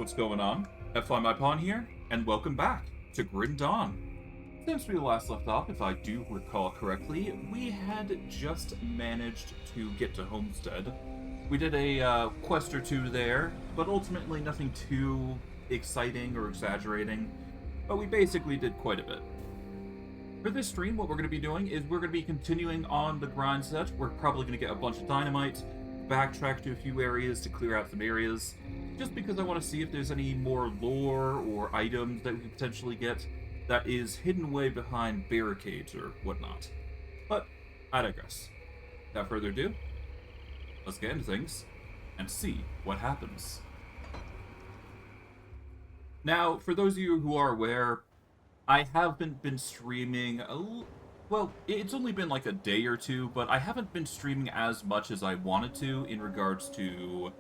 what's going on? Fly My Pawn here, and welcome back to Grim Dawn. Since we last left off, if I do recall correctly, we had just managed to get to Homestead. We did a quest or two there, but ultimately nothing too exciting or exaggerating, but we basically did quite a bit. For this stream, what we're going to be doing is we're going to be continuing on the grind set. We're probably going to get a bunch of dynamite, backtrack to a few areas to clear out some areas, just because I want to see if there's any more lore or items that we can potentially get that is hidden away behind barricades or whatnot. But I digress. Without further ado, let's get into things and see what happens. Now, for those of you who are aware, I haven't been streaming well, it's only been like a day or two, but I haven't been streaming as much as I wanted to in regards to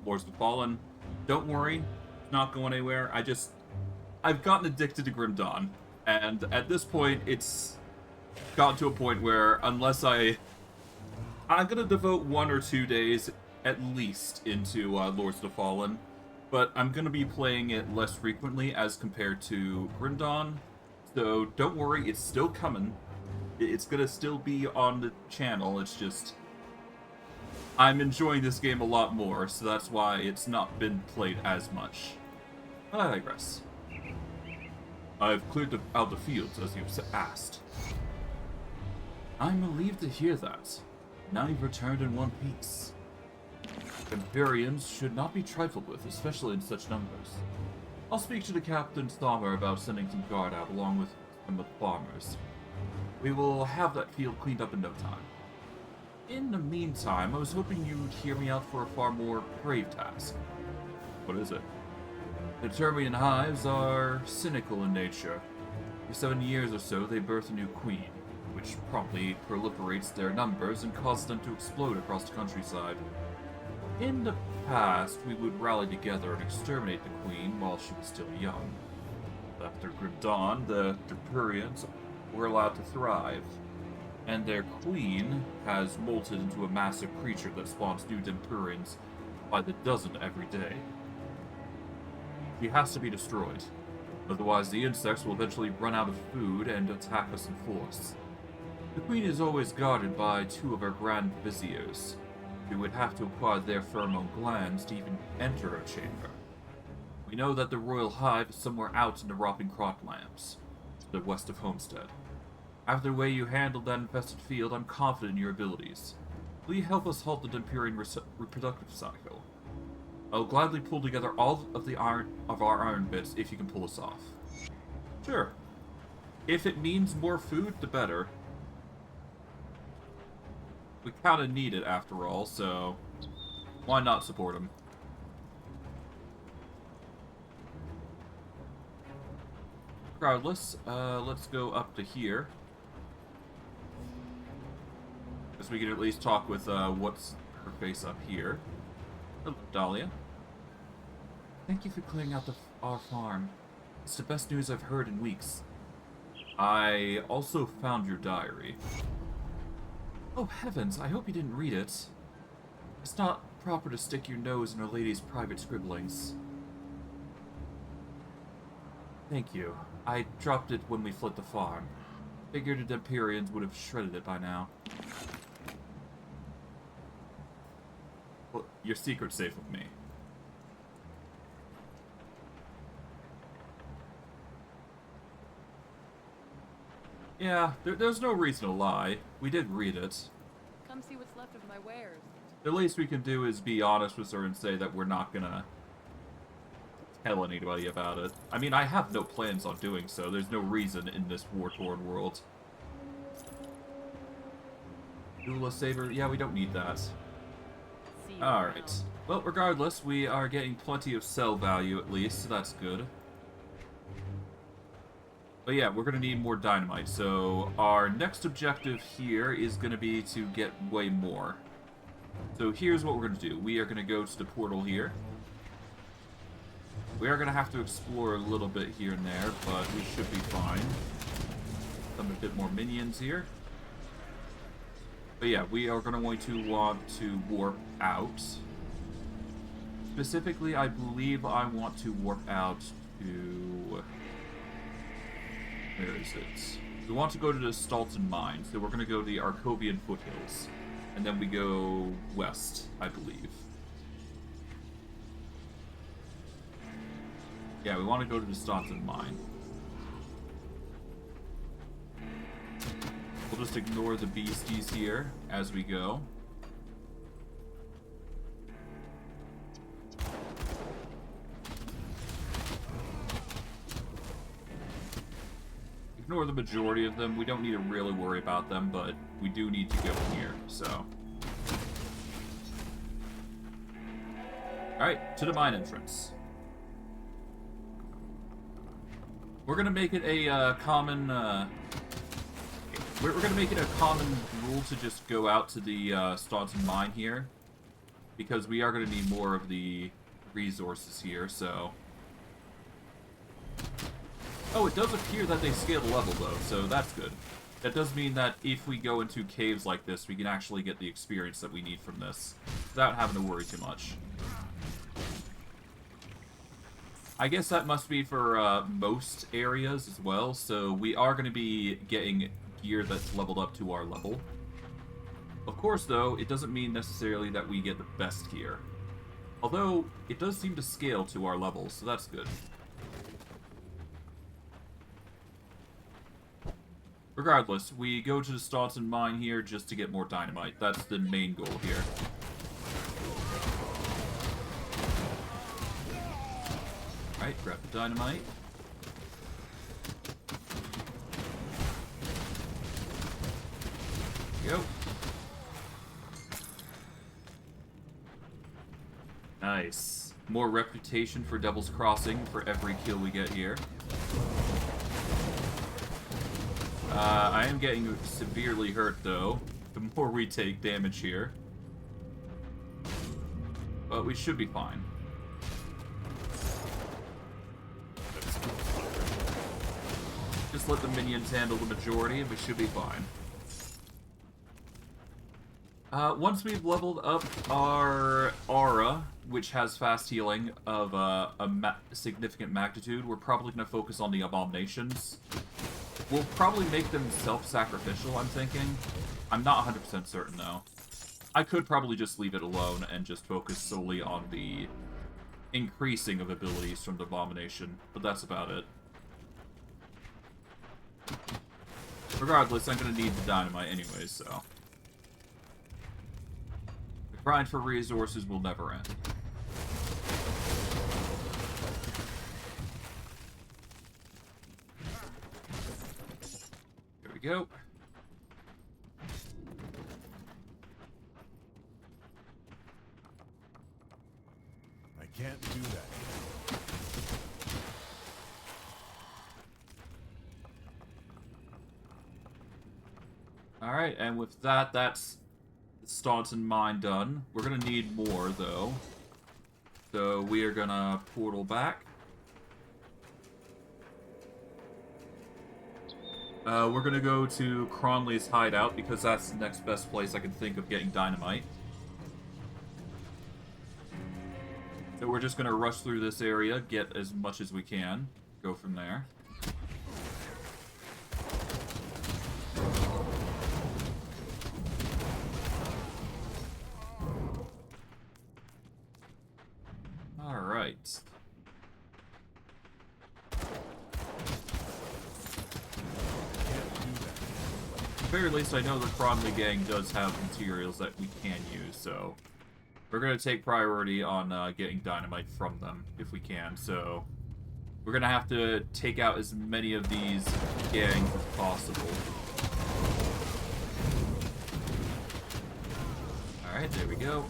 Lords of the Fallen. Don't worry, it's not going anywhere. I've gotten addicted to Grim Dawn, and at this point, it's gotten to a point where unless I'm gonna devote 1 or 2 days at least into Lords of the Fallen, but I'm gonna be playing it less frequently as compared to Grim Dawn. So don't worry, it's still coming. It's gonna still be on the channel. It's just I'm enjoying this game a lot more, so that's why it's not been played as much. But I digress. I've cleared out the fields, as you've asked. I'm relieved to hear that. Now you've returned in one piece. Empyreans should not be trifled with, especially in such numbers. I'll speak to the Captain Stormer about sending some guard out along with some of the farmers. We will have that field cleaned up in no time. In the meantime, I was hoping you'd hear me out for a far more brave task. What is it? The Termian hives are cynical in nature. For 7 years or so, they birth a new queen, which promptly proliferates their numbers and causes them to explode across the countryside. In the past, we would rally together and exterminate the queen while she was still young. After Grim Dawn, the Empyreans were allowed to thrive, and their queen has molted into a massive creature that spawns new Empyreans by the dozen every day. She has to be destroyed, otherwise the insects will eventually run out of food and attack us in force. The queen is always guarded by 2 of our Grand Viziers, who would have to acquire their pheromone glands to even enter her chamber. We know that the royal hive is somewhere out in the Ropping Croplands, to the west of Homestead. After the way you handled that infested field, I'm confident in your abilities. Will you help us halt the Empyrean reproductive cycle? I'll gladly pull together all of our iron bits if you can pull us off. Sure. If it means more food, the better. We kinda need it after all, so why not support him? Regardless, let's go up to here. Because we can at least talk with, what's her face up here. Hello, Dahlia. Thank you for clearing out our farm. It's the best news I've heard in weeks. I also found your diary. Oh heavens, I hope you didn't read it. It's not proper to stick your nose in a lady's private scribblings. Thank you. I dropped it when we fled the farm. Figured the Empyreans would have shredded it by now. Well, your secret's safe with me. Yeah, there's no reason to lie. We did read it. Come see what's left of my wares. The least we can do is be honest with her and say that we're not gonna tell anybody about it. I mean, I have no plans on doing so. There's no reason in this war-torn world. Dula Saber? Yeah, we don't need that. Alright. Well, regardless, we are getting plenty of sell value at least, so that's good. But yeah, we're going to need more dynamite, so our next objective here is going to be to get way more. So here's what we're going to do. We are going to go to the portal here. We are going to have to explore a little bit here and there, but we should be fine. Some a bit more minions here. But yeah, we are going to want to warp out. Specifically, I believe I want to warp out to... Where is it? We want to go to the Stalton Mine, so we're going to go to the Arcovian foothills. And then we go west, I believe. Yeah, we want to go to the Stalton Mine. We'll just ignore the beasties here as we go. Ignore the majority of them. We don't need to really worry about them, but we do need to go in here, so. Alright, to the mine entrance. We're gonna make it a common, we're gonna make it a common rule to just go out to the Staunton mine here, because we are gonna need more of the resources here, so. Oh, it does appear that they scale the level, though, so that's good. That does mean that if we go into caves like this, we can actually get the experience that we need from this, without having to worry too much. I guess that must be for most areas as well, so we are going to be getting gear that's leveled up to our level. Of course, though, it doesn't mean necessarily that we get the best gear. Although, it does seem to scale to our level, so that's good. Regardless, we go to the Staunton mine here just to get more dynamite. That's the main goal here. Alright, grab the dynamite. There we go. Nice. More reputation for Devil's Crossing for every kill we get here. I am getting severely hurt, though, the more we take damage here. But we should be fine. Just let the minions handle the majority, and we should be fine. Once we've leveled up our aura, which has fast healing of significant magnitude, we're probably going to focus on the abominations. We'll probably make them self-sacrificial, I'm thinking. I'm not 100% certain, though. I could probably just leave it alone and just focus solely on the increasing of abilities from the abomination, but that's about it. Regardless, I'm going to need the dynamite anyways, so. The grind for resources will never end. Go. I can't do that. Alright, and with that, that's Staunton mine done. We're gonna need more, though. So we are gonna portal back. We're gonna go to Cronley's hideout because that's the next best place I can think of getting dynamite. So we're just gonna rush through this area, get as much as we can, go from there. Alright. At the very least, I know the Cronley gang does have materials that we can use, so we're going to take priority on getting dynamite from them if we can. So we're going to have to take out as many of these gangs as possible. Alright, there we go.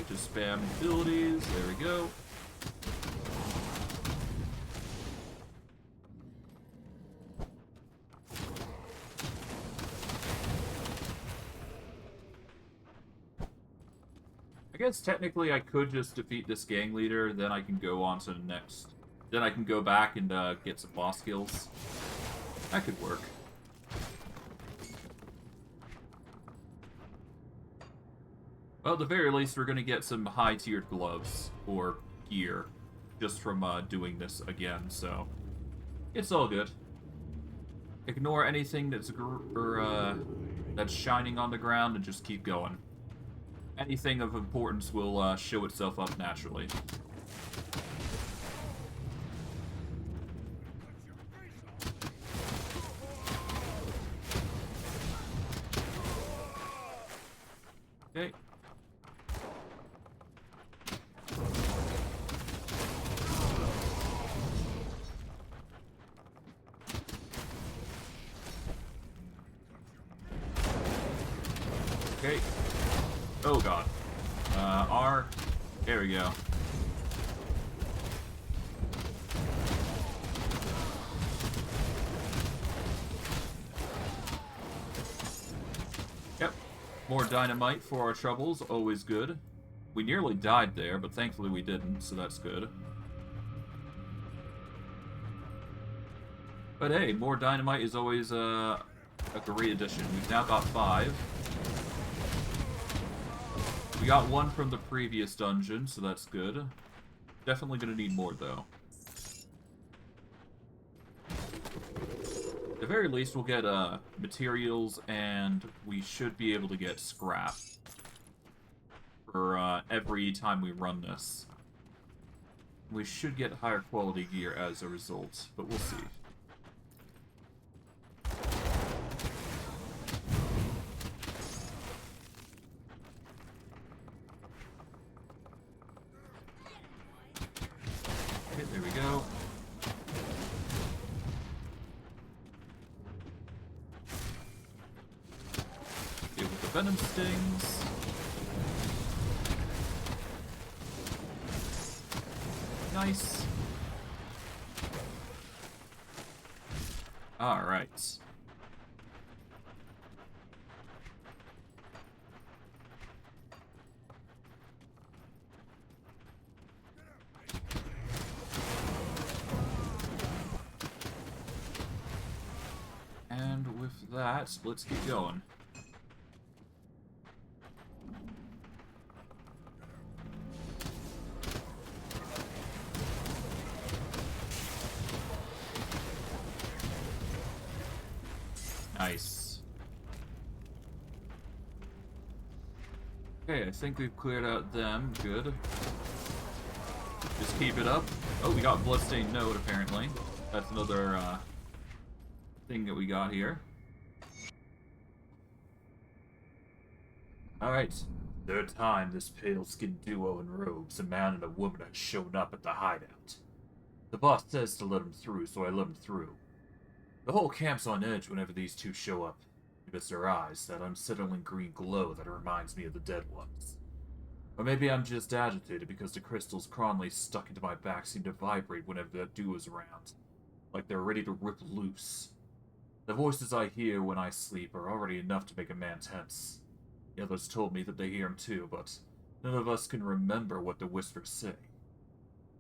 Just spam abilities. There we go. I guess technically I could just defeat this gang leader, then I can go on to the next Then I can go back and get some boss kills. That could work. Well, at the very least, we're going to get some high-tiered gloves, or gear, just from doing this again, so it's all good. Ignore anything that's that's shining on the ground and just keep going. Anything of importance will show itself up naturally. Okay. Okay. Oh god. R. There we go. Yep. More dynamite for our troubles. Always good. We nearly died there, but thankfully we didn't, so that's good. But hey, more dynamite is always a great addition. We've now got 5. We got 1 from the previous dungeon, so that's good. Definitely gonna need more, though. At the very least, we'll get materials, and we should be able to get scrap for every time we run this. We should get higher quality gear as a result, but we'll see. There we go. Deal with the venom stings. Nice. Alright. And with that, let's keep going. Nice. Okay, I think we've cleared out them. Good. Just keep it up. Oh, we got bloodstained node, apparently. That's another, thing that we got here. Alright. Third time this pale-skinned duo in robes, a man and a woman, has shown up at the hideout. The boss says to let him through, so I let him through. The whole camp's on edge whenever these two show up. It's their eyes, that unsettling green glow that reminds me of the dead ones. Or maybe I'm just agitated because the crystals Cronley stuck into my back seem to vibrate whenever that duo's around. Like they're ready to rip loose. The voices I hear when I sleep are already enough to make a man tense. The others told me that they hear him too, but none of us can remember what the whispers say.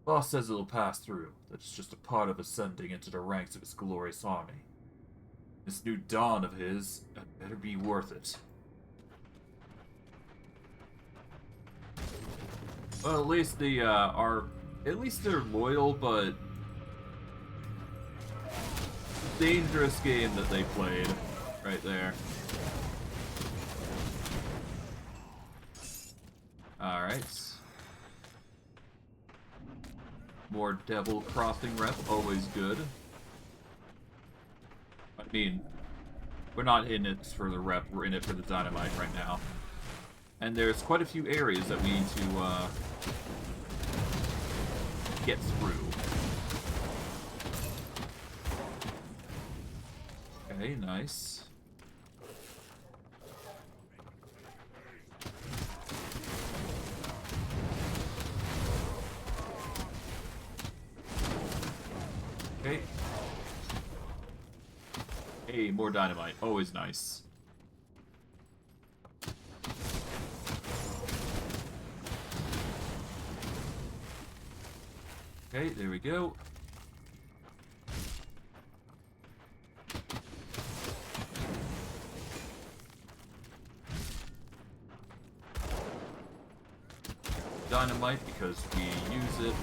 Boss says it'll pass through, that it's just a part of ascending into the ranks of his glorious army. This new dawn of his had better be worth it. Well, at least the, at least they're loyal, but dangerous game that they played right there. Alright. More devil crossing rep, always good. I mean, we're not in it for the rep, we're in it for the dynamite right now. And there's quite a few areas that we need to get through. Okay, nice. Okay. Hey, more dynamite. Always nice. Okay, there we go. dynamite because we use it.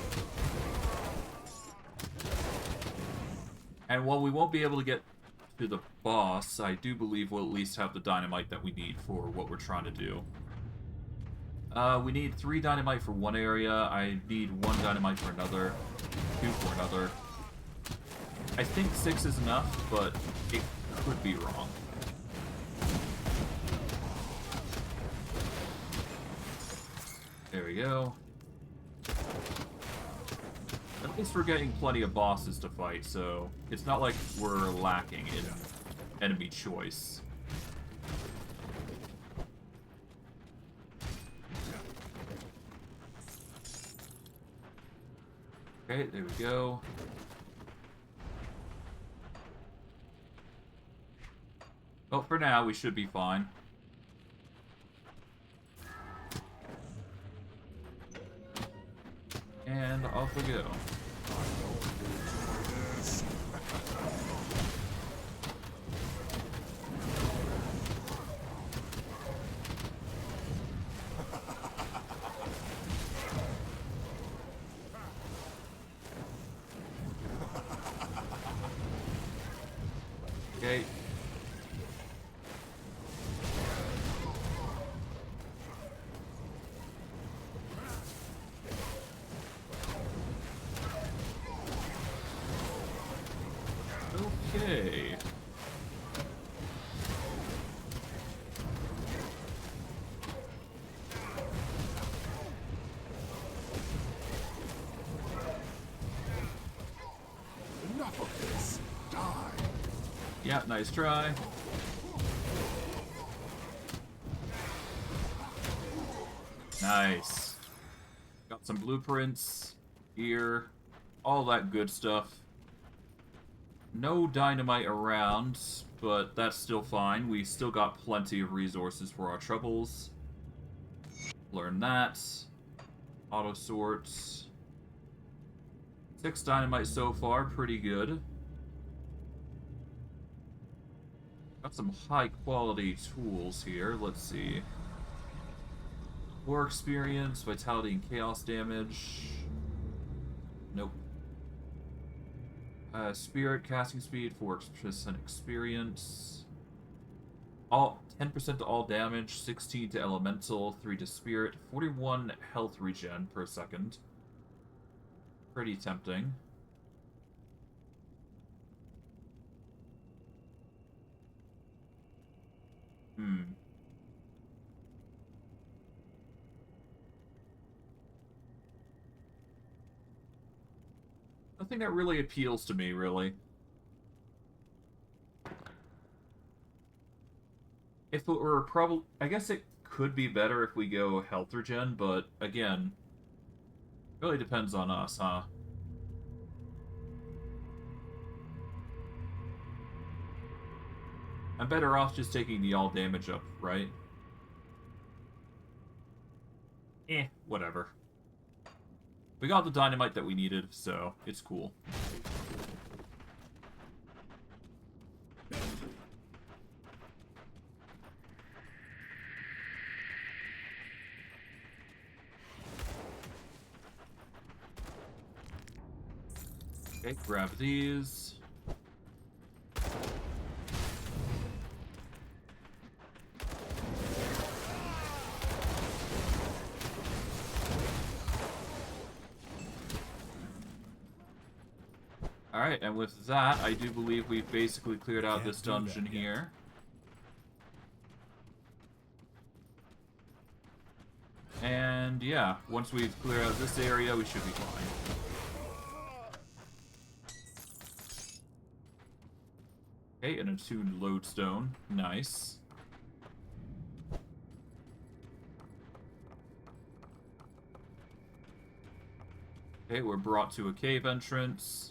And while we won't be able to get to the boss, I do believe we'll at least have the dynamite that we need for what we're trying to do. We need 3 dynamite for one area. I need 1 dynamite for another, 2 for another. I think 6 is enough, but it could be wrong. There we go. At least we're getting plenty of bosses to fight, so it's not like we're lacking in enemy choice. Okay, there we go. Well, for now, we should be fine. And off we go. Okay. Okay. Enough of this. Die. Yeah, nice try. Nice. Got some blueprints, gear, all that good stuff. No dynamite around, but that's still fine. We still got plenty of resources for our troubles. Learn that. Auto sorts. 6 dynamite so far, pretty good. Got some high quality tools here. Let's see. War experience, vitality and chaos damage. Nope. Spirit casting speed, 4% experience. All 10% to all damage, 16 to elemental, 3 to spirit, 41 health regen per second. Pretty tempting. Nothing that really appeals to me, really. If it were probably... I guess it could be better if we go health regen, but again, it really depends on us, huh? I'm better off just taking the all damage up, right? Whatever. We got the dynamite that we needed, so it's cool. Okay, grab these. Alright, and with that, I do believe we've basically cleared out this dungeon here. And yeah, once we've cleared out this area, we should be fine. Okay, an attuned lodestone. Nice. Okay, we're brought to a cave entrance.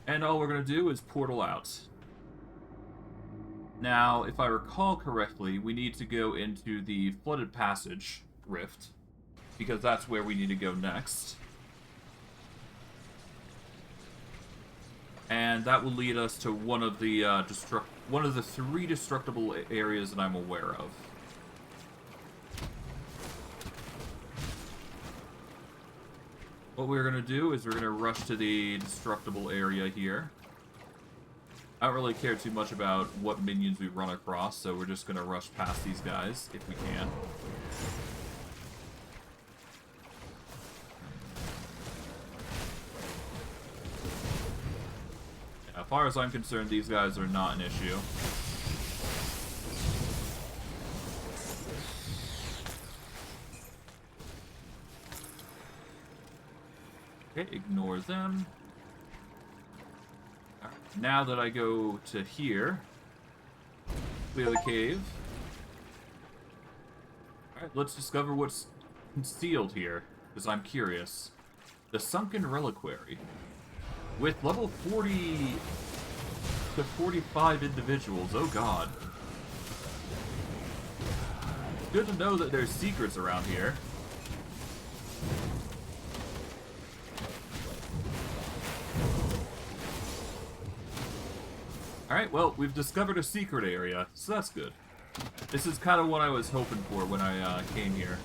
And all we're going to do is portal out. Now, if I recall correctly, we need to go into the Flooded Passage rift, because that's where we need to go next. And that will lead us to one of the 3 destructible areas that I'm aware of. what we're going to do is we're going to rush to the destructible area here. I don't really care too much about what minions we run across, so we're just going to rush past these guys if we can. Yeah, as far as I'm concerned, these guys are not an issue. Okay, ignore them. Alright, now that I go to here, clear the cave. Alright, let's discover what's concealed here, because I'm curious. The Sunken Reliquary. With level 40 to 45 individuals, oh god. Good to know that there's secrets around here. Alright, well, we've discovered a secret area, so that's good. This is kind of what I was hoping for when I came here.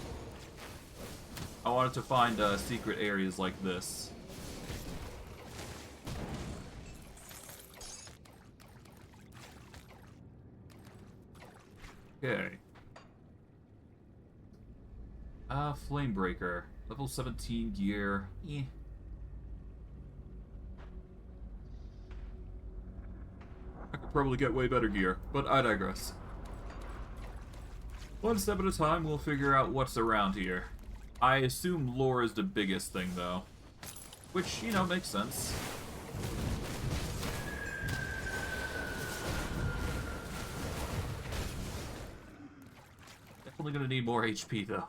I wanted to find secret areas like this. Okay. Flamebreaker. Level 17 gear. Eh. I could probably get way better gear, but I digress. One step at a time, we'll figure out what's around here. I assume lore is the biggest thing, though. Which, you know, makes sense. Definitely gonna need more HP, though.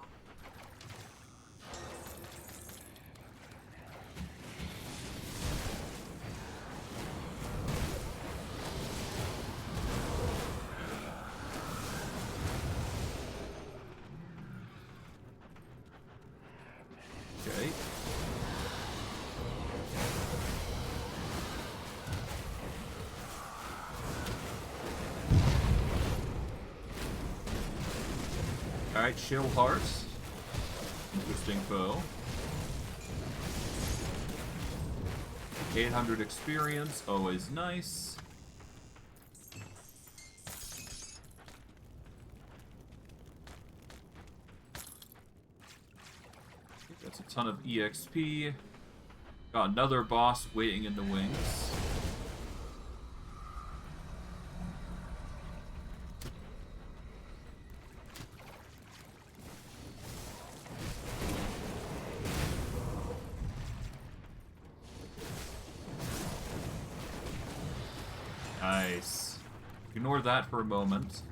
Okay. Alright, Chill Heart. Interesting foe. 800 experience, always nice. That's a ton of EXP. Got another boss waiting in the wings. Nice. Ignore that for a moment.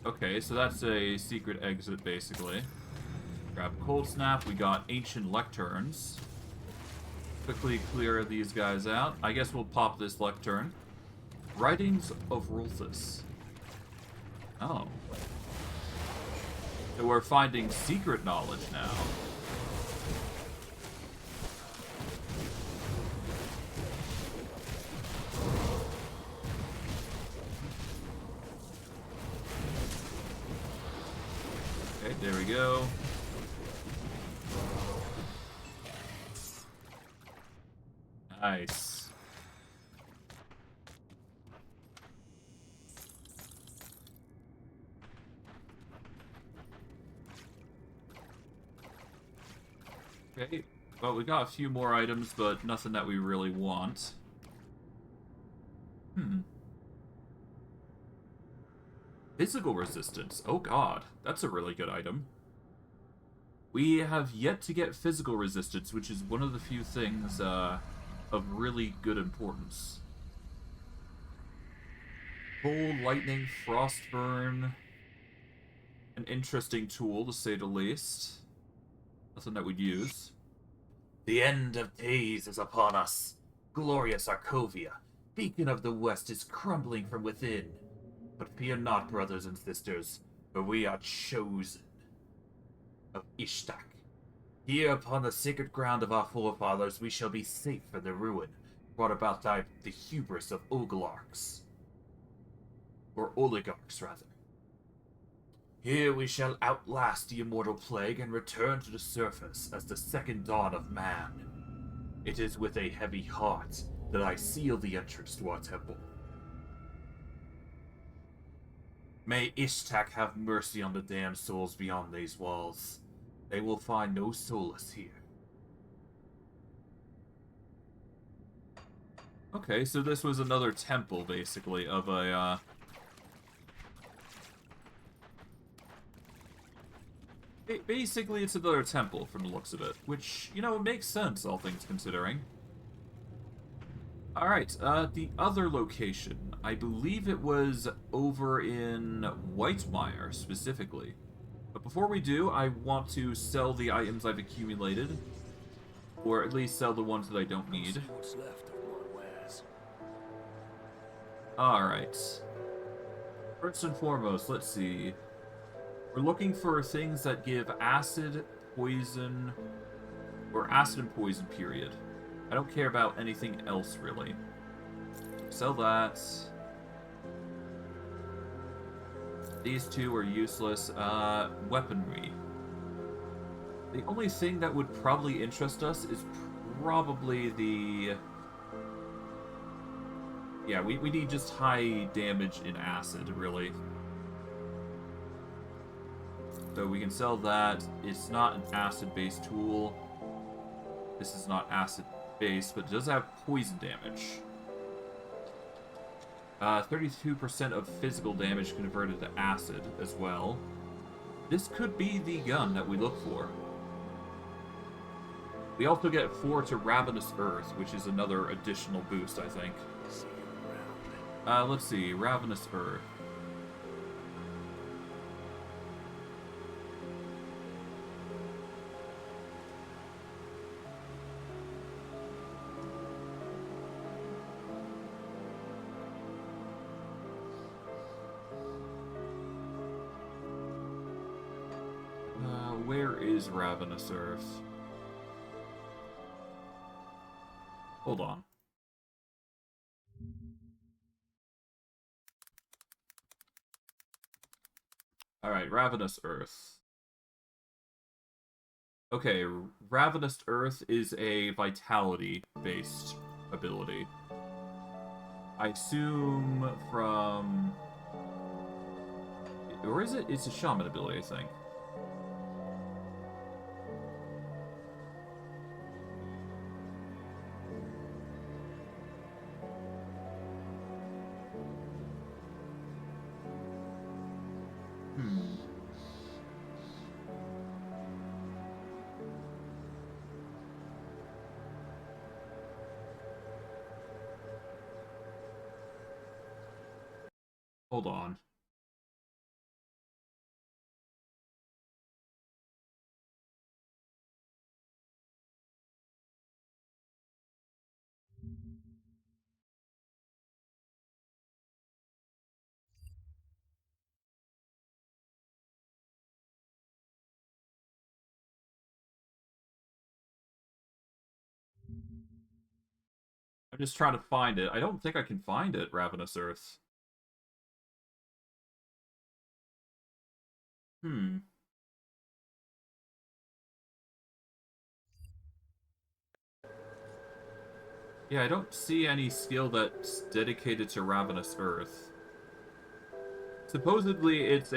Okay, so that's a secret exit, basically. Grab Cold Snap, we got Ancient Lecterns. Quickly clear these guys out. I guess we'll pop this Lectern. Writings of Rolthus. Oh. So we're finding secret knowledge now. Okay, there we go. Nice. Okay, well, we got a few more items, but nothing that we really want. Physical resistance. Oh god, that's a really good item. We have yet to get physical resistance, which is one of the few things of really good importance. Cold, lightning, frostburn. An interesting tool, to say the least. Nothing that we'd use. The end of days is upon us. Glorious Arcovia, beacon of the west, is crumbling from within. But fear not, brothers and sisters, for we are chosen of Ishtak. Here upon the sacred ground of our forefathers, we shall be safe from the ruin brought about by the hubris of oligarchs. Or oligarchs, rather. Here we shall outlast the immortal plague and return to the surface as the second dawn of man. It is with a heavy heart that I seal the entrance to our temple. May Ishtak have mercy on the damned souls beyond these walls. They will find no solace here. Okay, so this was another temple, basically, of a, Basically, it's another temple, from the looks of it. Which, you know, makes sense, all things considering. Alright, the other location. I believe it was over in Whitemire, specifically. But before we do, I want to sell the items I've accumulated. Or at least sell the ones that I don't need. Alright. First and foremost, let's see. We're looking for things that give acid, poison, or acid and poison, period. I don't care about anything else, really. Sell that. These two are useless. Weaponry. The only thing that would probably interest us is probably the... Yeah, we need just high damage in acid, really. So we can sell that. It's not an acid-based tool. This is not acid-based, but it does have poison damage. 32% of physical damage converted to acid as well. This could be the gun that we look for. We also get 4 to Ravenous Earth, which is another additional boost, I think. Let's see, Ravenous Earth. Where is Ravenous Earth? Hold on. Alright, Ravenous Earth. Okay, Ravenous Earth is a vitality-based ability. I assume from... Or is it? It's a shaman ability, I think. Hold on. I'm just trying to find it. I don't think I can find it, Ravenous Earth. Yeah, I don't see any skill that's dedicated to Ravenous Earth. Supposedly, it's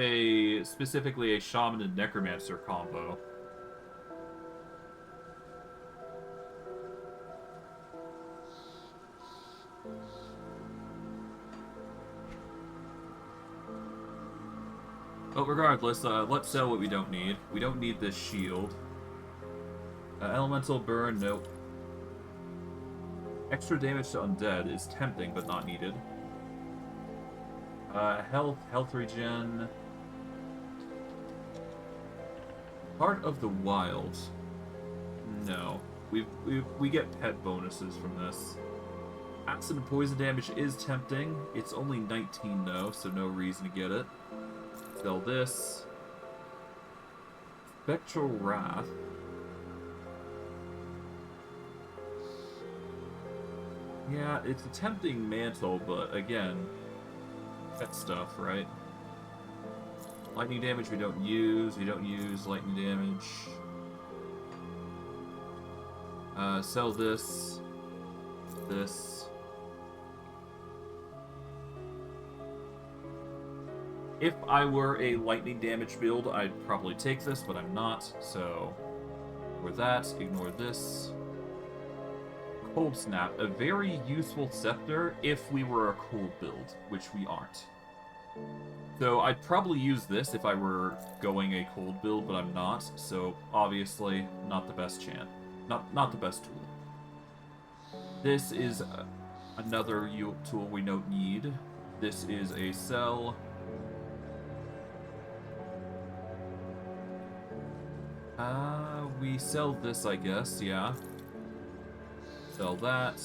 specifically a Shaman and Necromancer combo. But regardless, let's sell what we don't need. We don't need this shield. Elemental Burn, nope. Extra damage to undead is tempting, but not needed. Health regen. Heart of the Wild. No. We get pet bonuses from this. Acid and poison damage is tempting. It's only 19 though, so no reason to get it. Sell this. Spectral Wrath. Yeah, it's a tempting mantle, but again, pet stuff, right? Lightning damage we don't use. We don't use lightning damage. Sell this. This. If I were a lightning damage build, I'd probably take this, but I'm not, so ignore that, ignore this. Cold Snap, a very useful scepter if we were a cold build, which we aren't. So I'd probably use this if I were going a cold build, but I'm not, so obviously not the best not the best tool. This is another tool we don't need. This is a sell. We sell this, I guess, yeah. Sell that.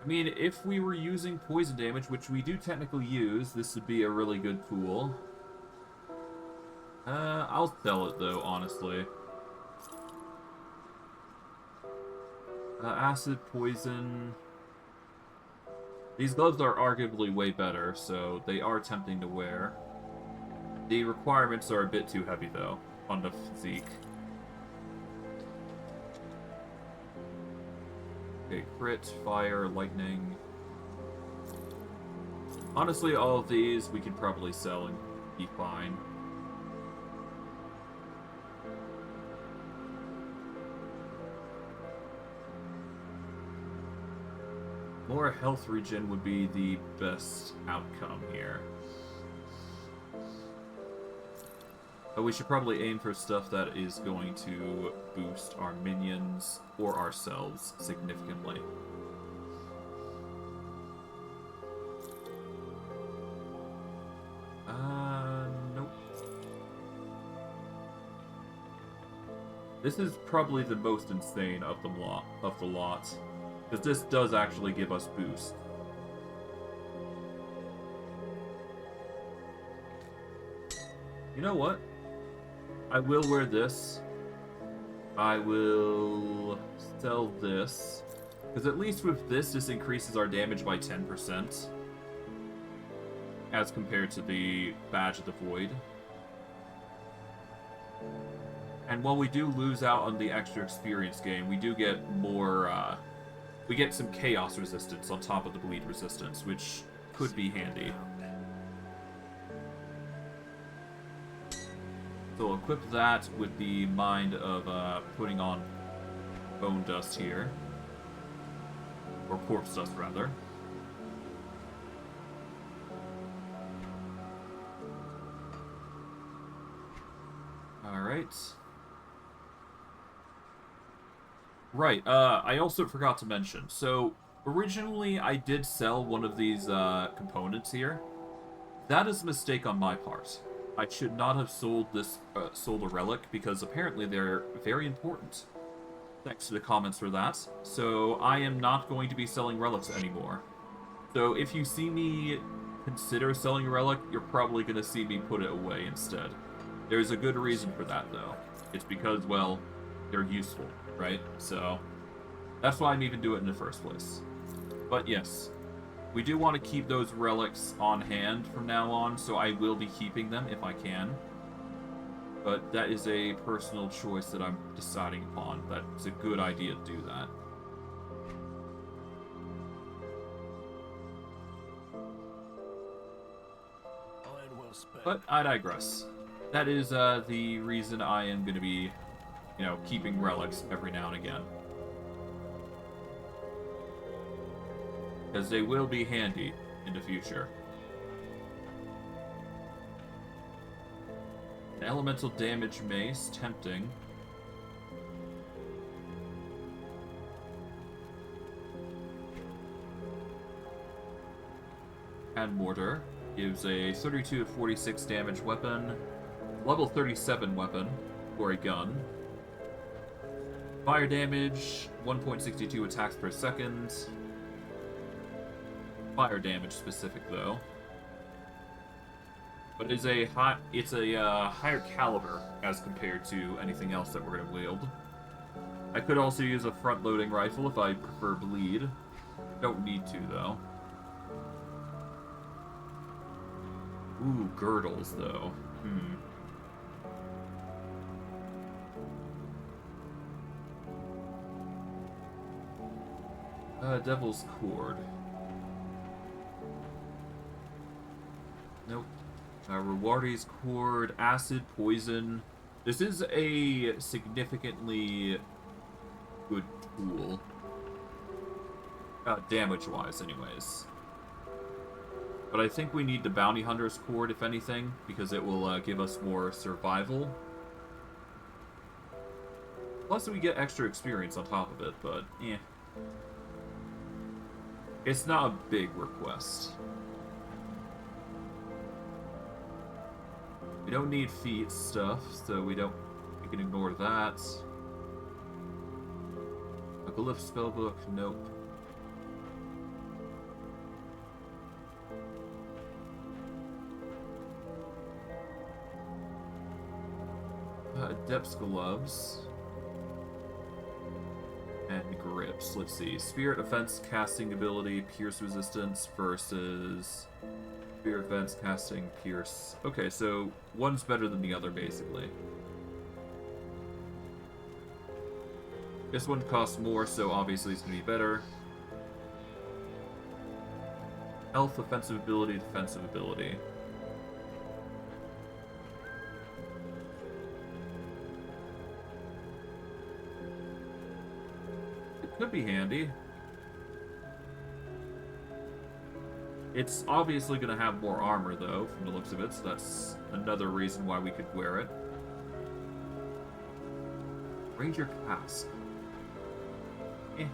I mean, if we were using poison damage, which we do technically use, this would be a really good tool. I'll sell it, though, honestly. Acid, poison... These gloves are arguably way better, so they are tempting to wear. The requirements are a bit too heavy, though, on the physique. Okay, crit, fire, lightning. Honestly, all of these we could probably sell and be fine. More health regen would be the best outcome here. But we should probably aim for stuff that is going to boost our minions or ourselves significantly. Nope. This is probably the most insane of the lot. Because this does actually give us boost. You know what? I will wear this. I will sell this. Because at least with this increases our damage by 10%. As compared to the Badge of the Void. And while we do lose out on the extra experience gain, we do get more, we get some chaos resistance on top of the bleed resistance, which could be handy. So we'll equip that with the mind of putting on bone dust here. Or corpse dust, rather. Alright. Right, I also forgot to mention. So, originally I did sell one of these components here. That is a mistake on my part. I should not have sold this, sold a relic, because apparently they're very important. Thanks to the comments for that. So, I am not going to be selling relics anymore. So, if you see me consider selling a relic, you're probably going to see me put it away instead. There's a good reason for that, though. It's because, well, they're useful, right? So, that's why I'm even doing it in the first place. But yes, we do want to keep those relics on hand from now on, so I will be keeping them if I can. But that is a personal choice that I'm deciding upon. That's a good idea to do that. But I digress. That is the reason I am going to be, you know, keeping relics every now and again. Because they will be handy in the future. An elemental damage mace, tempting. And mortar gives a 32 to 46 damage weapon. Level 37 weapon for a gun. Fire damage, 1.62 attacks per second. Fire damage specific though. But it's a higher caliber as compared to anything else that we're going to wield. I could also use a front-loading rifle if I prefer bleed. Don't need to, though. Ooh, girdles, though. Devil's Cord. Nope. Rewardy's Cord, Acid, Poison. This is a significantly good tool. Damage-wise, anyways. But I think we need the Bounty Hunter's Cord, if anything, because it will give us more survival. Plus, we get extra experience on top of it, but eh. It's not a big request. We don't need feat stuff, so we can ignore that. A glyph spellbook, nope. Adept's gloves. And grips. Let's see. Spirit offense casting ability, pierce resistance versus spirit offense casting, pierce. Okay, so one's better than the other, basically. This one costs more, so obviously it's going to be better. Health, offensive ability, defensive ability. Could be handy. It's obviously going to have more armor, though, from the looks of it, so that's another reason why we could wear it. Ranger Cask. Eh.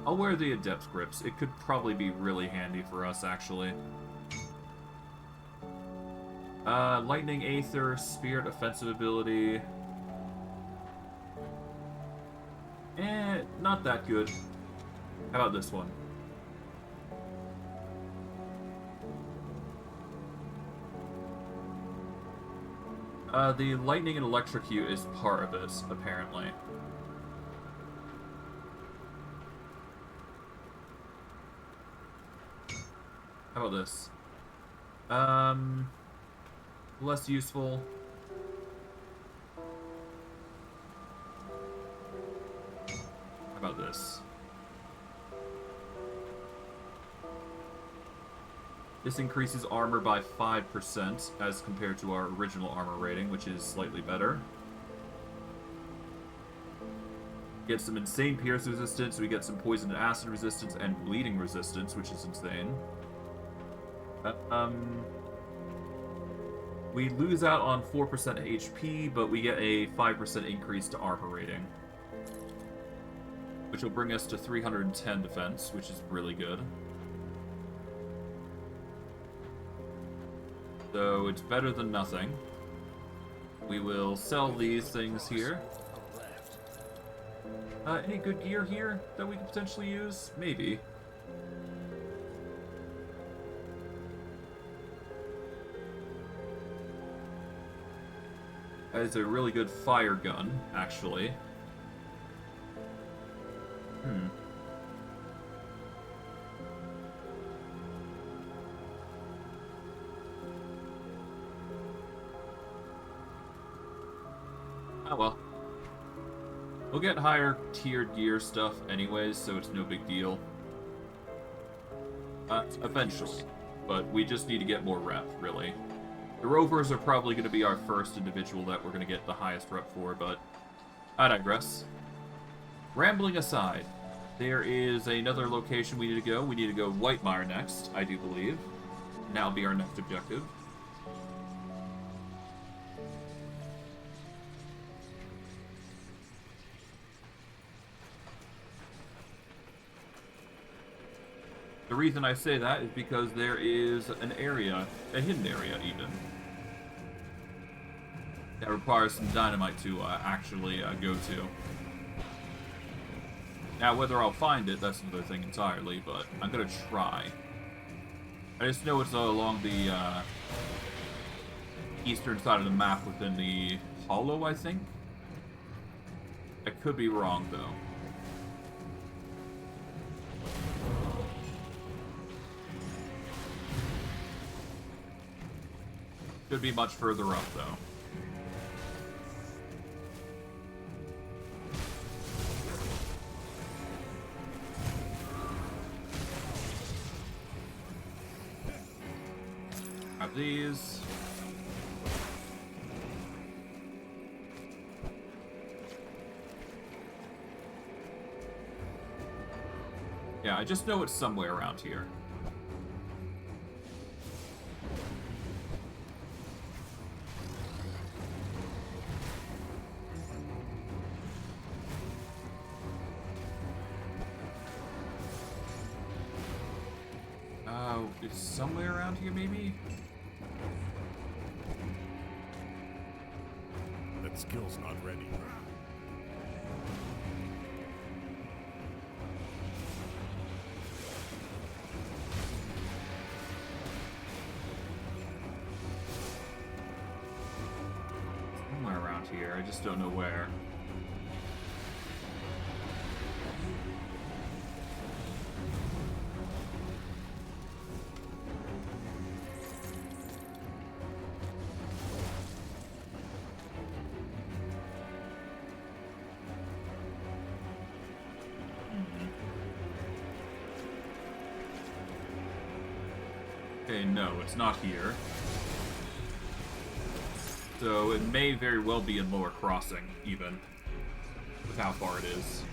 I'll wear the Adept's Grips. It could probably be really handy for us, actually. Lightning Aether, Spirit offensive ability. Not that good. How about this one? The lightning and electrocute is part of it, apparently. How about this? Less useful. How about this? This increases armor by 5% as compared to our original armor rating, which is slightly better. Get some insane pierce resistance, we get some poison and acid resistance and bleeding resistance, which is insane. We lose out on 4% HP, but we get a 5% increase to armor rating, which will bring us to 310 defense, which is really good. So it's better than nothing. We will sell these things here. Any good gear here that we could potentially use? Maybe. That is a really good fire gun, actually. Oh well. We'll get higher tiered gear stuff anyways, so it's no big deal. Eventually. But we just need to get more rep, really. The Rovers are probably going to be our first individual that we're going to get the highest rep for, but I digress. Rambling aside, there is another location we need to go. We need to go Whitemire next, I do believe. And that'll be our next objective. The reason I say that is because there is an area, a hidden area even, that requires some dynamite to actually go to. Now, whether I'll find it, that's another thing entirely, but I'm gonna try. I just know it's along the eastern side of the map within the hollow, I think. I could be wrong, though. Could be much further up, though. Have these. Yeah, I just know it's somewhere around here. It's somewhere around here, maybe? That skill's not ready. Somewhere around here, I just don't know where. Okay, no, it's not here. So it may very well be in Lower Crossing, even, with how far it is.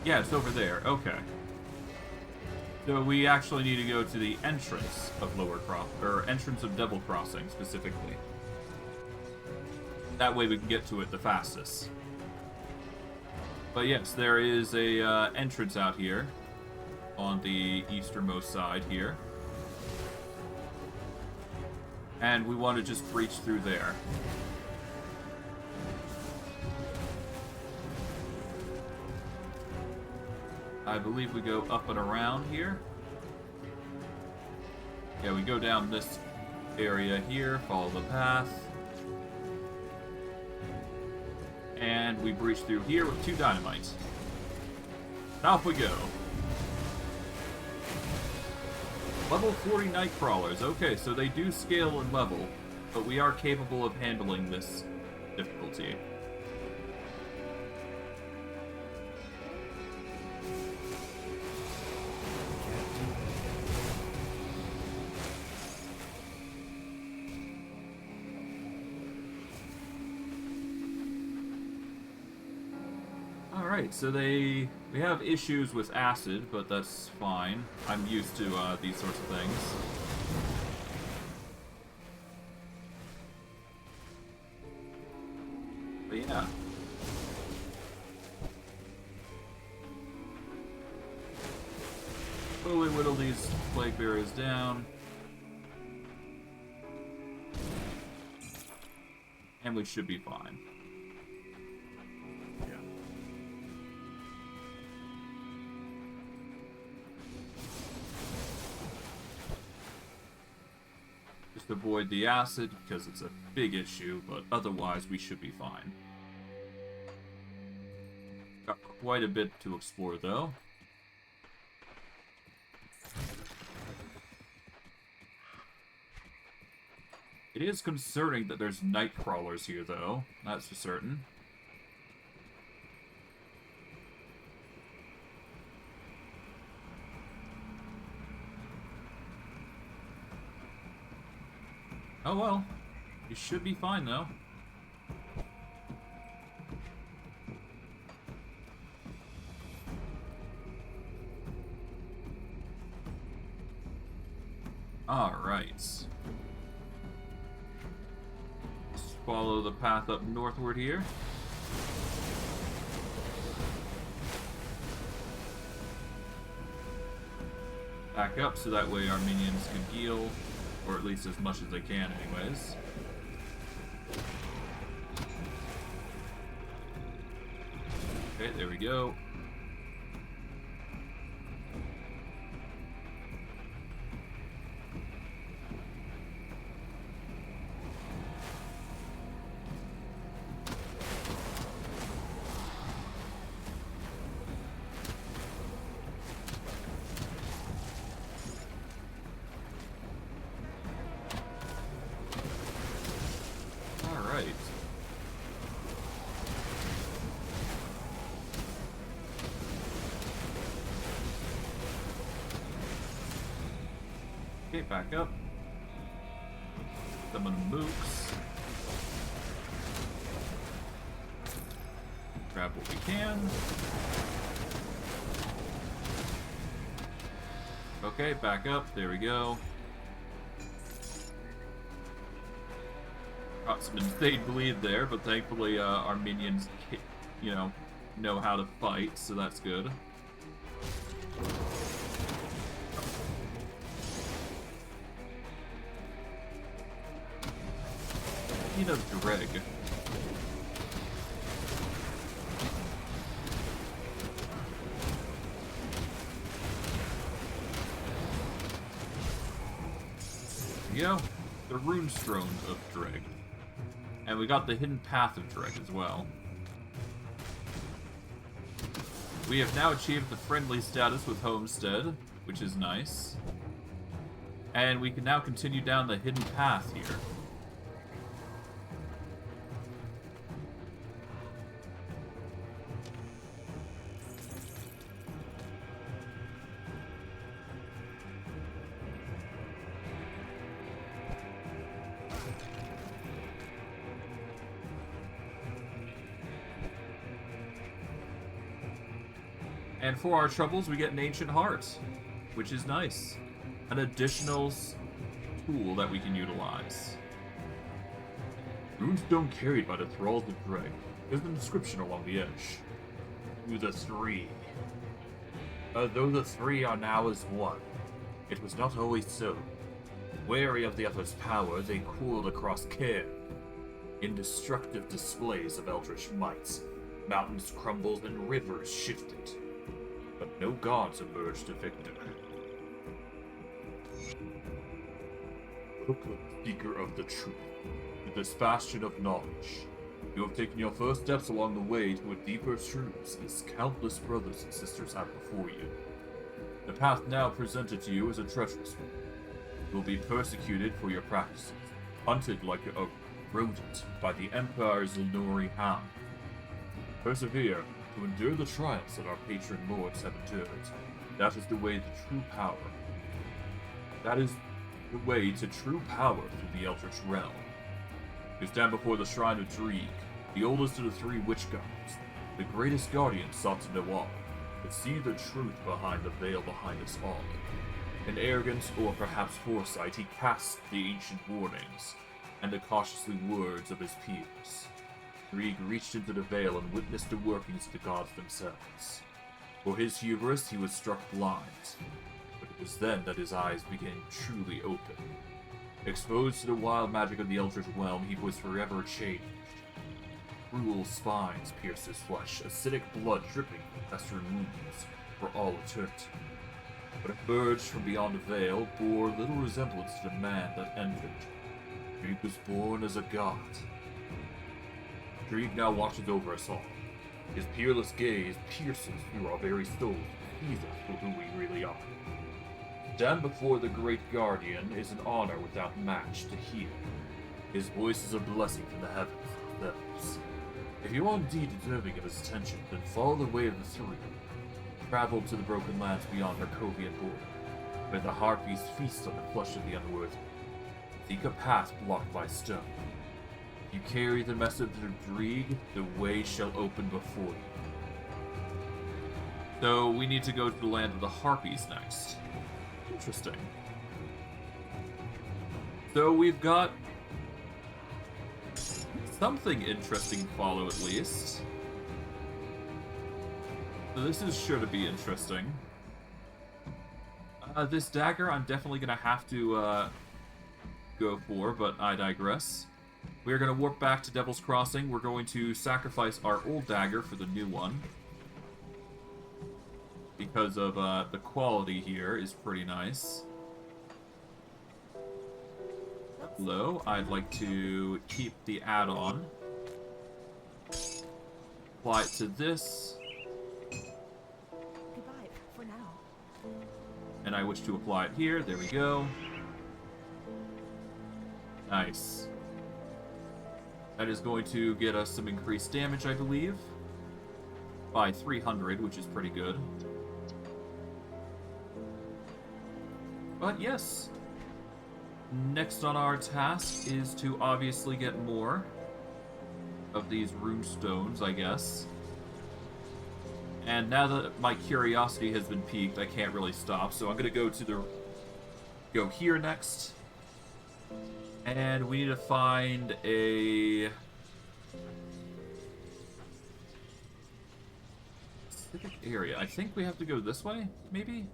Yeah, it's over there. Okay. So we actually need to go to the entrance of Lower Cross, or entrance of Devil Crossing, specifically. That way we can get to it the fastest. But yes, there is a entrance out here on the easternmost side here. And we want to just breach through there. I believe we go up and around here. Yeah, we go down this area here, follow the path. And we breach through here with 2 dynamites. Off we go. Level 40 night crawlers. Okay, so they do scale in level, but we are capable of handling this difficulty. Alright, so we have issues with acid, but that's fine. I'm used to these sorts of things. But yeah. Slowly whittle these plague barriers down. And we should be fine. Avoid the acid because it's a big issue, but otherwise we should be fine. Got quite a bit to explore though. It is concerning that there's night crawlers here though, that's for certain. Oh well, you should be fine though. Alright. Let's follow the path up northward here. Back up so that way our minions can heal. Or at least as much as they can, anyways. Okay, there we go. Okay, back up. Summon mooks. Grab what we can. Okay, back up. There we go. Got some insane bleed there, but thankfully our minions, know how to fight, so that's good. Dreg. There we go. The runestone of Dreg. And we got the hidden path of Dreg as well. We have now achieved the friendly status with Homestead, which is nice. And we can now continue down the hidden path here. And for our troubles, we get an Ancient Heart, which is nice. An additional tool that we can utilize. Runestone carried by the thralls of Dreg. There's an inscription along the edge. To the three. Though the three are now as one, it was not always so. Wary of the other's power, they cooled across Cairn. In destructive displays of eldritch might, mountains crumbled and rivers shifted. But no gods emerged a victor. Hooker, seeker of the truth, to this bastion of knowledge. You have taken your first steps along the way to a deeper truths as countless brothers and sisters have before you. The path now presented to you is a treacherous one. You will be persecuted for your practices, hunted like a rodent by the Empire's Ilnuri hound. Persevere to endure the trials that our patron lords have endured. That is the way to true power. That is the way to true power through the Eldritch realm. You stand before the shrine of Dreeg, the oldest of the three witch gods. The greatest guardian sought to know all, to see the truth behind the veil behind us all. In arrogance or perhaps foresight, he cast the ancient warnings and the cautiously words of his peers. Dreeg reached into the veil and witnessed the workings of the gods themselves. For his hubris, he was struck blind, but it was then that his eyes became truly open. Exposed to the wild magic of the Eldritch realm, he was forever changed. Cruel spines pierced his flesh, acidic blood dripping from festering wounds for all eternity. But emerged from beyond the veil bore little resemblance to the man that entered. Dreeg was born as a god. Dreeg now watches over us all. His peerless gaze pierces through our very souls, sees us for who we really are. To stand before the great guardian is an honor without match to hear. His voice is a blessing from the heavens themselves. If you are indeed deserving of his attention, then follow the way of the three. Travel to the broken lands beyond Markovian border, where the harpies feast on the flesh of the unworthy. Seek a path blocked by stone. If you carry the message of Dreeg, the way shall open before you. So we need to go to the land of the harpies next. Interesting. So we've got something interesting to follow at least. So this is sure to be interesting. This dagger I'm definitely going to have to go for, but I digress. We're going to warp back to Devil's Crossing. We're going to sacrifice our old dagger for the new one. because of the quality here is pretty nice. Hello, I'd like to keep the add-on. Apply it to this. Goodbye for now. And I wish to apply it here. There we go. Nice. That is going to get us some increased damage, I believe. By 300, which is pretty good. But yes. Next on our task is to obviously get more of these rune stones, I guess. And now that my curiosity has been piqued, I can't really stop, so I'm gonna go here next. And we need to find a specific area. I think we have to go this way, maybe?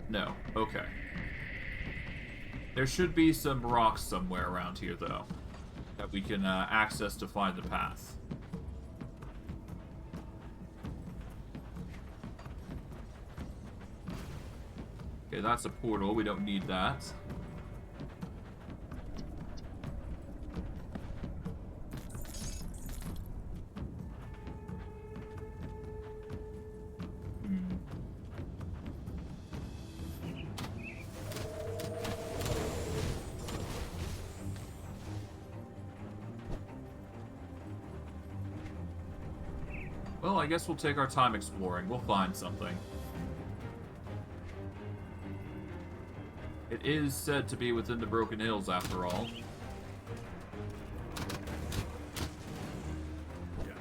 No. Okay. There should be some rocks somewhere around here, though, that we can access to find the path. Okay, that's a portal. We don't need that. Well, I guess we'll take our time exploring. We'll find something. It is said to be within the Broken Hills, after all. Yeah.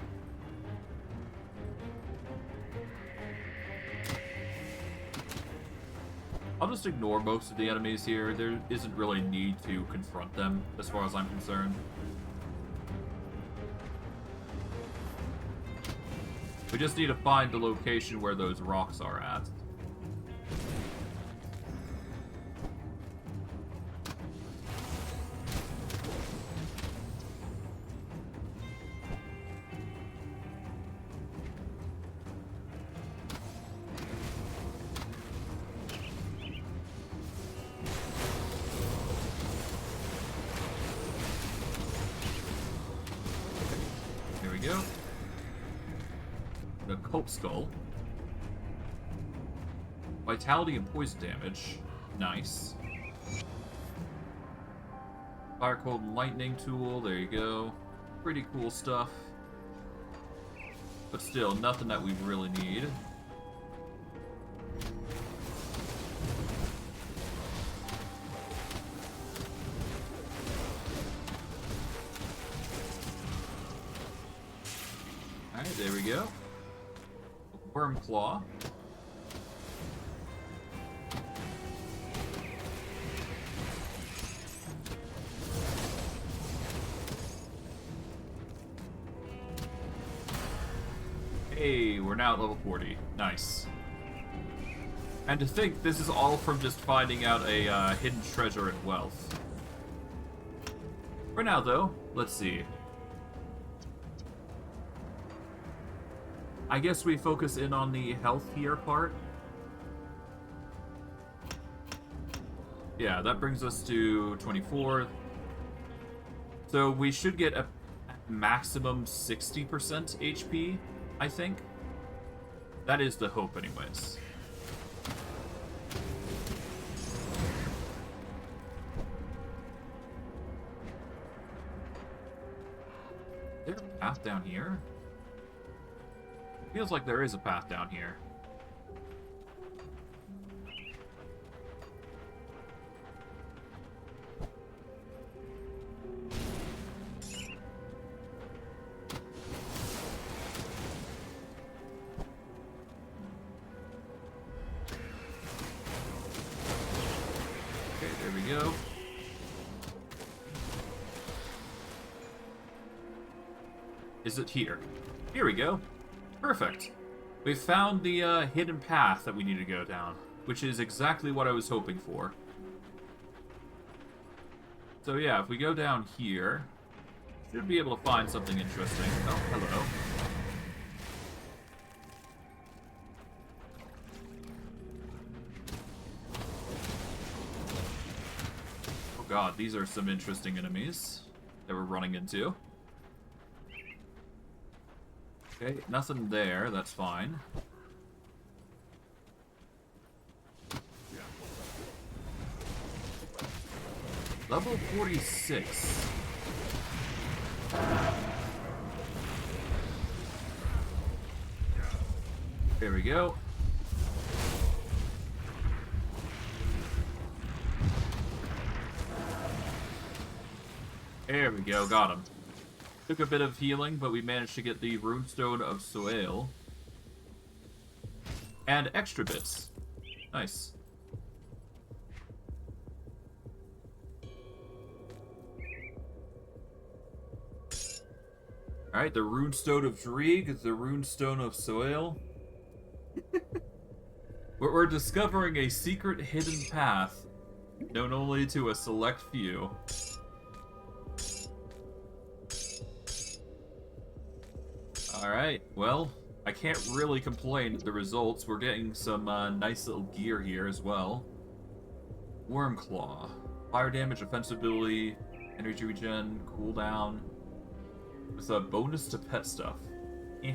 I'll just ignore most of the enemies here. There isn't really need to confront them, as far as I'm concerned. We just need to find the location where those rocks are at. There we go. The Cult Skull. Vitality and poison damage. Nice. Fire, Cold, and Lightning tool. There you go. Pretty cool stuff. But still, nothing that we really need. Alright, there we go. Worm Claw. Hey, we're now at level 40. Nice. And to think this is all from just finding out a hidden treasure and wealth. For now, though, let's see. I guess we focus in on the healthier part. Yeah, that brings us to 24. So we should get a maximum 60% HP, I think. That is the hope anyways. Is there a path down here? Feels like there is a path down here. Okay, there we go. Is it here? Here we go. Perfect. We found the hidden path that we need to go down, which is exactly what I was hoping for. So yeah, if we go down here, Should be able to find something interesting. Oh, hello. Oh god, these are some interesting enemies that we're running into. Okay, nothing there, that's fine. Level 46. There we go. There we go, got him. Took a bit of healing, but we managed to get the Runestone of Soel. And extra bits. Nice. Alright, the Runestone of Drieg, the Runestone of Soel. We're discovering a secret hidden path, known only to a select few. Alright, well, I can't really complain at the results. We're getting some nice little gear here as well. Wormclaw. Fire damage, offensive ability, energy regen, cooldown. With a bonus to pet stuff. Eh.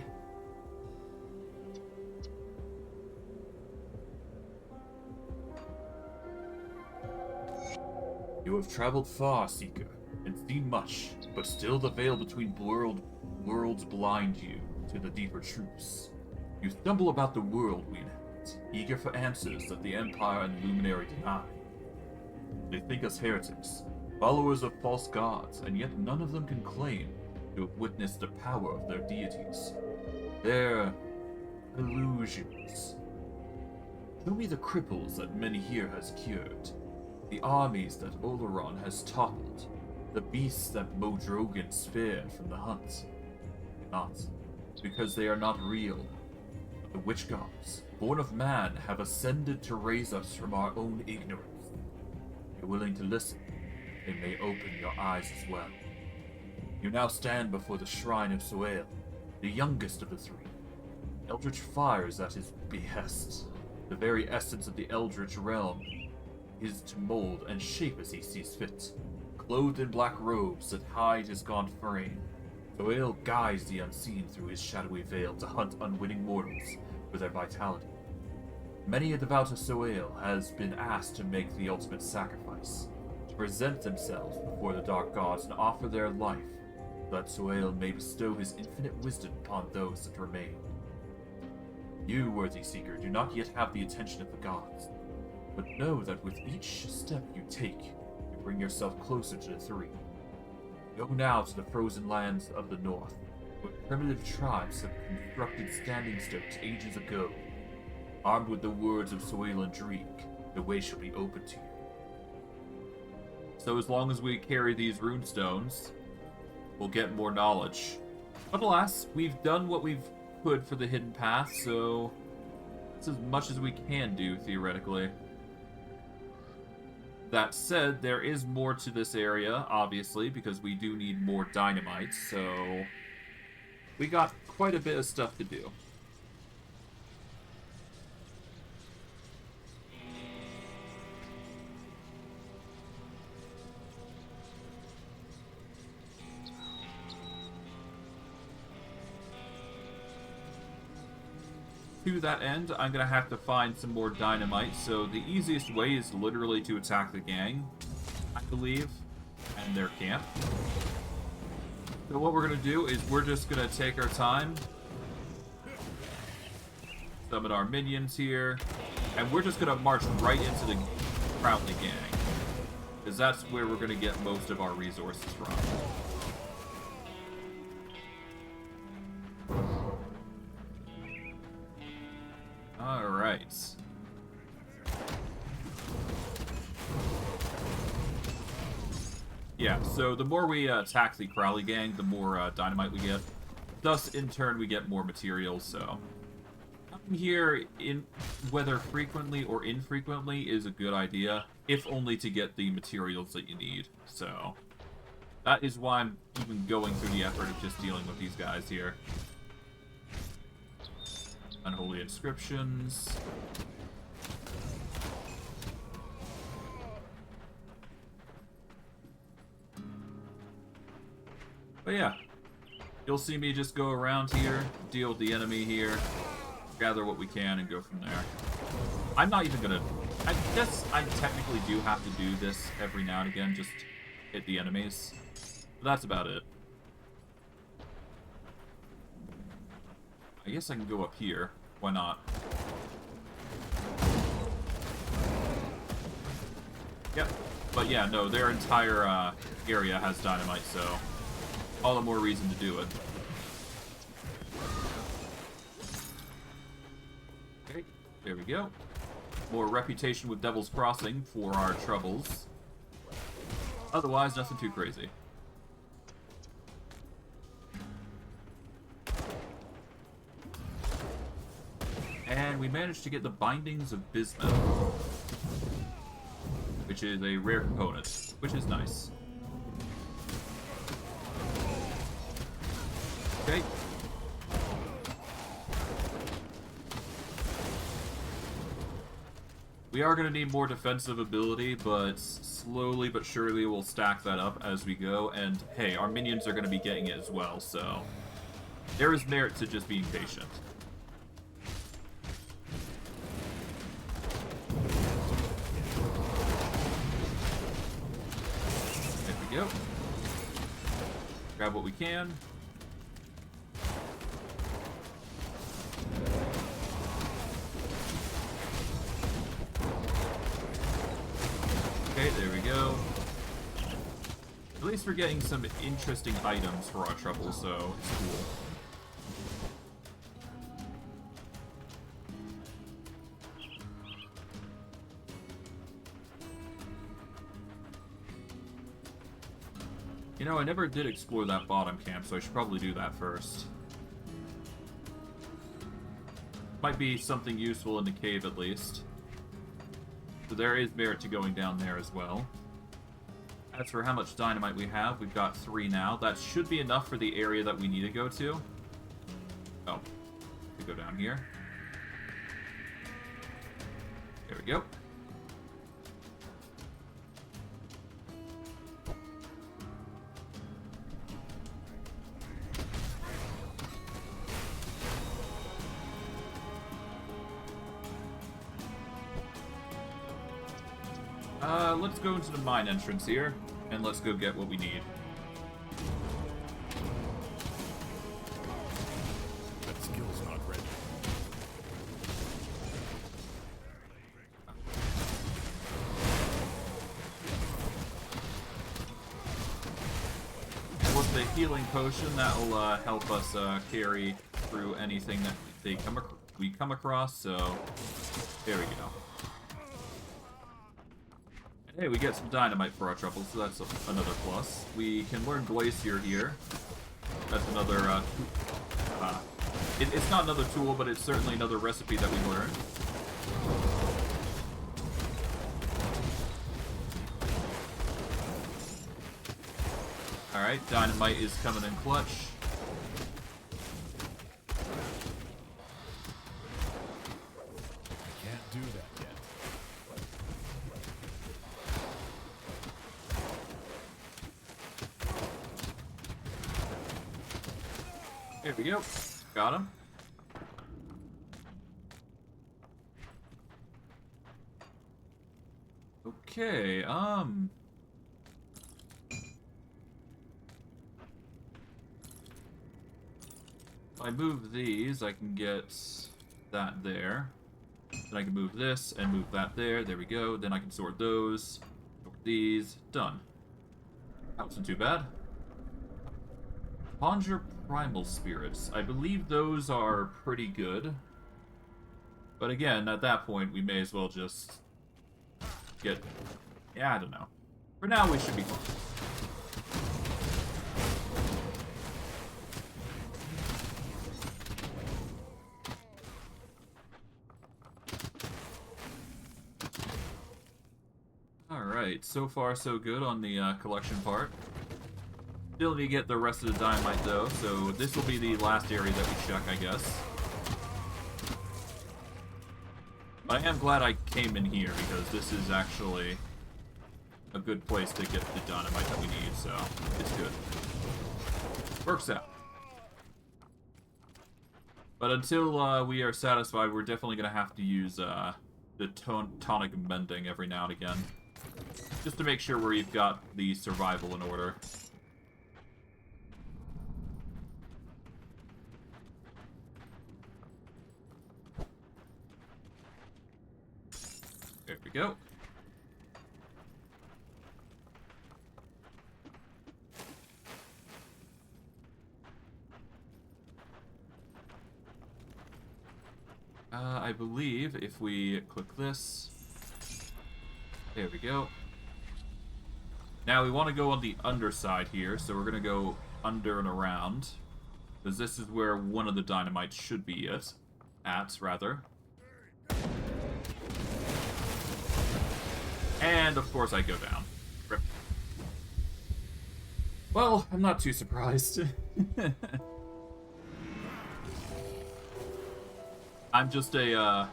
You have traveled far, Seeker, and seen much, but still the veil between worlds blind you to the deeper truths. You stumble about the world we inhabit, eager for answers that the Empire and Luminary deny. They think us heretics, followers of false gods, and yet none of them can claim to have witnessed the power of their deities. Their illusions. Show me the cripples that many here has cured, the armies that Oleron has toppled, the beasts that Modrogan spared from the hunt. Not because they are not real, but the witch gods, born of man, have ascended to raise us from our own ignorance. If you're willing to listen, they may open your eyes as well. You now stand before the shrine of Soel, the youngest of the three. Eldritch fires at his behest. The very essence of the Eldritch realm is to mold and shape as he sees fit. Clothed in black robes that hide his gaunt frame, Soel guides the unseen through his shadowy veil to hunt unwitting mortals for their vitality. Many a devout of Soel has been asked to make the ultimate sacrifice, to present themselves before the dark gods and offer their life, so that Soel may bestow his infinite wisdom upon those that remain. You, worthy seeker, do not yet have the attention of the gods, but know that with each step you take, you bring yourself closer to the three. Go now to the frozen lands of the north, where primitive tribes have constructed standing stones ages ago. Armed with the words of Soel and Drieg, the way shall be open to you. So as long as we carry these runestones, we'll get more knowledge. But alas, we've done what we've could for the hidden path, so that's as much as we can do, theoretically. That said, there is more to this area, obviously, because we do need more dynamite, so we got quite a bit of stuff to do. To that end, I'm going to have to find some more dynamite, so the easiest way is literally to attack the gang, I believe, and their camp. So what we're going to do is we're just going to take our time, summon our minions here, and we're just going to march right into the Crowley gang, because that's where we're going to get most of our resources from. Alright. Yeah, so the more we attack the Crowley gang, the more dynamite we get. Thus, in turn, we get more materials, so coming here, whether frequently or infrequently, is a good idea, if only to get the materials that you need. So, That is why I'm even going through the effort of just dealing with these guys here. Unholy inscriptions. But yeah, you'll see me just go around here, deal with the enemy here, gather what we can, and go from there. I'm not even gonna... I guess I technically do have to do this every now and again, just hit the enemies. But that's about it. I guess I can go up here. Why not? Yep. But yeah, no, their entire area has dynamite, so all the more reason to do it. Okay, there we go. More reputation with Devil's Crossing for our troubles. Otherwise, nothing too crazy. And we managed to get the Bindings of Bismuth, which is a rare component, which is nice. Okay. We are going to need more defensive ability, but slowly but surely we'll stack that up as we go. And hey, our minions are going to be getting it as well, so there is merit to just being patient. There we go. Grab what we can. Okay, there we go. At least we're getting some interesting items for our trouble, so it's cool. You know, I never did explore that bottom camp, so I should probably do that first. Might be something useful in the cave, at least. So there is merit to going down there as well. As for how much dynamite we have, we've got 3 now. That should be enough for the area that we need to go to. Oh, we go down here. There we go. Let's go into the mine entrance here, and let's go get what we need. That skill's not ready. With the healing potion, that will help us carry through anything that we come across, so there we go. Hey, we get some dynamite for our trouble, so that's another plus. We can learn Glacier here. That's another, it's not another tool, but it's certainly another recipe that we learned. Alright, dynamite is coming in clutch. Can't do that yet. There we go. Got him. Okay, if I move these, I can get that there. Then I can move this and move that there. There we go. Then I can sort those. Sort these. Done. That wasn't too bad. Conjure primal spirits. I believe those are pretty good. But again, at that point, we may as well just get... Yeah, I don't know. For now, we should be fine. Alright, so far so good on the collection part. Still need to get the rest of the dynamite though, so this will be the last area that we check, I guess. But I am glad I came in here because this is actually a good place to get the dynamite that we need, so it's good. Works out. But until we are satisfied, we're definitely going to have to use the tonic mending every now and again. Just to make sure we've got the survival in order. There we go. I believe if we click this, there we go. Now we want to go on the underside here, so we're going to go under and around, because this is where one of the dynamites should be at, rather. And of course I go down. Rip. Well, I'm not too surprised. I'm just a,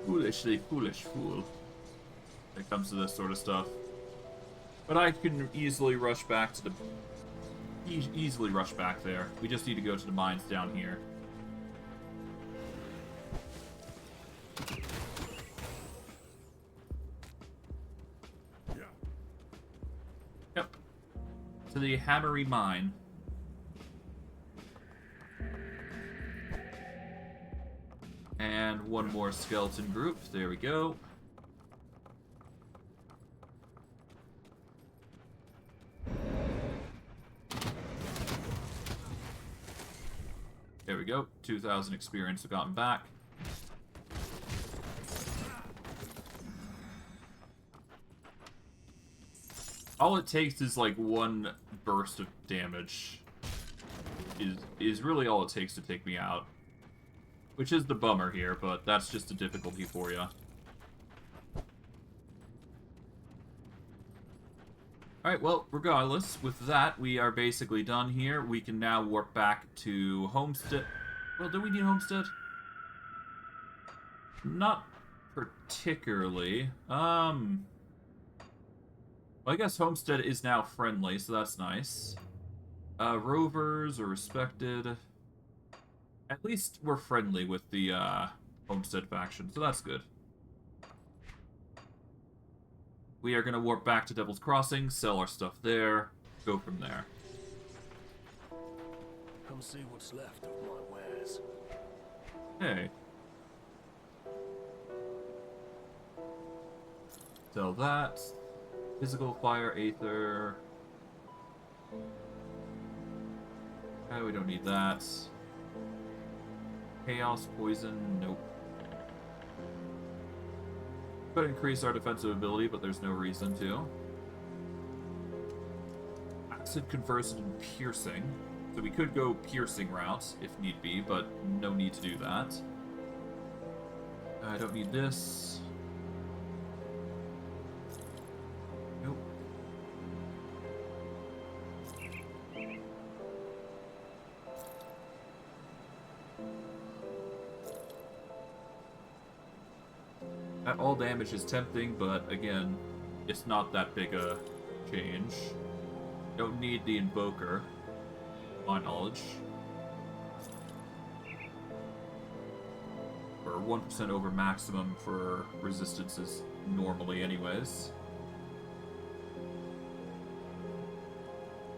foolishly foolish fool when it comes to this sort of stuff. But I can easily rush back to the... easily rush back there. We just need to go to the mines down here. Yep. To the Hammery Mine. And one more skeleton group. There we go. There we go. 2,000 experience have gotten back. All it takes is like one burst of damage. Is really all it takes to take me out. Which is the bummer here, but that's just a difficulty for you. Alright, well, regardless, with that, we are basically done here. We can now warp back to Homestead. Well, do we need Homestead? Not particularly. Well, I guess Homestead is now friendly, so that's nice. Rovers are respected. At least we're friendly with the Homestead faction, so that's good. We are going to warp back to Devil's Crossing, sell our stuff there, go from there. Come see what's left of my wares. Hey. Sell that. Physical fire, aether. We don't need that. Chaos, poison, nope. Could increase our defensive ability, but there's no reason to. Acid converts into piercing. So we could go piercing routes if need be, but no need to do that. I don't need this. Nope. That all damage is tempting, but again, it's not that big a change. Don't need the Invoker, to my knowledge. Or 1% over maximum for resistances normally anyways.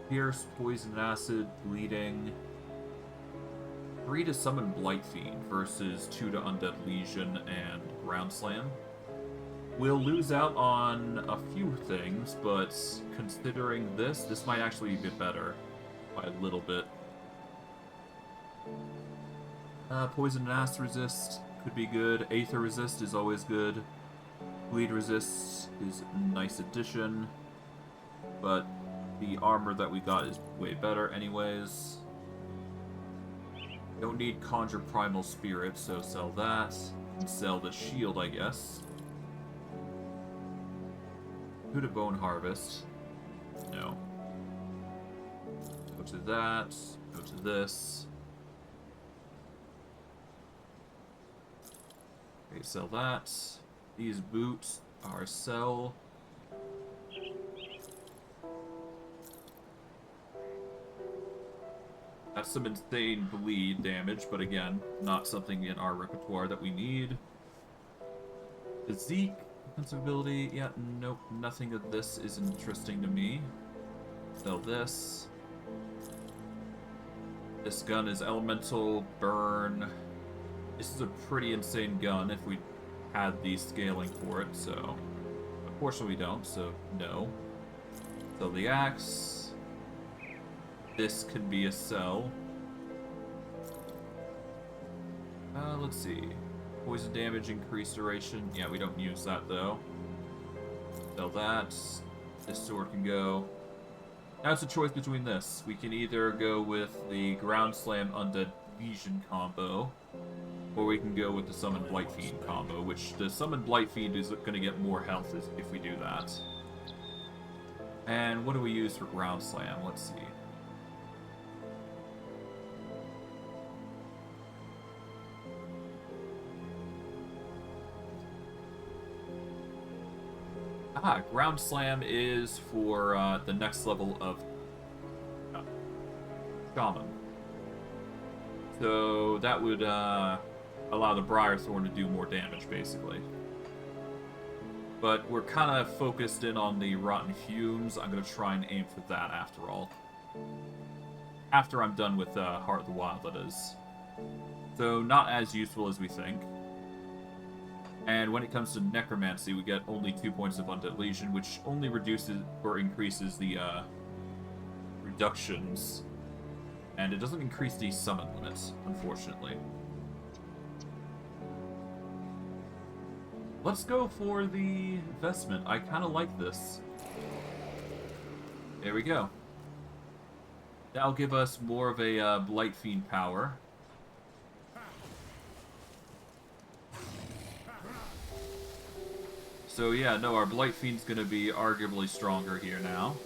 Pierce, poison, acid, bleeding. 3 to summon Blight Fiend versus 2 to Undead Legion and Ground Slam. We'll lose out on a few things, but considering this might actually be better by a little bit. Poison and Acid resist could be good. Aether resist is always good. Bleed resist is a nice addition, but the armor that we got is way better anyways. Don't need Conjure Primal Spirit, so sell that. And sell the shield, I guess. Who to Bone Harvest? No. to that. Go to this. Okay, sell that. These boots are sell. That's some insane bleed damage, but again, not something in our repertoire that we need. Physique, defensive ability, yeah, nope, nothing of this is interesting to me. Sell this. This gun is elemental, burn. This is a pretty insane gun if we had the scaling for it, so... Unfortunately we don't, so no. Sell the axe. This could be a sell. Let's see. Poison damage, increased duration. Yeah, we don't use that though. Sell that. This sword can go. Now it's a choice between this. We can either go with the ground slam undead legion combo, or we can go with the summon blight fiend combo, which the summon blight fiend is going to get more health if we do that. And what do we use for ground slam? Let's see. Ground Slam is for the next level of Shaman. So that would allow the Briarthorn to do more damage, basically. But we're kind of focused in on the Rotten Fumes. I'm going to try and aim for that after all. After I'm done with Heart of the Wild, that is. So not as useful as we think. And when it comes to necromancy, we get only 2 points of Undead Legion, which only reduces or increases the reductions. And it doesn't increase the summon limits, unfortunately. Let's go for the investment. I kind of like this. There we go. That'll give us more of a Blight Fiend power. So yeah, no, our Blight Fiend's gonna be arguably stronger here now.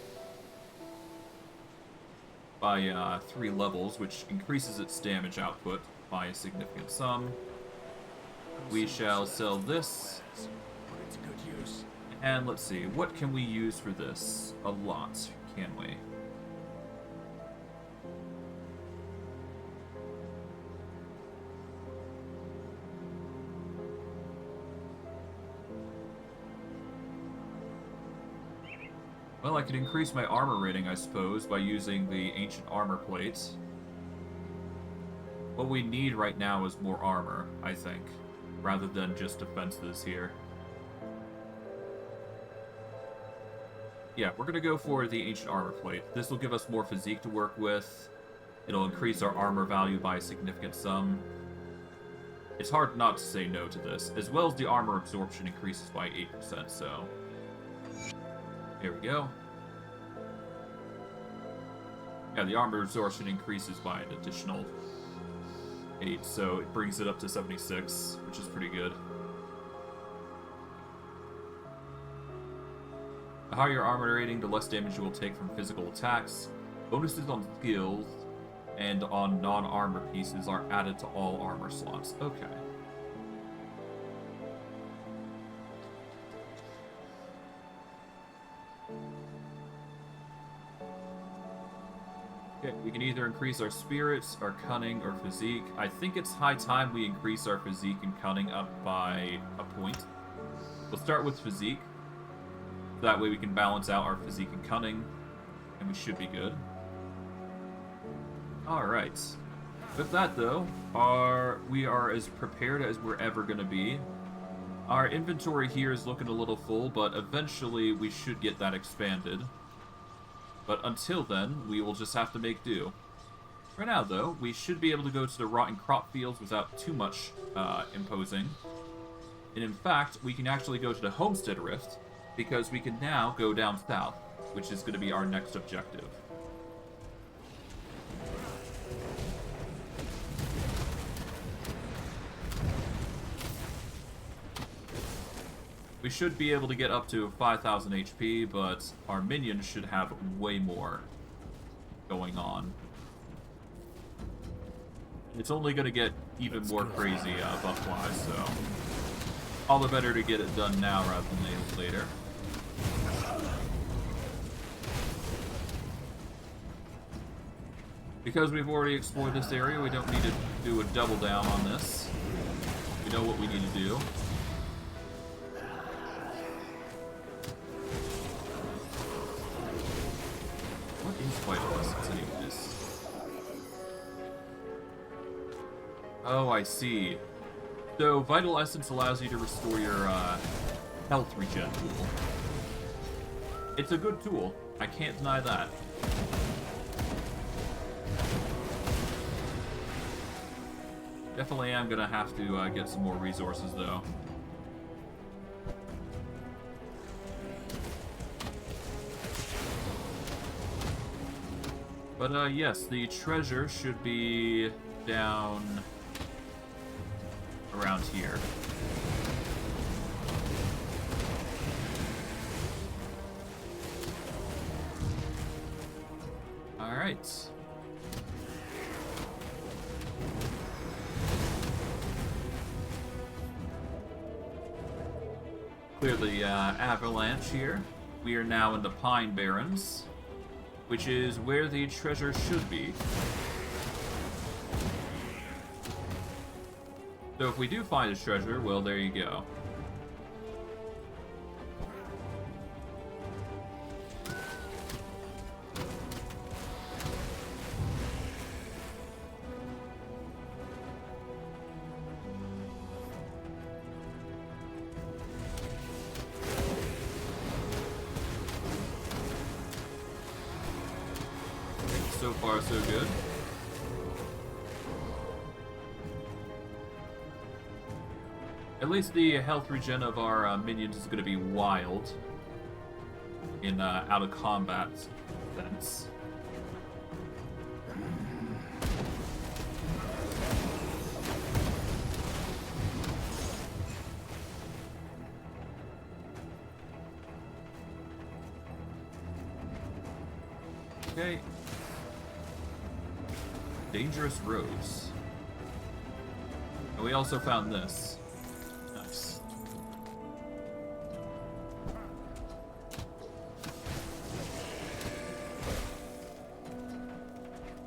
By 3 levels, which increases its damage output by a significant sum. We shall sell this. And let's see, what can we use for this? A lot, can we? Well, I could increase my armor rating, I suppose, by using the ancient armor plates. What we need right now is more armor, I think, rather than just defenses here. Yeah, we're gonna go for the ancient armor plate. This will give us more physique to work with. It'll increase our armor value by a significant sum. It's hard not to say no to this, as well as the armor absorption increases by 8%, so... Here we go. Yeah, the armor absorption increases by an additional 8, so it brings it up to 76, which is pretty good. The higher your armor rating, the less damage you will take from physical attacks. Bonuses on skills and on non-armor pieces are added to all armor slots. Okay. Okay, we can either increase our spirits, our cunning, or physique. I think it's high time we increase our physique and cunning up by a point. We'll start with physique. That way we can balance out our physique and cunning, and we should be good. Alright. With that, though, we are as prepared as we're ever going to be. Our inventory here is looking a little full, but eventually we should get that expanded. But until then, we will just have to make do. Right now, though, we should be able to go to the rotten crop fields without too much imposing. And in fact, we can actually go to the Homestead Rift, because we can now go down south, which is going to be our next objective. We should be able to get up to 5,000 HP, but our minions should have way more going on. It's only going to get even more crazy buff-wise, so all the better to get it done now rather than later. Because we've already explored this area, we don't need to do a double down on this. We know what we need to do. What is vital essence anyways? Oh, I see. So, vital essence allows you to restore your health regen tool. It's a good tool. I can't deny that. Definitely am gonna have to get some more resources, though. But, yes, the treasure should be down around here. Alright. Clear the avalanche here. We are now in the Pine Barrens, which is where the treasure should be. So if we do find a treasure, well, there you go. So far, so good. At least the health regen of our minions is going to be wild in out of combat sense. Okay. Dangerous rose. And we also found this. Nice.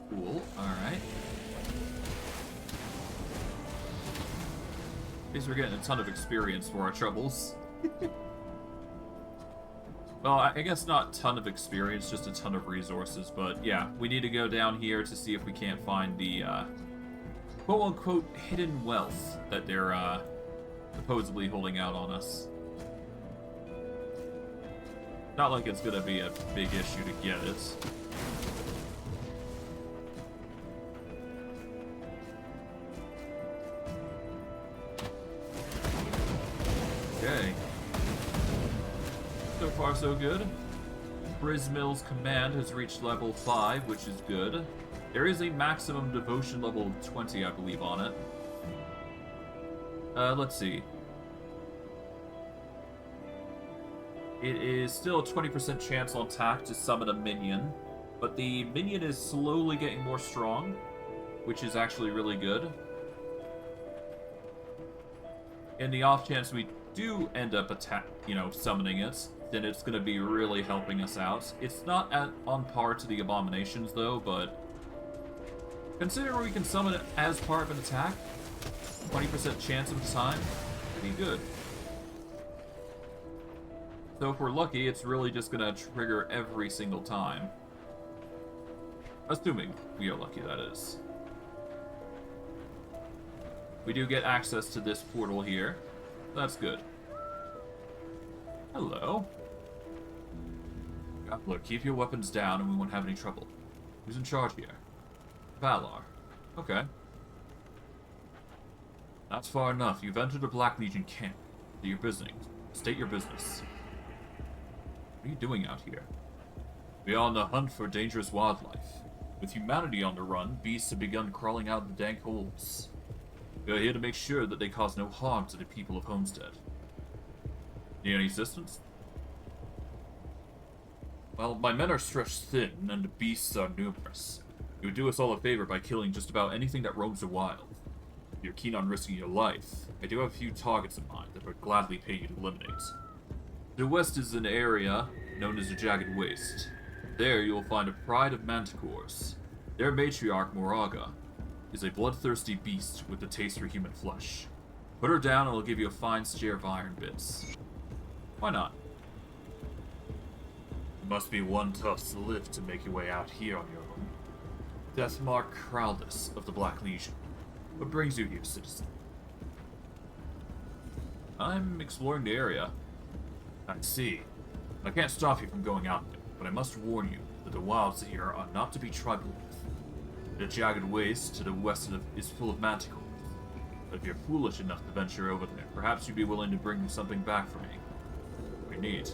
Cool. Alright. At least we're getting a ton of experience for our troubles. Well, I guess not a ton of experience, just a ton of resources, but yeah, we need to go down here to see if we can't find the quote-unquote hidden wealth that they're supposedly holding out on us. Not like it's gonna be a big issue to get it. Okay. So far, so good. Brismill's command has reached level 5, which is good. There is a maximum devotion level 20, I believe, on it. Let's see. It is still a 20% chance on attack to summon a minion, but the minion is slowly getting more strong, which is actually really good. In the off chance we do end up summoning it, then it's going to be really helping us out. It's not on par to the abominations, though, but considering we can summon it as part of an attack, 20% chance of the time, pretty good. So if we're lucky, it's really just going to trigger every single time. Assuming we are lucky, that is. We do get access to this portal here. That's good. Hello. Look, keep your weapons down and we won't have any trouble. Who's in charge here? Valar. Okay. That's far enough. You've entered a Black Legion camp. Do your business. State your business. What are you doing out here? We are on the hunt for dangerous wildlife. With humanity on the run, beasts have begun crawling out of the dank holes. We are here to make sure that they cause no harm to the people of Homestead. Need any assistance? Well, my men are stretched thin, and the beasts are numerous. You would do us all a favor by killing just about anything that roams the wild. If you're keen on risking your life, I do have a few targets in mind that would gladly pay you to eliminate. To the west is an area known as the Jagged Waste. There you will find a pride of manticores. Their matriarch, Moraga, is a bloodthirsty beast with a taste for human flesh. Put her down and I'll give you a fine share of iron bits. Why not? It must be one tough lift to make your way out here on your own. Deathmark Crowdus of the Black Legion. What brings you here, citizen? I'm exploring the area. I see. I can't stop you from going out there, but I must warn you that the wilds here are not to be trifled with. The Jagged Waste to the west is full of manticores. But if you're foolish enough to venture over there, perhaps you'd be willing to bring something back for me. We need.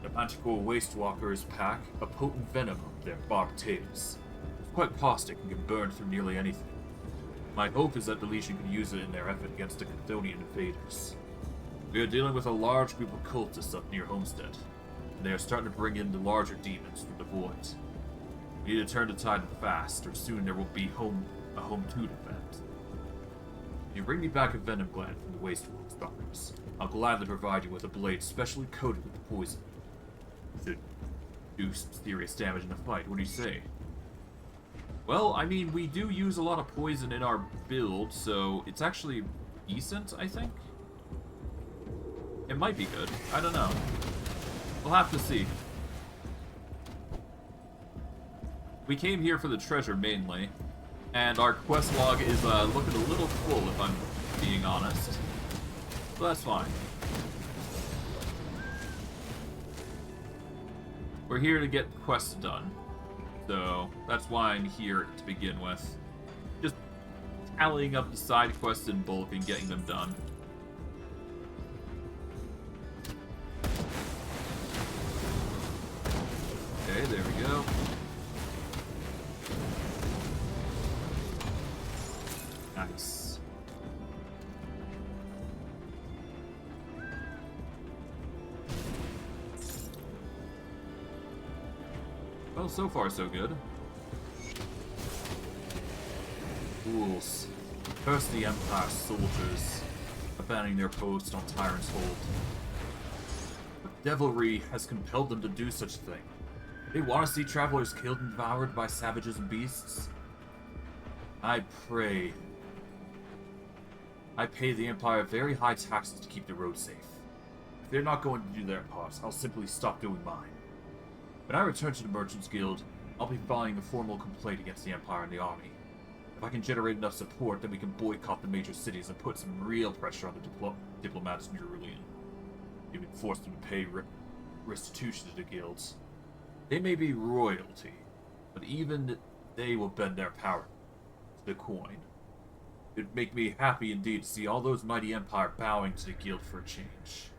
The Manticore Wastewalkers pack a potent venom up their barbed tails. It's quite caustic and can burn through nearly anything. My hope is that the Legion can use it in their effort against the Chthonian invaders. We are dealing with a large group of cultists up near Homestead, and they are starting to bring in the larger demons from the void. We need to turn the tide fast, or soon there will be a home to defend. If you bring me back a venom gland from the Wastewalkers, I'll gladly provide you with a blade specially coated with the poison. Should do some serious damage in a fight, what do you say? Well, I mean, we do use a lot of poison in our build, so it's actually decent, I think? It might be good. I don't know. We'll have to see. We came here for the treasure, mainly. And our quest log is looking a little full, if I'm being honest. But that's fine. We're here to get quests done. So, that's why I'm here to begin with. Just tallying up the side quests in bulk and getting them done. Okay, there we go. Nice. Well, so far so good. Fools. Curse the Empire's soldiers, abandoning their post on Tyrant's Hold. But devilry has compelled them to do such a thing. They want to see travelers killed and devoured by savages and beasts? I pray. I pay the Empire very high taxes to keep the road safe. If they're not going to do their part, I'll simply stop doing mine. When I return to the Merchants Guild, I'll be filing a formal complaint against the Empire and the army. If I can generate enough support, then we can boycott the major cities and put some real pressure on the diplomats in Cerulean. Even force them to pay restitution to the guilds. They may be royalty, but even they will bend their power to the coin. It'd make me happy indeed to see all those mighty empire bowing to the guild for a change.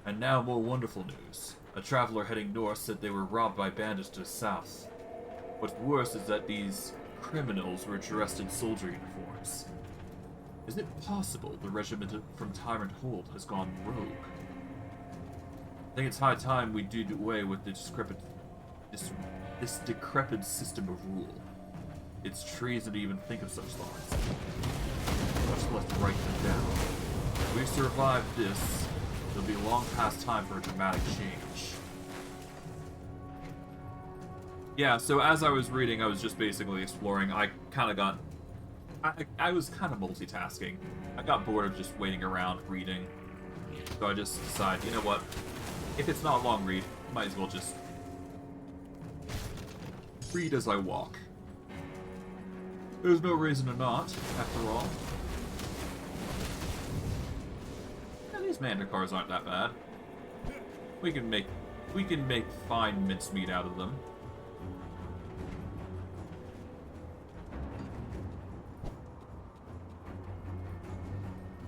And now more wonderful news. A traveler heading north said they were robbed by bandits to the south. What's worse is that these criminals were dressed in soldier uniforms. Is it possible the regiment from Tyrant Hold has gone rogue? I think it's high time we do away with this decrepit system of rule. It's treason to even think of such thoughts, much less write them down. If we survive this, it'll be long past time for a dramatic change. Yeah, so as I was reading, I was just basically exploring. I kind of got... I was kind of multitasking. I got bored of just waiting around reading. So I just decided, you know what? If it's not a long read, might as well just read as I walk. There's no reason to not, after all. Yeah, these mandrakars aren't that bad. We can make fine mincemeat out of them.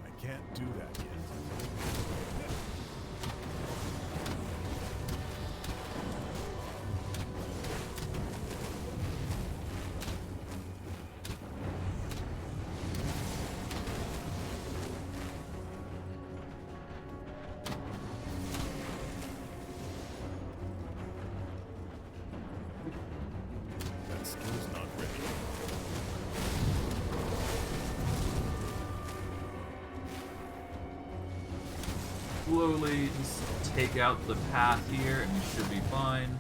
I can't do that yet. slowly just take out the path here, and we should be fine.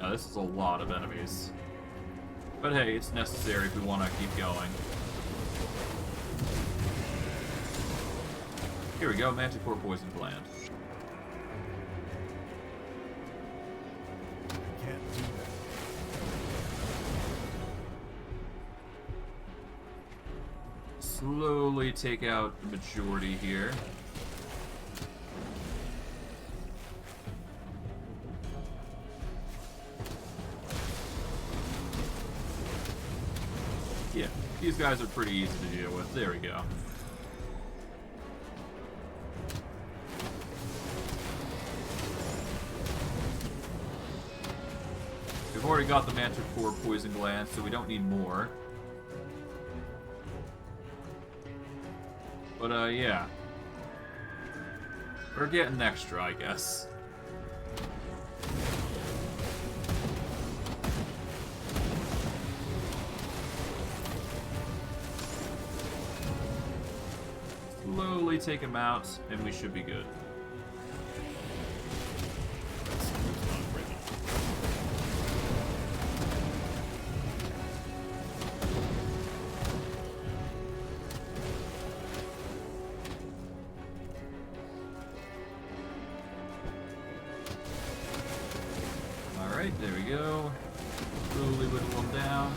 Yeah, this is a lot of enemies. But hey, it's necessary if we want to keep going. Here we go, Manticore Poison Gland. I can't do that. Slowly take out the majority here. Yeah, these guys are pretty easy to deal with. There we go. We've already got the Manticore Poison Gland, so we don't need more. But, yeah. We're getting extra, I guess. Slowly take him out, and we should be good. Alright, there we go. Slowly whittle them down.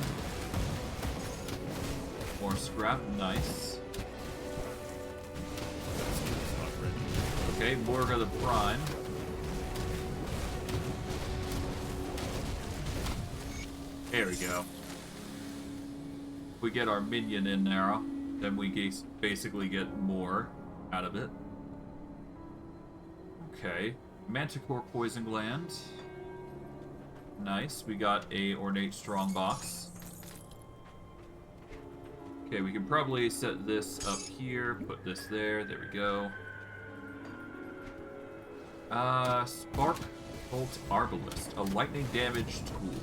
More scrap, nice. Okay, Morga the Prime. There we go. We get our minion in now, then we basically get more out of it. Okay, Manticore Poison Gland. Nice, we got a Ornate Strongbox. Okay, we can probably set this up here, put this there, there we go. Spark Bolt Arbalist, a lightning damage tool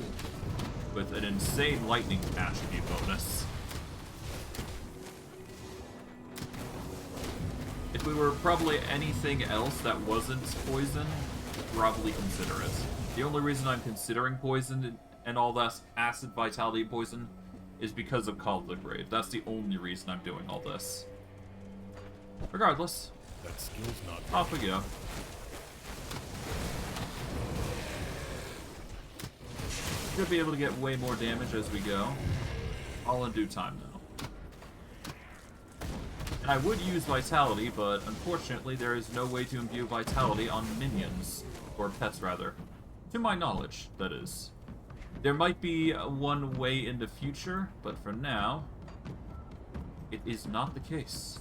with an insane lightning attribute bonus. If we were probably anything else that wasn't poison, probably consider it. The only reason I'm considering poison and all that acid, vitality, poison is because of Call of the Grave. That's the only reason I'm doing all this. Regardless, That skill's not off we go. Should be able to get way more damage as we go. All in due time, though. And I would use Vitality, but unfortunately there is no way to imbue Vitality on minions. Or pets, rather. To my knowledge, that is. There might be one way in the future, but for now, it is not the case.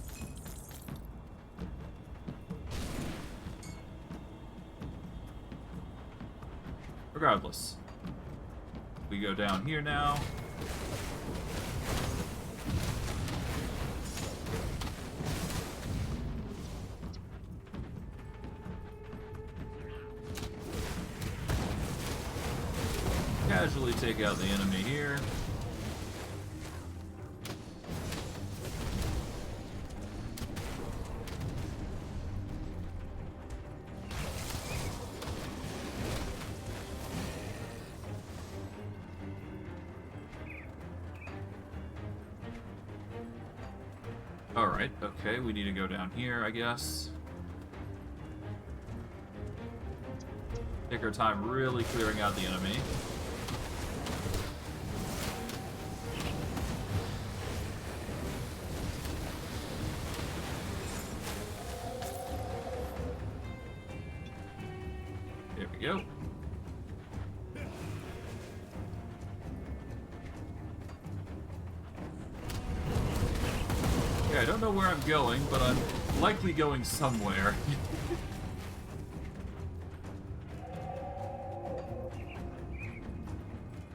Regardless. We go down here now. Casually take out the enemy here. Alright, okay, we need to go down here, I guess. Take our time really clearing out the enemy. There we go. Okay, I don't know where I'm going, but I'm likely going somewhere.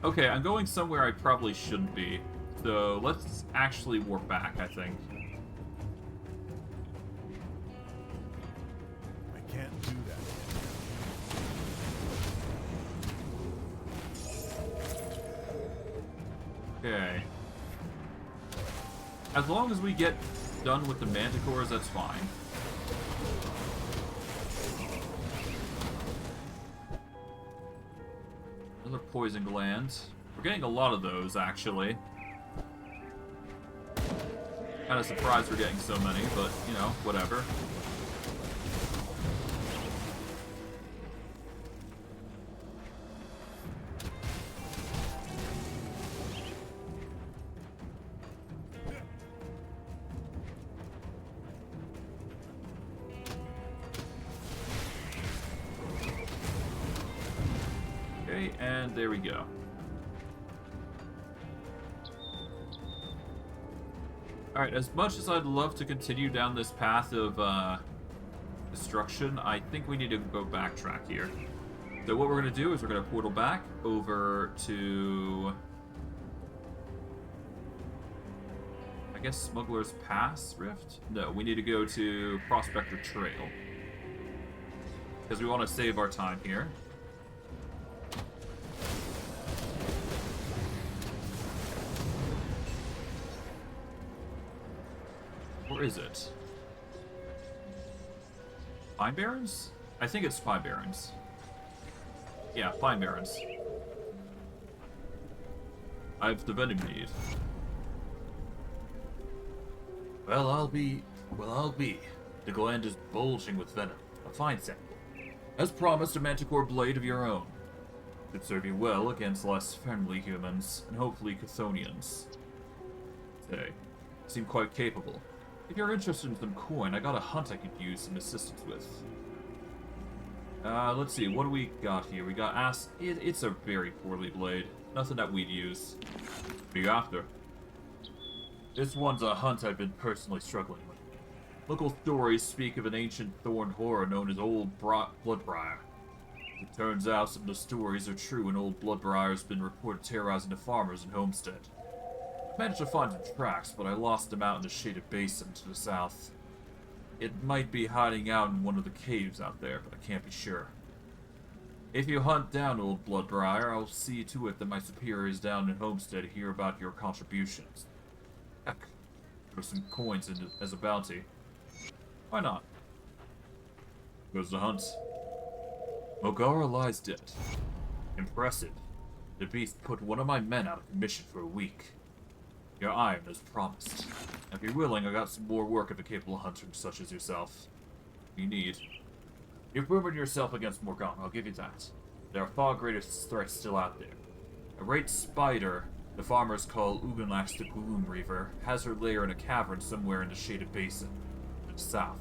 Okay, I'm going somewhere I probably shouldn't be. So let's actually warp back, I think. I can't do that. Okay. As long as we get done with the manticores, that's fine. Another poison gland. We're getting a lot of those, actually. Kind of surprised we're getting so many, but, you know, whatever. Okay, and there we go. Alright, as much as I'd love to continue down this path of destruction, I think we need to go backtrack here. So what we're going to do is we're going to portal back over to, I guess, Smuggler's Pass Rift? No, we need to go to Prospector Trail. Because we want to save our time here. Where is it? Pine Barrens? I think it's Pine Barrens. Yeah, Pine Barrens. I have the venom need. Well, I'll be. The gland is bulging with venom. A fine sample. As promised, a manticore blade of your own. Should serve you well against less friendly humans, and hopefully Chthonians. They seem quite capable. If you're interested in some coin, I got a hunt I could use some assistance with. Let's see, what do we got here? We got it's a very poorly blade. Nothing that we'd use. What are you after? This one's a hunt I've been personally struggling with. Local stories speak of an ancient thorned horror known as Old Bloodbriar. It turns out some of the stories are true, and Old Bloodbriar's been reported terrorizing the farmers in Homestead. I managed to find some tracks, but I lost them out in the shaded basin to the south. It might be hiding out in one of the caves out there, but I can't be sure. If you hunt down Old Bloodbriar, I'll see to it that my superiors down in Homestead hear about your contributions. Heck, throw some coins in as a bounty. Why not? Goes the hunt. Mogara lies dead. Impressive. The beast put one of my men out of commission for a week. Your iron as promised. If you're willing, I got some more work of a capable hunter such as yourself. You need. You've proven yourself against Morgana, I'll give you that. There are far greater threats still out there. A great spider, the farmers call Uganlax the Gloom Reaver, has her lair in a cavern somewhere in the shaded basin, to the south.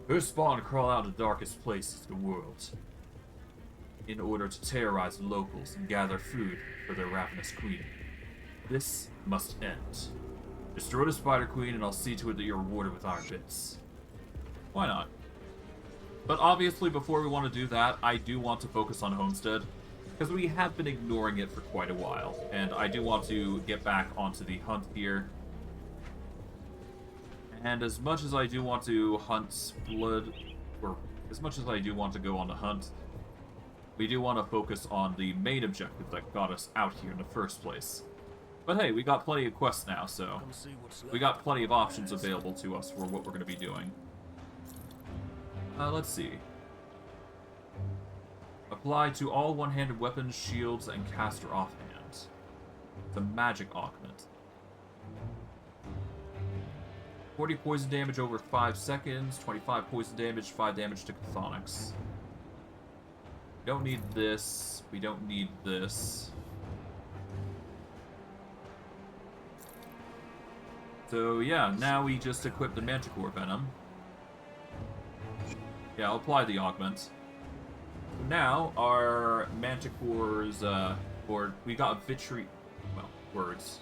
Her spawn crawl out of the darkest places in the world, in order to terrorize the locals and gather food for their ravenous queen. This must end. Destroy the Spider Queen and I'll see to it that you're rewarded with iron bits. Why not? But obviously before we want to do that, I do want to focus on Homestead, because we have been ignoring it for quite a while, and I do want to get back onto the hunt here. And as much as I do want to hunt blood, or as much as I do want to go on the hunt, we do want to focus on the main objective that got us out here in the first place. But hey, we got plenty of quests now, so we got plenty of options available to us for what we're going to be doing. Let's see. Apply to all one-handed weapons, shields, and caster offhand. It's a magic augment. 40 poison damage over 5 seconds, 25 poison damage, 5 damage to chthonics. We don't need this. We don't need this. So yeah, now we just equip the Manticore Venom. Yeah, I'll apply the augment. Now, our Manticore's, or we got words.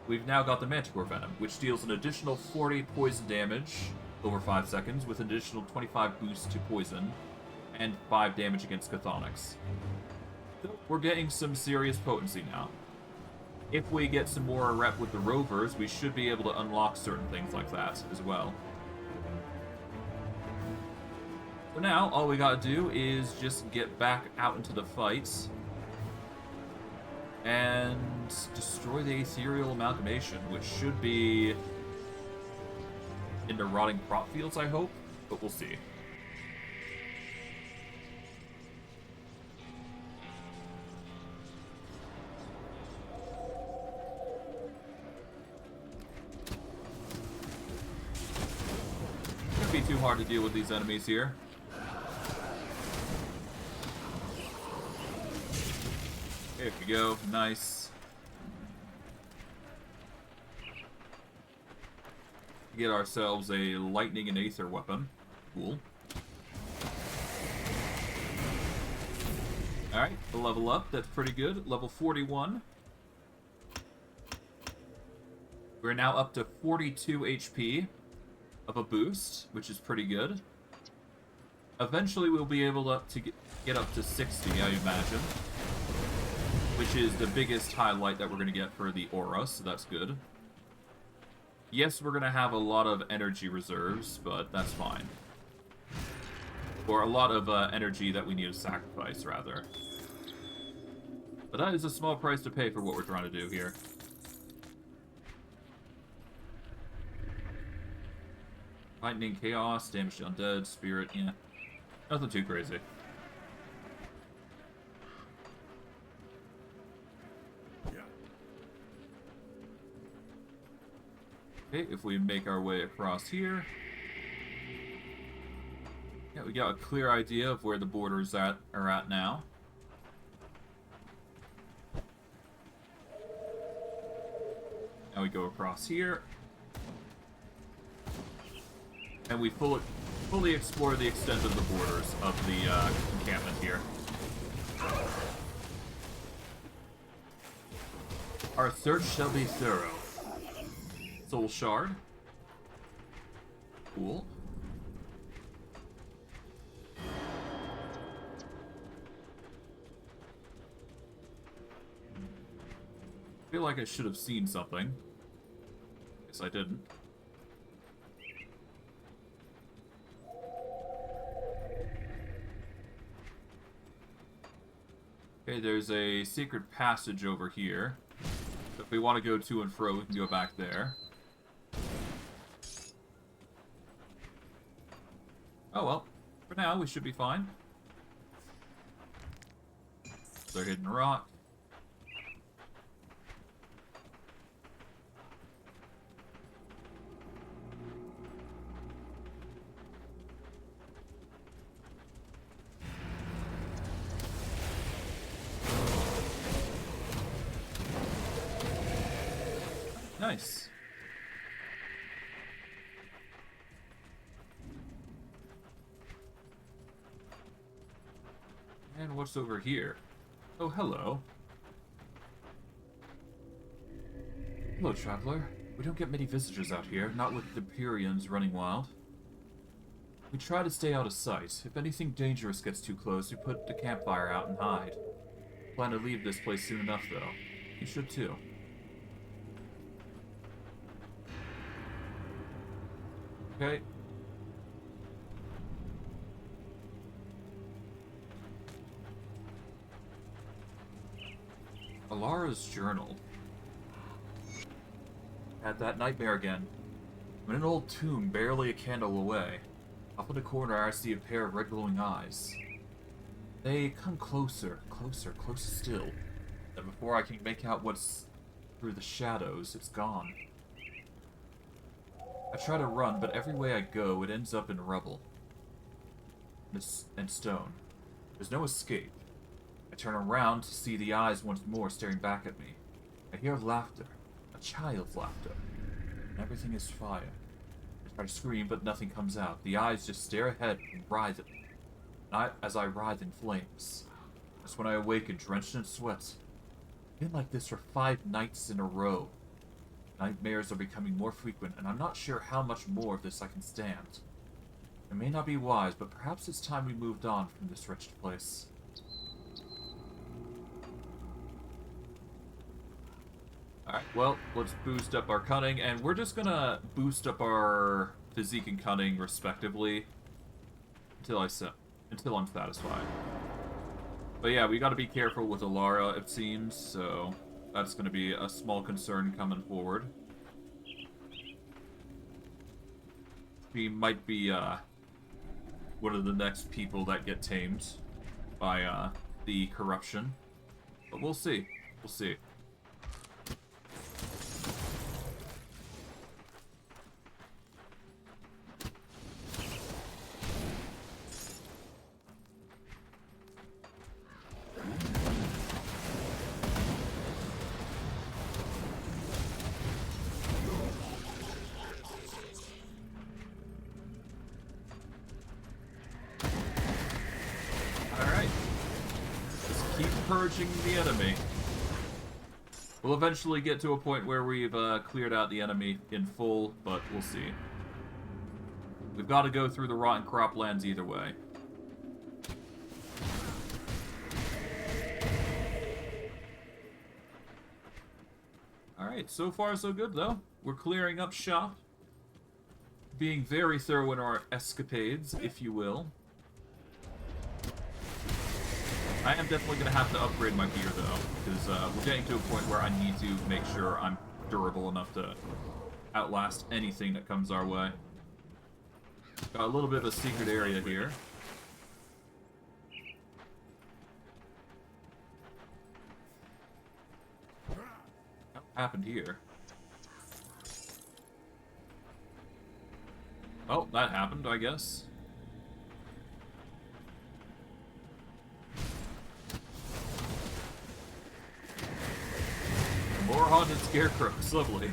We've now got the Manticore Venom, which deals an additional 40 poison damage over 5 seconds, with an additional 25 boost to poison, and 5 damage against chthonics. So we're getting some serious potency now. If we get some more rep with the rovers, we should be able to unlock certain things like that as well. So now, all we gotta do is just get back out into the fights and destroy the ethereal amalgamation, which should be in the rotting crop fields, I hope, but we'll see. too hard to deal with these enemies here. There we go. Nice. Get ourselves a lightning and aether weapon. Cool. Alright, a level up. That's pretty good. Level 41. We're now up to 42 HP of a boost, which is pretty good. Eventually we'll be able to get up to 60, I imagine. Which is the biggest highlight that we're going to get for the aura, so that's good. Yes, we're going to have a lot of energy reserves, but that's fine. Or a lot of energy that we need to sacrifice, rather. But that is a small price to pay for what we're trying to do here. Lightning, chaos, damage to undead, spirit, yeah. Nothing too crazy. Okay, if we make our way across here. Yeah, we got a clear idea of where the borders are at now. Now we go across here. And we fully explore the extent of the borders of the encampment here. Our search shall be thorough. Soul shard. Cool. I feel like I should have seen something. Guess I didn't. Okay, there's a secret passage over here. So if we want to go to and fro, we can go back there. Oh well, for now we should be fine. They're hidden rock. Nice. And what's over here? Oh, hello. Hello, traveler. We don't get many visitors out here, not with the Empyreans running wild. We try to stay out of sight. If anything dangerous gets too close, we put the campfire out and hide. Plan to leave this place soon enough, though. You should too. Okay. Alara's journal. Had that nightmare again. I'm in an old tomb, barely a candle away. Off in the corner, I see a pair of red glowing eyes. They come closer, closer, closer still. And before I can make out what's through the shadows, it's gone. I try to run, but every way I go, it ends up in rubble. And stone. There's no escape. I turn around to see the eyes once more staring back at me. I hear laughter. A child's laughter. And everything is fire. I try to scream, but nothing comes out. The eyes just stare ahead and writhe at me. As I writhe in flames. That's when I awaken, drenched in sweat. I've been like this for 5 nights in a row. Nightmares are becoming more frequent, and I'm not sure how much more of this I can stand. It may not be wise, but perhaps it's time we moved on from this wretched place. Alright, well, let's boost up our cunning, and we're just gonna boost up our physique and cunning, respectively, until I'm satisfied. But yeah, we gotta be careful with Alara, it seems, so that's gonna be a small concern coming forward. We might be, one of the next people that get tamed by, the corruption. But we'll see. We'll see. keep purging the enemy. We'll eventually get to a point where we've cleared out the enemy in full, but we'll see. We've got to go through the rotten croplands either way. Alright, so far so good though. We're clearing up shop. Being very thorough in our escapades, if you will. I am definitely going to have to upgrade my gear though, because we're getting to a point where I need to make sure I'm durable enough to outlast anything that comes our way. Got a little bit of a secret area here. What happened here? Oh, that happened, I guess. More haunted scarecrows, lovely.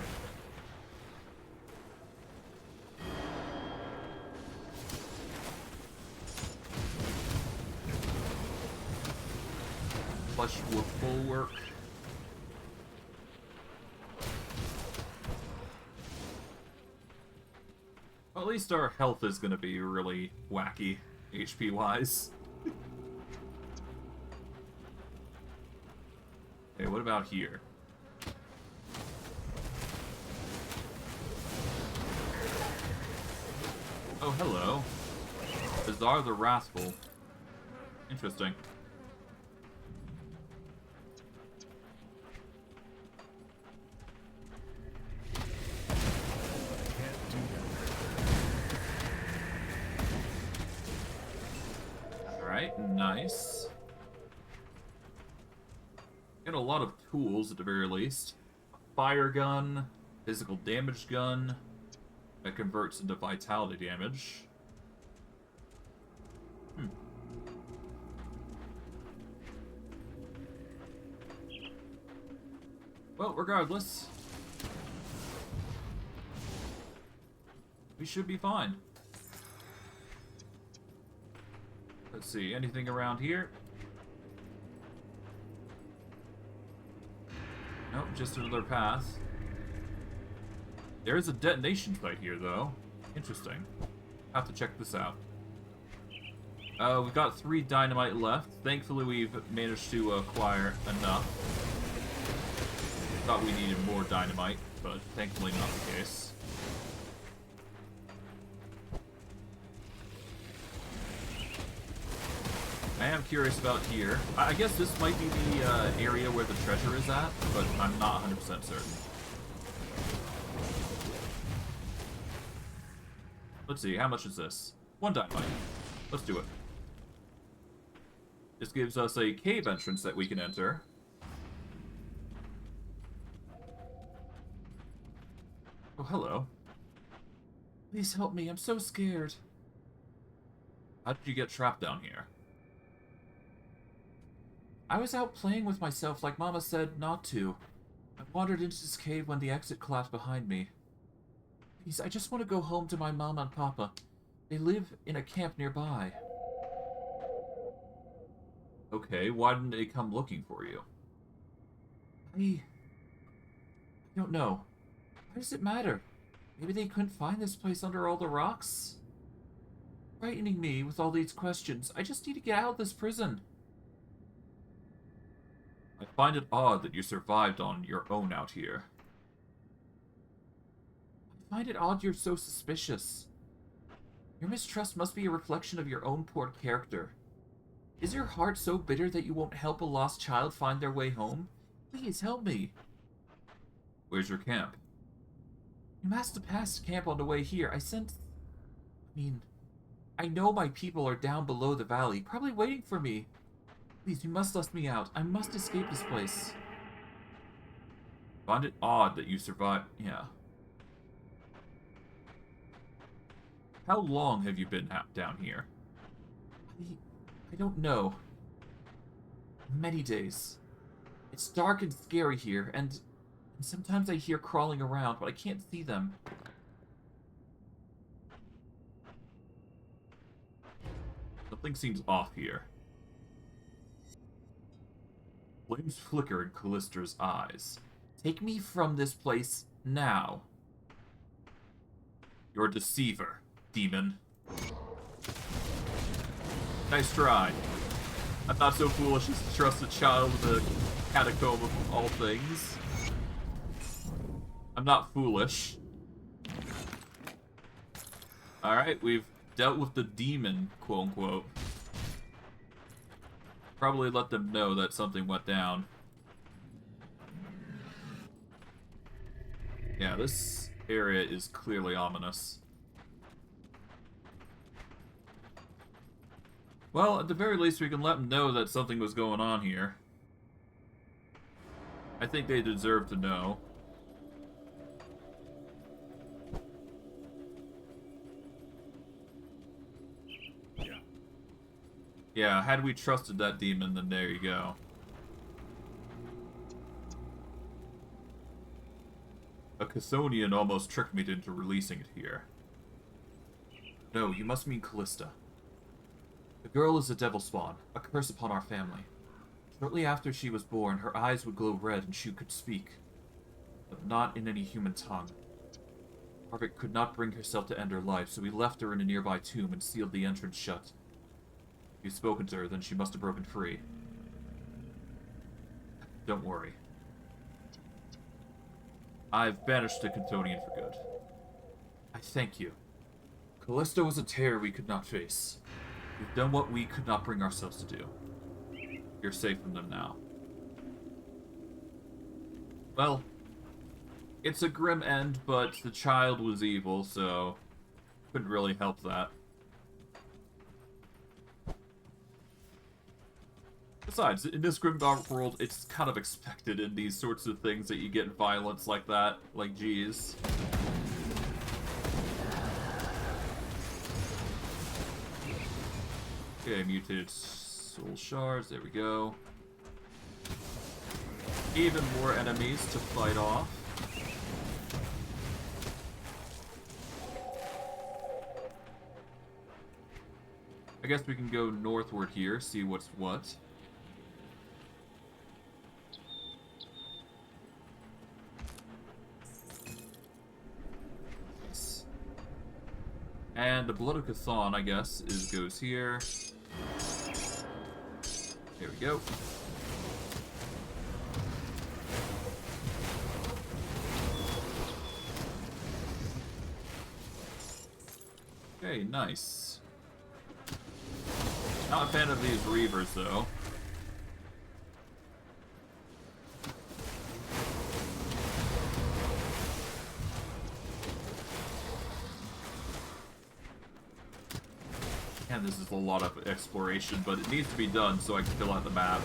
Flesh wolf bulwark. Well, at least our health is gonna be really wacky, HP-wise. Okay, what about here? Oh, hello. Bizarre the Wrathful. Interesting. Can't do that. Alright, nice. Got a lot of tools at the very least. A fire gun, physical damage gun, that converts into vitality damage. Well, regardless, we should be fine. Let's see, anything around here? Nope, just another path. There is a detonation site here, though. Interesting. Have to check this out. We've got 3 dynamite left. Thankfully, we've managed to acquire enough. Thought we needed more dynamite, but thankfully not the case. I am curious about here. I guess this might be the area where the treasure is at, but I'm not 100% certain. Let's see, how much is this? 1 dynamite. Let's do it. This gives us a cave entrance that we can enter. Oh, hello. Please help me, I'm so scared. How did you get trapped down here? I was out playing with myself like Mama said not to. I wandered into this cave when the exit collapsed behind me. Please, I just want to go home to my mom and papa. They live in a camp nearby. Okay, why didn't they come looking for you? I don't know. Why does it matter? Maybe they couldn't find this place under all the rocks? Frightening me with all these questions. I just need to get out of this prison. I find it odd that you survived on your own out here. I find it odd you're so suspicious. Your mistrust must be a reflection of your own poor character. Is your heart so bitter that you won't help a lost child find their way home? Please, help me. Where's your camp? You must have passed camp on the way here. I know my people are down below the valley, probably waiting for me. Please, you must let me out. I must escape this place. Find it odd that you survived. Yeah. How long have you been down here? I don't know. Many days. It's dark and scary here, and sometimes I hear crawling around, but I can't see them. Something seems off here. Flames flicker in Callistra's eyes. Take me from this place now. You're a deceiver, demon. Nice try. I'm not so foolish as to trust a child in the catacomb of all things. I'm not foolish. Alright, we've dealt with the demon, quote-unquote. Probably let them know that something went down. Yeah, this area is clearly ominous. Well, at the very least, we can let them know that something was going on here. I think they deserve to know. Yeah, had we trusted that demon, then there you go. A Chthonian almost tricked me into releasing it here. No, you must mean Callista. The girl is a devil spawn, a curse upon our family. Shortly after she was born, her eyes would glow red and she could speak, but not in any human tongue. Harvick could not bring herself to end her life, so we left her in a nearby tomb and sealed the entrance shut. If you've spoken to her, then she must have broken free. Don't worry. I've banished the Chthonian for good. I thank you. Callista was a terror we could not face. We've done what we could not bring ourselves to do. You're safe from them now. Well, it's a grim end, but the child was evil, so couldn't really help that. Besides, in this grimdark world, it's kind of expected in these sorts of things that you get violence like that. Like, geez. Okay, mutated soul shards. There we go. Even more enemies to fight off. I guess we can go northward here, see what's what. And the Blood of Chthon, I guess, goes here. There we go. Okay, nice. Not a fan of these Reavers, though. And this is a lot of exploration, but it needs to be done so I can fill out the map.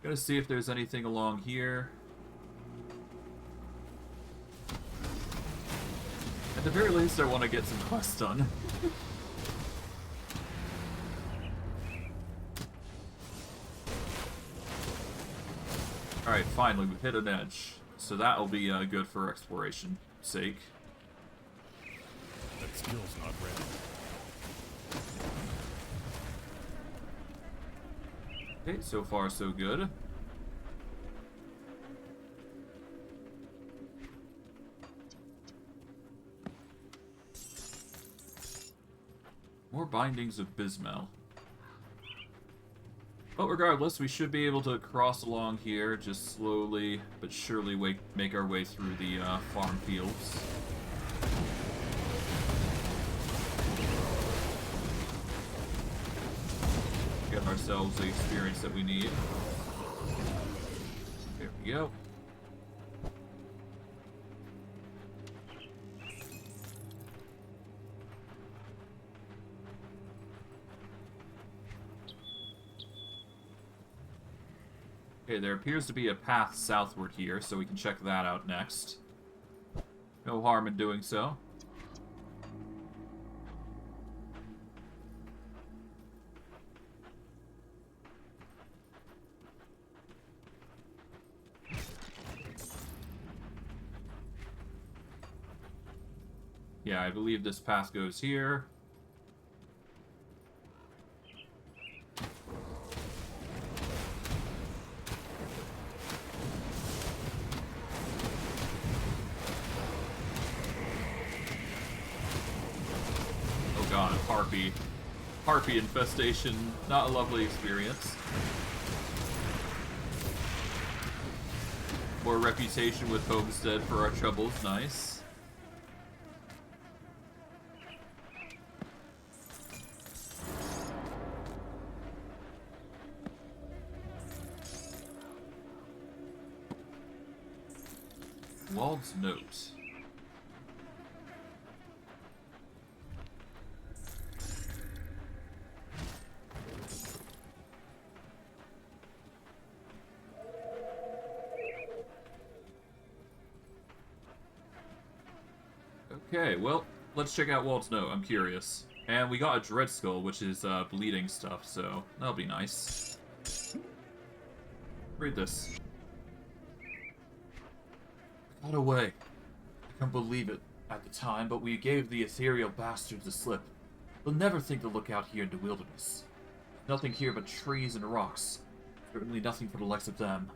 Gonna see if there's anything along here. At the very least, I want to get some quests done. Alright, finally, we've hit an edge. So that'll be good for exploration sake. That skill's not ready. Okay, so far so good. More bindings of Bismel. But regardless, we should be able to cross along here, just slowly but surely make our way through the farm fields. Get ourselves the experience that we need. There we go. Okay, there appears to be a path southward here, so we can check that out next. No harm in doing so. Yeah, I believe this path goes here. harpy infestation. Not a lovely experience. More reputation with Homestead for our troubles. Nice. Wald's note. Okay, well, let's check out Wald's note. I'm curious. And we got a Dread Skull, which is bleeding stuff, so that'll be nice. Read this. Got away. I can't believe it at the time, but we gave the ethereal bastards a slip. They'll never think to look out here in the wilderness. Nothing here but trees and rocks. Certainly nothing for the likes of them.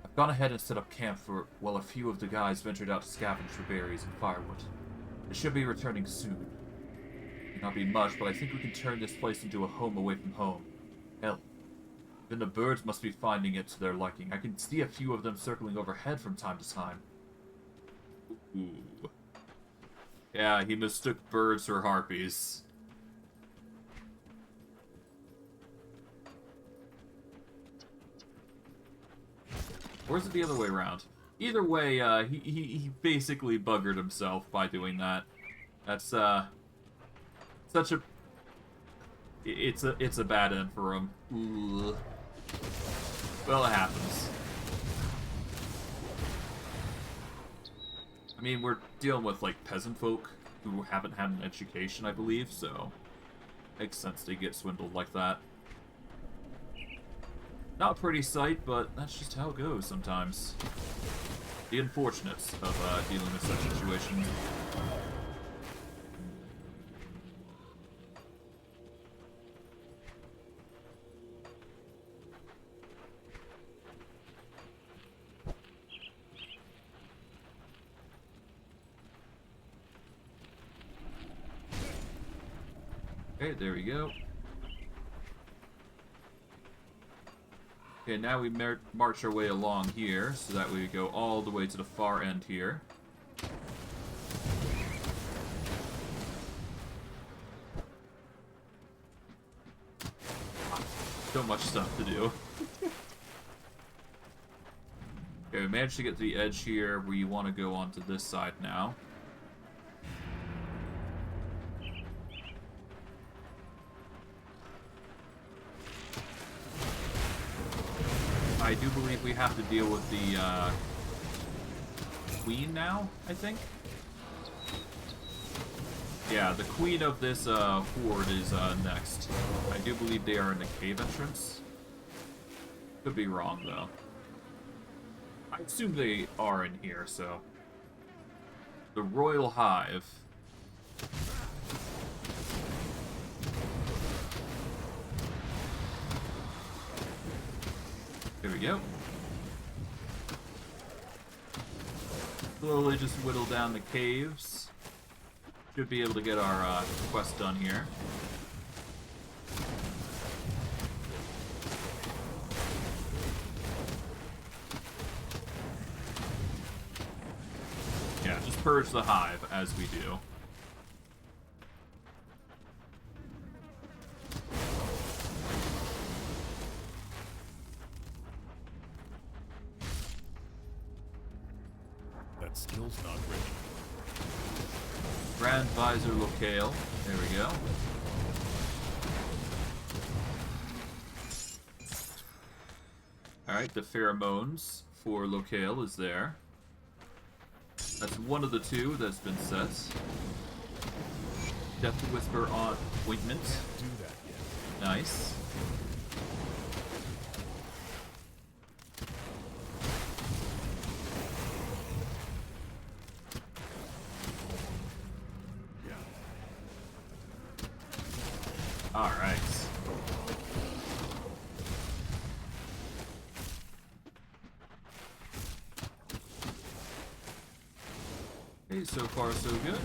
I've gone ahead and set up camp while a few of the guys ventured out to scavenge for berries and firewood. They should be returning soon. May not be much, but I think we can turn this place into a home away from home. Hell, even the birds must be finding it to their liking. I can see a few of them circling overhead from time to time. Ooh. Yeah, he mistook birds for harpies. Or is it the other way around? Either way, he basically buggered himself by doing that. That's such a it's a bad end for him. Ooh. Well, it happens. I mean, we're dealing with like peasant folk who haven't had an education, I believe, so makes sense they get swindled like that. Not a pretty sight, but that's just how it goes sometimes. The unfortunates of dealing with such situations. Okay, there we go. Okay, now we march our way along here, so that we go all the way to the far end here. So much stuff to do. Okay, we managed to get to the edge here. We want to go onto this side now. I do believe we have to deal with the queen now, I think. Yeah, the queen of this horde is next. I do believe they are in the cave entrance. Could be wrong, though. I assume they are in here, so. The Royal Hive. There we go. Slowly just whittle down the caves. Should be able to get our quest done here. Yeah, just purge the hive as we do. That skill's not ready. Grand Visor Locale. There we go. Alright, the pheromones for Locale is there. That's one of the two that's been set. Death Whisper on Ointment. Do that yet. Nice. Alright. Okay, so far so good.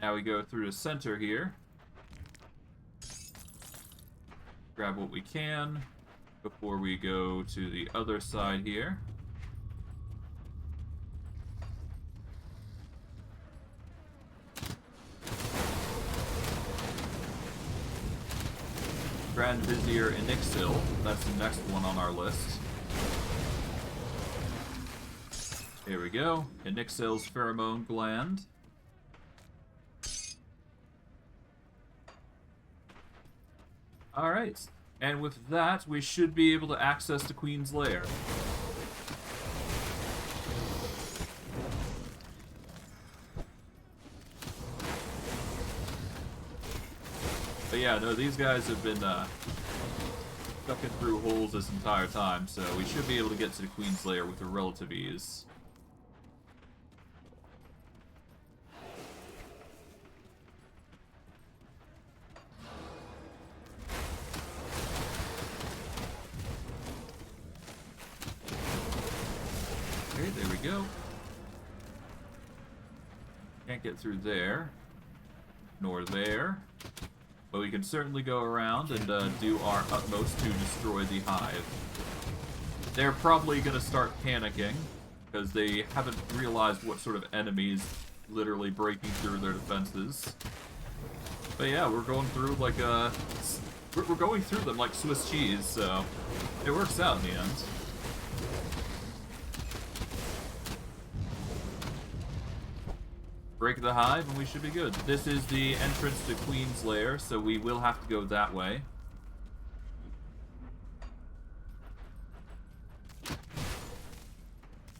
Now we go through the center here. Grab what we can before we go to the other side here. Grand Vizier Inixil, that's the next one on our list. Here we go, Inixil's pheromone gland. Alright, and with that, we should be able to access the Queen's Lair. But yeah, no, these guys have been ducking through holes this entire time, so we should be able to get to the Queen's Lair with a relative ease. Okay, there we go. Can't get through there, nor there. But we can certainly go around and do our utmost to destroy the hive. They're probably going to start panicking, because they haven't realized what sort of enemies literally breaking through their defenses. But yeah, we're going through like we're going through them like Swiss cheese, so it works out in the end. Break the hive and we should be good. This is the entrance to Queen's Lair, so we will have to go that way.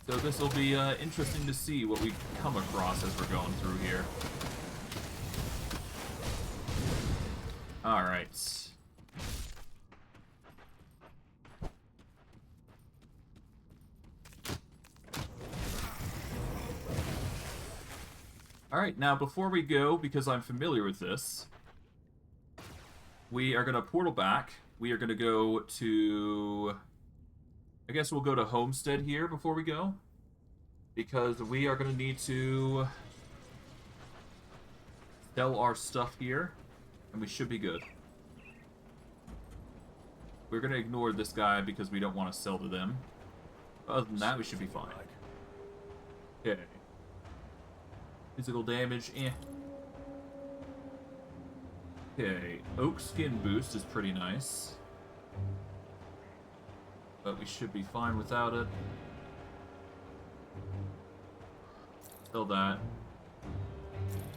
So this will be interesting to see what we come across as we're going through here. Alright. Alright, now before we go, because I'm familiar with this, we are going to portal back. We are going to go to... I guess we'll go to Homestead here before we go, because we are going to need to sell our stuff here, and we should be good. We're going to ignore this guy because we don't want to sell to them. Other than that, we should be fine. Okay. Physical damage, eh. Okay, oak skin boost is pretty nice. But we should be fine without it. Sell that.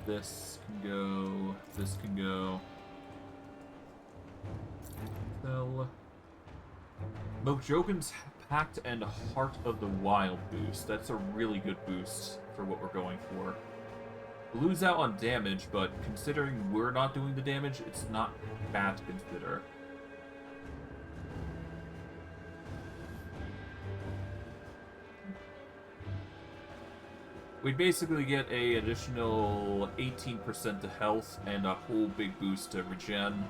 This can go. This can go. Sell. Mojoken's Pact and Heart of the Wild boost. That's a really good boost for what we're going for. Lose out on damage, but considering we're not doing the damage, it's not bad to consider. We'd basically get a additional 18% to health and a whole big boost to regen.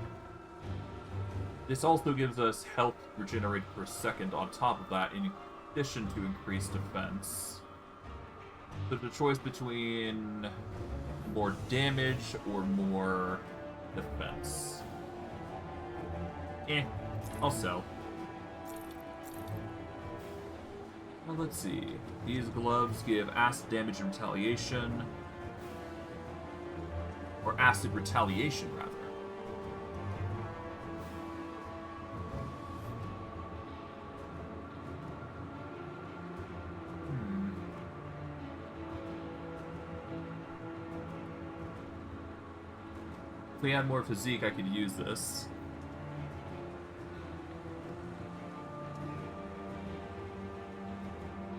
This also gives us health regenerated per second on top of that, in addition to increased defense. So the choice between more damage or more defense. I'll sell. Well, let's see. These gloves give acid damage and retaliation. Or acid retaliation, rather. If we had more physique, I could use this.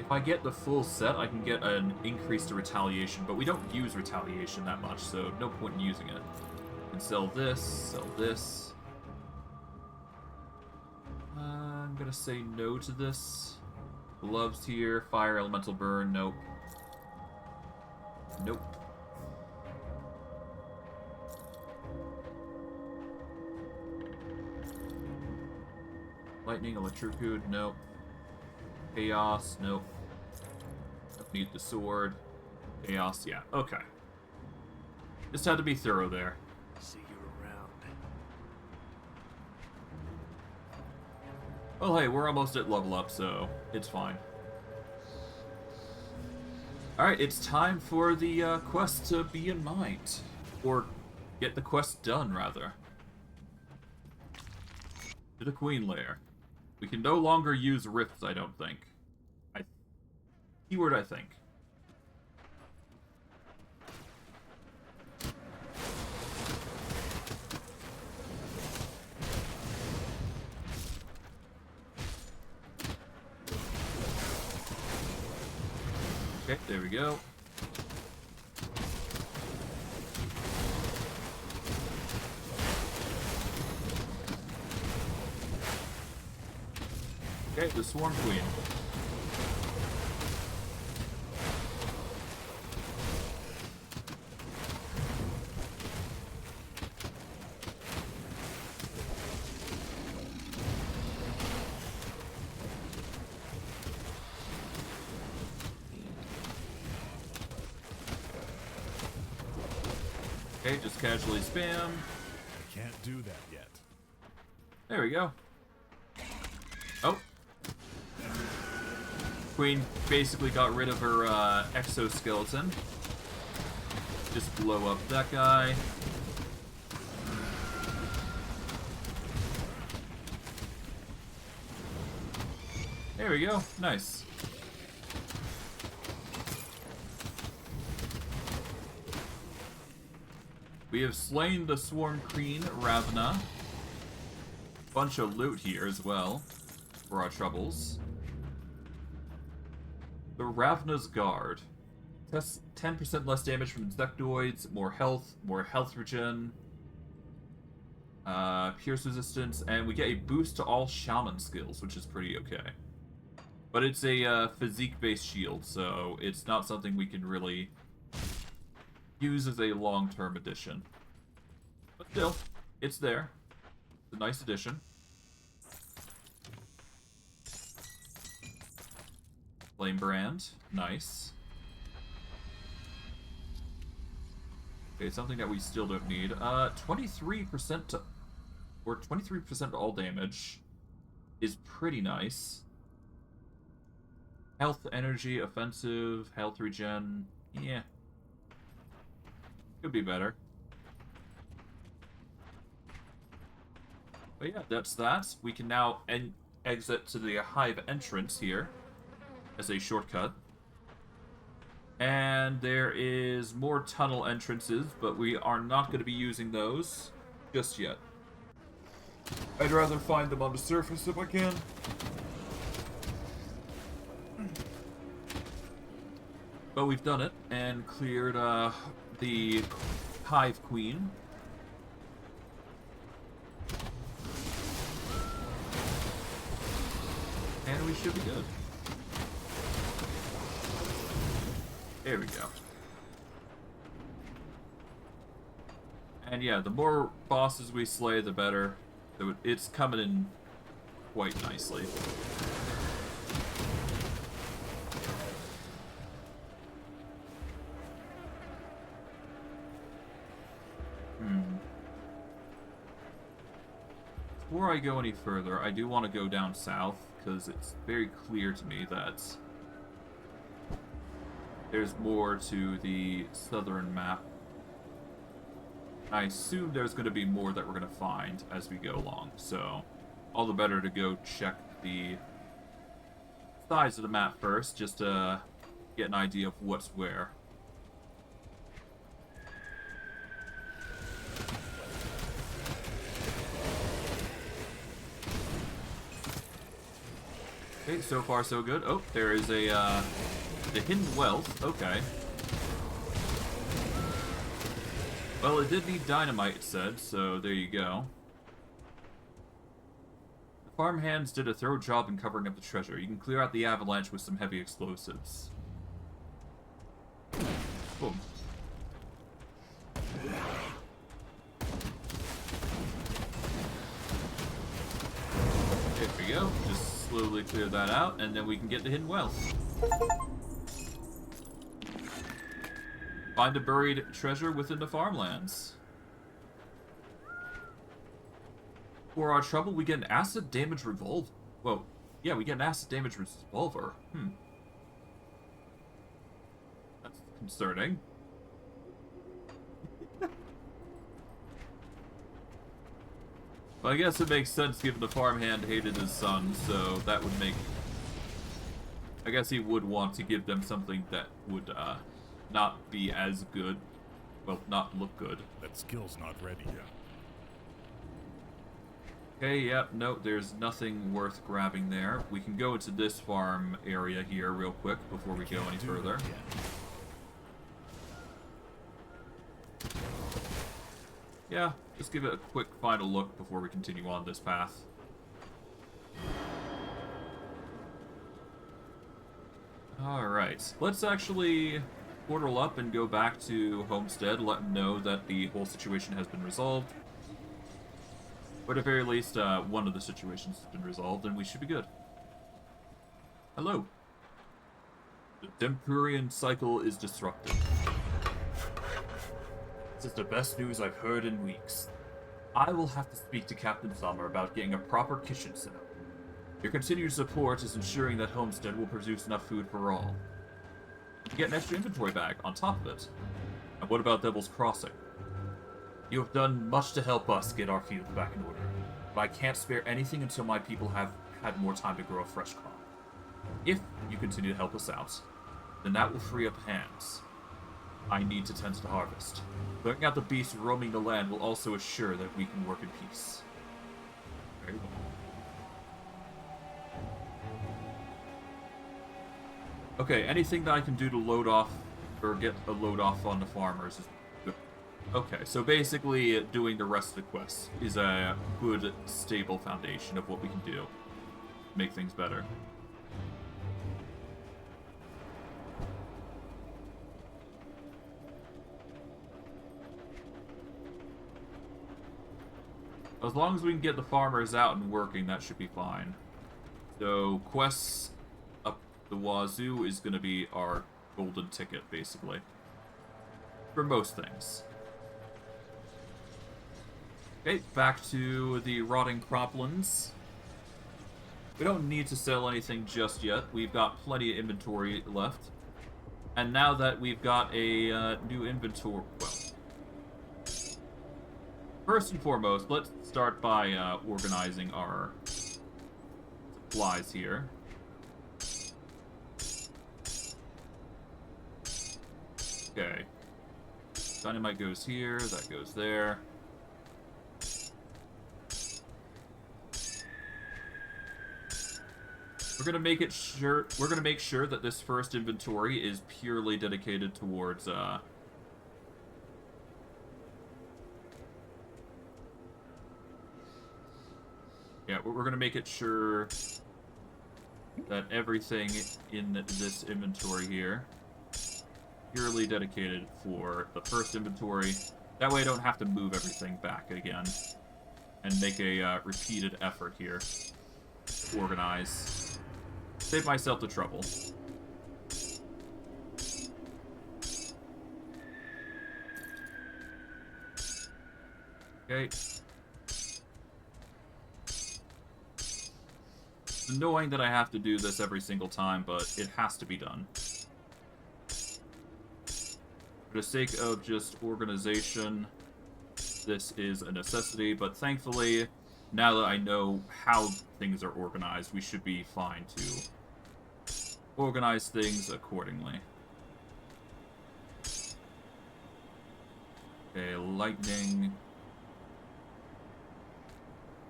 If I get the full set, I can get an increase to retaliation, but we don't use retaliation that much, so no point in using it. And sell this, sell this. I'm gonna say no to this. Gloves here, fire, elemental burn, nope. Nope. Lightning, electrocute, nope. Chaos, nope. Don't need the sword. Chaos, yeah, okay. Just had to be thorough there. See you around. Well, hey, we're almost at level up, so it's fine. Alright, it's time for the quest to be in mind. Or get the quest done, rather. To the Queen Lair. We can no longer use rifts, I don't think. Keyword, I think. Okay, there we go. Okay, the Swarm Queen. Okay, just casually spam. Can't do that yet. There we go. Oh. Queen basically got rid of her exoskeleton. Just blow up that guy. There we go. Nice. We have slain the Swarm Queen, Ravna. Bunch of loot here as well, for our troubles. The Ravna's Guard. Tests 10% less damage from insectoids, more health regen, pierce resistance, and we get a boost to all shaman skills, which is pretty okay. But it's a physique-based shield, so it's not something we can really use as a long-term addition. But still, it's there. It's a nice addition. Flame Brand, nice. Okay, something that we still don't need. 23% to, or 23% to all damage is pretty nice. Health, energy, offensive, health regen, yeah. Could be better. But yeah, that's that. We can now exit to the hive entrance here as a shortcut. And there is more tunnel entrances, but we are not going to be using those just yet. I'd rather find them on the surface if I can. But we've done it and cleared the Hive Queen. And we should be good. There we go. And yeah, the more bosses we slay, the better. It's coming in quite nicely. Before I go any further, I do want to go down south, because it's very clear to me that there's more to the southern map. I assume there's going to be more that we're going to find as we go along, so all the better to go check the size of the map first, just to get an idea of what's where. Okay, so far so good. Oh, there is a, the hidden wealth. Okay. Well, it did need dynamite, it said, so there you go. The farm hands did a thorough job in covering up the treasure. You can clear out the avalanche with some heavy explosives. Boom. There we go. Just slowly clear that out, and then we can get the hidden wealth. Find a buried treasure within the farmlands. For our trouble, we get an acid damage revolver. Whoa. Yeah, we get an acid damage revolver. That's concerning. Well, I guess it makes sense given the farmhand hated his son, so that would make... I guess he would want to give them something that would not be as good. Well, not look good. That skill's not ready yet. Okay, yep, no, there's nothing worth grabbing there. We can go into this farm area here real quick before we go any further. Yeah, just give it a quick final look before we continue on this path. Alright, let's actually portal up and go back to Homestead, let them know that the whole situation has been resolved. Or at the very least, one of the situations has been resolved, and we should be good. Hello. The Tempurian cycle is disrupted. This is the best news I've heard in weeks. I will have to speak to Captain Sommer about getting a proper kitchen set up. Your continued support is ensuring that Homestead will produce enough food for all. You get an extra inventory bag on top of it. And what about Devil's Crossing? You have done much to help us get our fields back in order, but I can't spare anything until my people have had more time to grow a fresh crop. If you continue to help us out, then that will free up hands. I need to tend to the harvest. Clearing out the beasts roaming the land will also assure that we can work in peace. Very well. Okay, anything that I can do to load off, or get a load off on the farmers is good. Okay, so basically doing the rest of the quests is a good, stable foundation of what we can do to make things better. As long as we can get the farmers out and working, that should be fine. So, quests up the wazoo is going to be our golden ticket, basically. For most things. Okay, back to the rotting croplands. We don't need to sell anything just yet. We've got plenty of inventory left. And now that we've got a new inventory... Well, first and foremost, let's start by organizing our supplies here. Okay. Dynamite goes here, that goes there. We're gonna make sure that this first inventory is purely dedicated towards yeah, we're gonna make it sure that everything in this inventory here purely dedicated for the first inventory. That way I don't have to move everything back again and make a repeated effort here to organize. Save myself the trouble. Okay. It's annoying that I have to do this every single time, but it has to be done. For the sake of just organization, this is a necessity, but thankfully, now that I know how things are organized, we should be fine to organize things accordingly. Okay, lightning,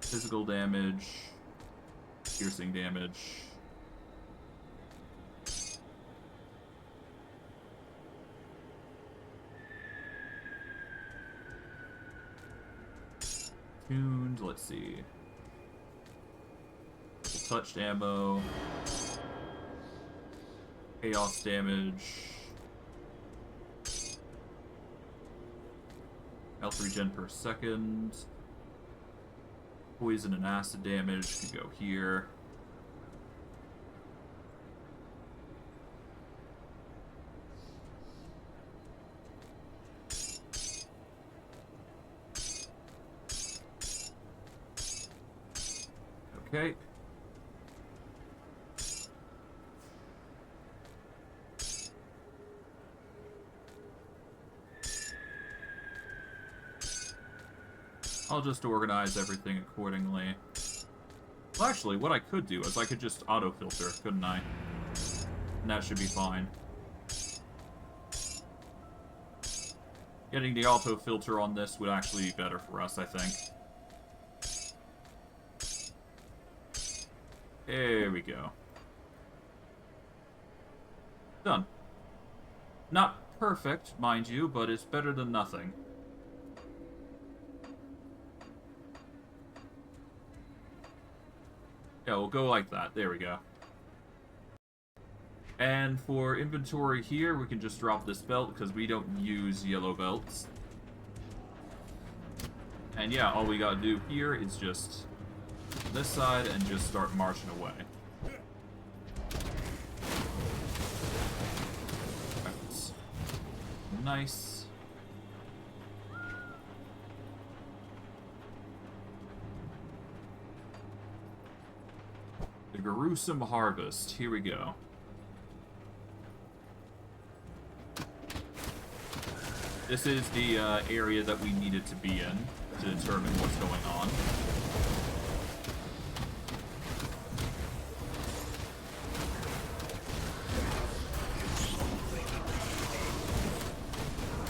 physical damage, piercing damage. Tuned, let's see. Touched ammo. Chaos damage. Health regen per second. Poison and acid damage can go here. Okay. I'll just organize everything accordingly. Well, actually, what I could do is I could just auto-filter, couldn't I? And that should be fine. Getting the auto-filter on this would actually be better for us, I think. There we go. Done. Not perfect, mind you, but it's better than nothing. Yeah, we'll go like that. There we go. And for inventory here, we can just drop this belt because we don't use yellow belts. And yeah, all we gotta do here is just this side and just start marching away. Right. Nice. The gruesome harvest. Here we go. This is the area that we needed to be in to determine what's going on.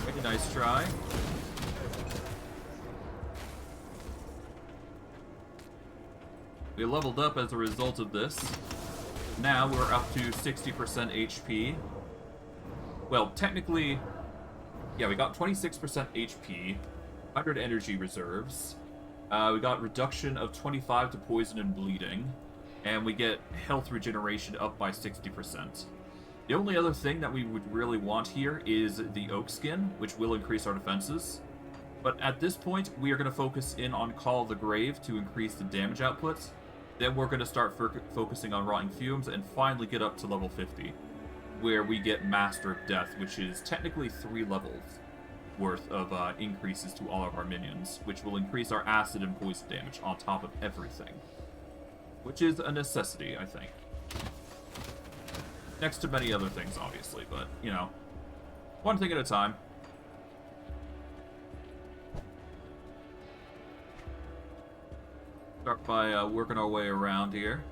Make a nice try. We leveled up as a result of this. Now we're up to 60% HP. Well, technically, yeah, we got 26% HP, 100 energy reserves. We got reduction of 25 to poison and bleeding, and we get health regeneration up by 60%. The only other thing that we would really want here is the oak skin, which will increase our defenses. But at this point, we are going to focus in on Call of the Grave to increase the damage output. Then we're going to start focusing on Rotting Fumes and finally get up to level 50, where we get Master of Death, which is technically 3 levels worth of increases to all of our minions, which will increase our acid and poison damage on top of everything. Which is a necessity, I think. Next to many other things, obviously, but, you know, one thing at a time. Start by working our way around here.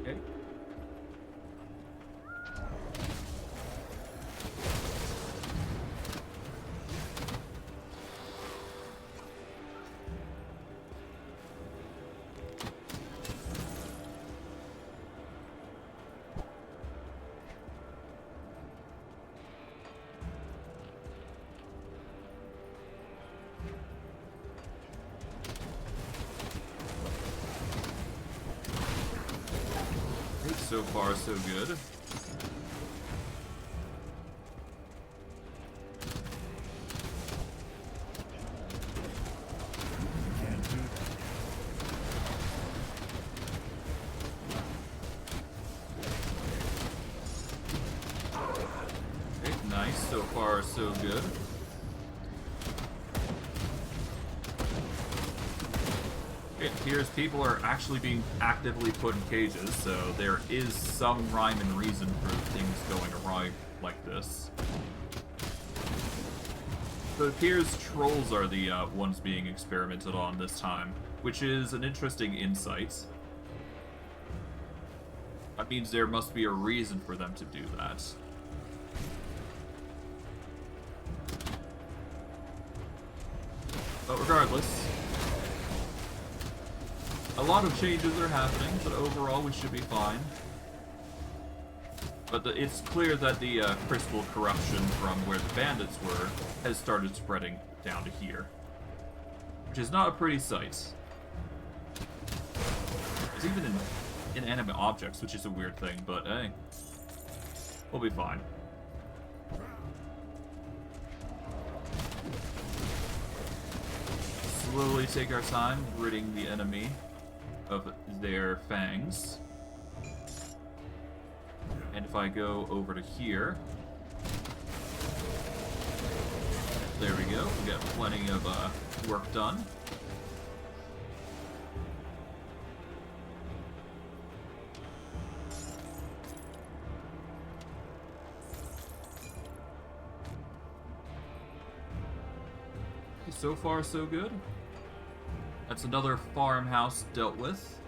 Okay. So far, so good. Okay, nice. So far, so good. It appears people are actually being actively put in cages, so there is some rhyme and reason for things going awry like this. So it appears trolls are the ones being experimented on this time, which is an interesting insight. That means there must be a reason for them to do that. But regardless, a lot of changes are happening, but overall we should be fine. But it's clear that the crystal corruption from where the bandits were has started spreading down to here. Which is not a pretty sight. It's even in inanimate objects, which is a weird thing, but hey, we'll be fine. Slowly take our time ridding the enemy of their fangs. And if I go over to here, There we go. We got plenty of work done. So far, so good. That's another farmhouse dealt with.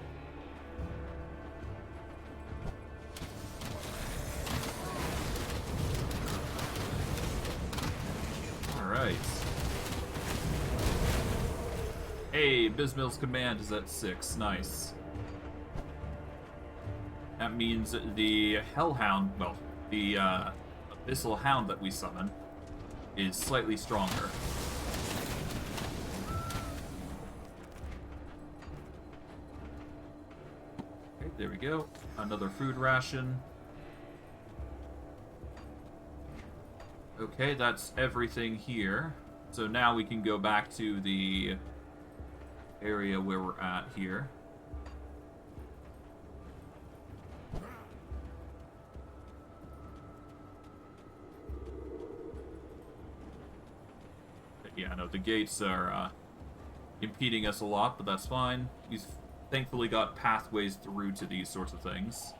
Alright. Hey, Bismill's command is at 6. Nice. That means the Hellhound, well, the Abyssal Hound that we summon is slightly stronger. Okay, there we go. Another food ration. Okay, that's everything here. So now we can go back to the area where we're at here. Yeah, no, the gates are impeding us a lot, but that's fine. We've thankfully got pathways through to these sorts of things.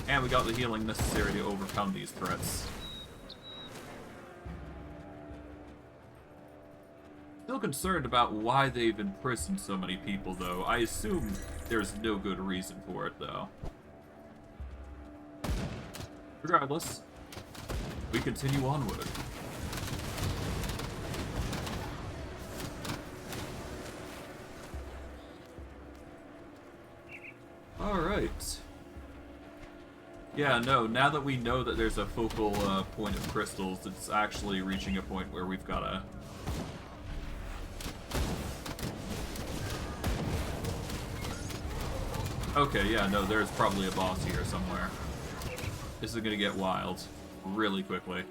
And we got the healing necessary to overcome these threats. Still concerned about why they've imprisoned so many people, though. I assume there's no good reason for it, though. Regardless, we continue onward. Alright. Yeah, no, now that we know that there's a focal point of crystals, it's actually reaching a point where we've gotta... Okay, yeah, no, there's probably a boss here somewhere. This is gonna get wild really quickly.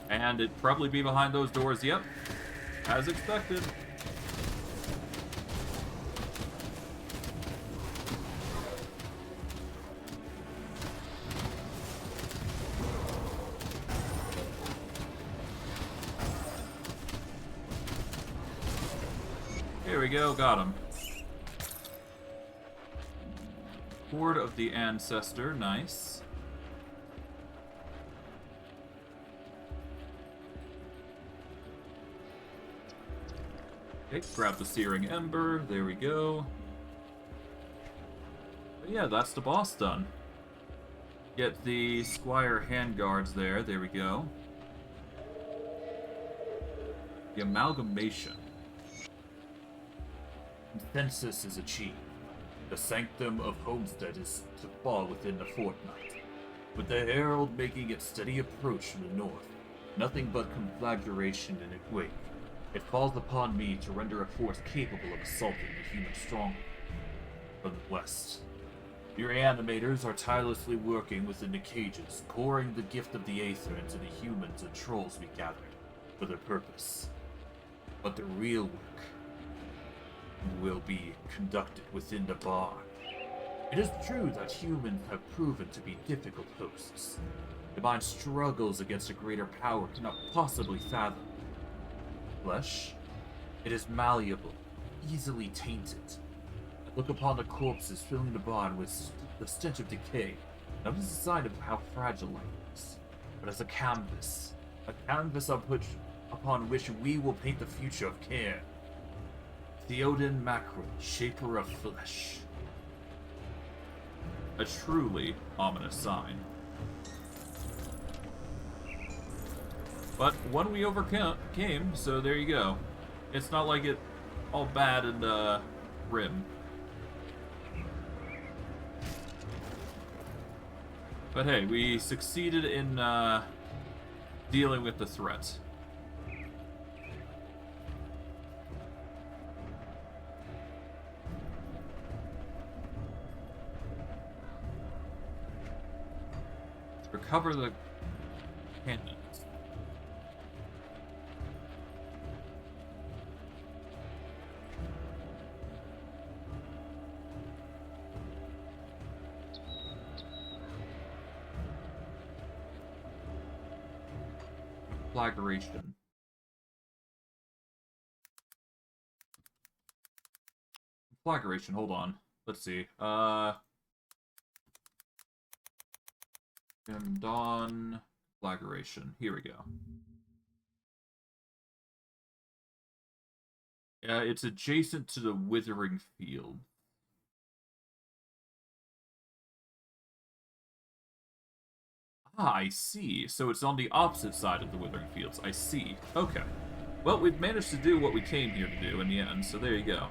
And it'd probably be behind those doors, yep. As expected. Here we go, got him. Horde of the Ancestor, nice. Okay, grab the Searing Ember, there we go. But yeah, that's the boss done. Get the Squire Handguards there we go. The Amalgamation. Consensus is achieved. The sanctum of Homestead is to fall within the fortnight. With the Herald making its steady approach from the north, nothing but conflagration in its wake, it falls upon me to render a force capable of assaulting the human stronghold. From the west, the reanimators are tirelessly working within the cages, pouring the gift of the Aether into the humans and trolls we gathered for their purpose. But the real work will be conducted within the barn. It is true that humans have proven to be difficult hosts. The mind struggles against a greater power it cannot possibly fathom. Flesh, it is malleable, easily tainted. I look upon the corpses filling the barn with the stench of decay, not as a sign of how fragile life is, but as a canvas upon which we will paint the future of care. Theoden Mackerel, shaper of flesh. A truly ominous sign. But one we overcame, so there you go. It's not like it all bad and grim. But hey, we succeeded in dealing with the threat. Recover the cannons. Flagration. Flagration, hold on. Let's see. Dawn Flagration. Here we go. Yeah, it's adjacent to the Withering Field. Ah, I see. So it's on the opposite side of the Withering Fields. I see. Okay. Well, we've managed to do what we came here to do in the end, so there you go.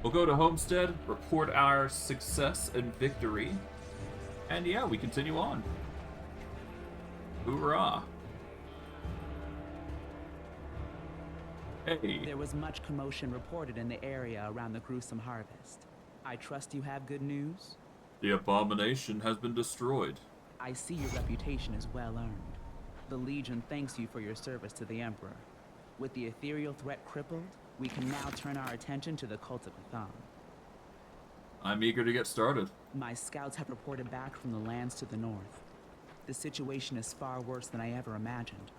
We'll go to Homestead, report our success and victory, and yeah, we continue on. Hoorah. Hey. There was much commotion reported in the area around the gruesome harvest. I trust you have good news? The abomination has been destroyed. I see your reputation is well earned. The Legion thanks you for your service to the Emperor. With the ethereal threat crippled, we can now turn our attention to the cult of Cthon. I'm eager to get started. My scouts have reported back from the lands to the north. The situation is far worse than I ever imagined.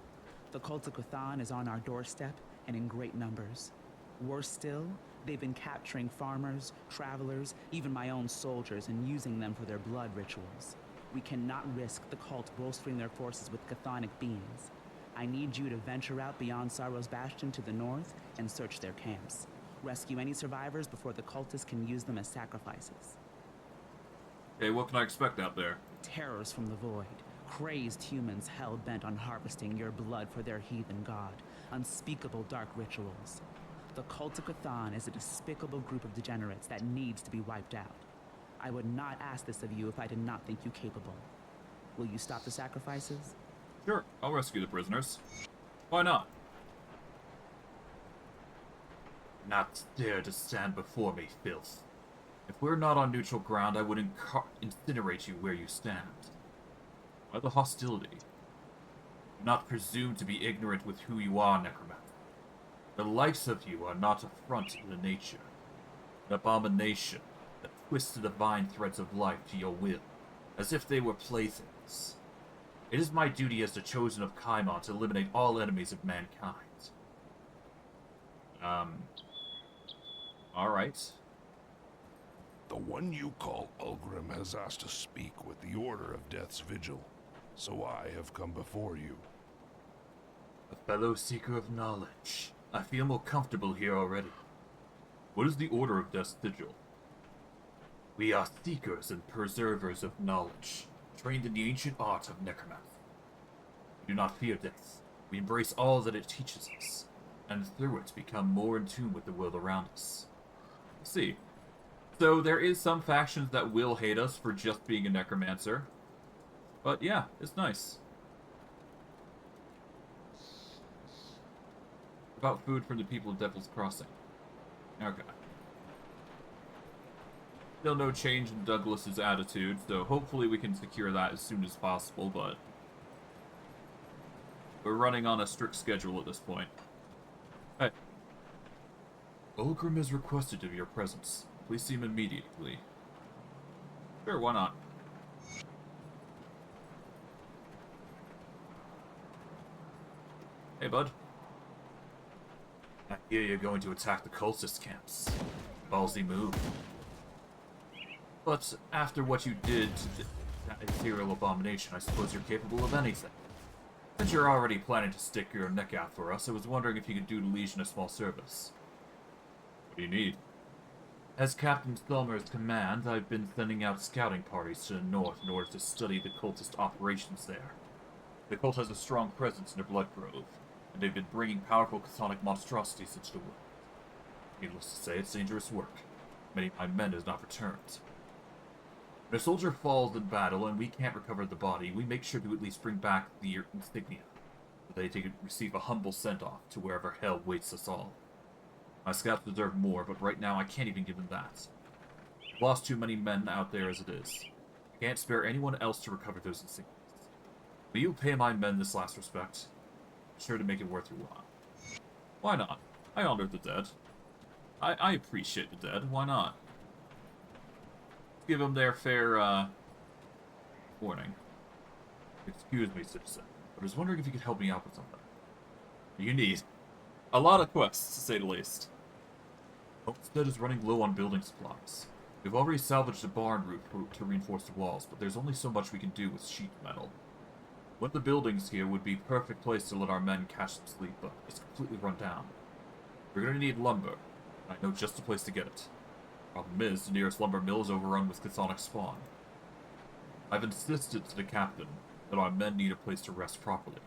The cult of Cthon is on our doorstep and in great numbers. Worse still, they've been capturing farmers, travelers, even my own soldiers, and using them for their blood rituals. We cannot risk the cult bolstering their forces with chthonic beings. I need you to venture out beyond Sorrow's Bastion to the north and search their camps. Rescue any survivors before the cultists can use them as sacrifices. Okay, what can I expect out there? Terrors from the void. Crazed humans hell-bent on harvesting your blood for their heathen god. Unspeakable dark rituals. The cult of Cthon is a despicable group of degenerates that needs to be wiped out. I would not ask this of you if I did not think you capable. Will you stop the sacrifices? Sure, I'll rescue the prisoners. Why not? Not dare to stand before me, filth. If we're not on neutral ground, I would incinerate you where you stand. Why the hostility? Do not presume to be ignorant with who you are, necromancer. The likes of you are not affront to the nature, an abomination that twists the divine threads of life to your will, as if they were playthings. It is my duty as the chosen of Kaimon to eliminate all enemies of mankind. Alright. The one you call Ulgrim has asked to speak with the Order of Death's Vigil, so I have come before you. A fellow seeker of knowledge. I feel more comfortable here already. What is the Order of Death's Vigil? We are seekers and preservers of knowledge, trained in the ancient art of necromancy. We do not fear death. We embrace all that it teaches us, and through it become more in tune with the world around us. Let's see. So there is some factions that will hate us for just being a necromancer. But yeah, it's nice. About food from the people of Devil's Crossing. Okay. Still no change in Douglas's attitude, so hopefully we can secure that as soon as possible, but we're running on a strict schedule at this point. Hey. Ulgrim has requested of your presence. Please see him immediately. Sure, why not? Hey, bud. I hear you're going to attack the cultist camps. Ballsy move. But after what you did to that ethereal abomination, I suppose you're capable of anything. Since you're already planning to stick your neck out for us, I was wondering if you could do the Legion a small service. What do you need? As Captain Thelmer's command, I've been sending out scouting parties to the north in order to study the cultist operations there. The cult has a strong presence in their blood grove, and they've been bringing powerful chthonic monstrosities into the world. Needless to say, it's dangerous work. Many of my men have not returned. When a soldier falls in battle and we can't recover the body, we make sure to at least bring back the insignia, so they can receive a humble send-off to wherever hell waits us all. My scouts deserve more, but right now I can't even give them that. I've lost too many men out there as it is. I can't spare anyone else to recover those insignias. Will you pay my men this last respect? I'm sure to make it worth your while. Why not? I honor the dead. I appreciate the dead. Why not? Give them their fair, warning. Excuse me, citizen, but I was wondering if you could help me out with something. You need a lot of quests, to say the least. Homestead is running low on building supplies. We've already salvaged a barn roof to reinforce the walls, but there's only so much we can do with sheet metal. One of the buildings here would be a perfect place to let our men catch some sleep, but it's completely run down. We're gonna need lumber. I know just the place to get it. Problem is, the nearest lumber mill is overrun with chthonic spawn. I've insisted to the captain that our men need a place to rest properly.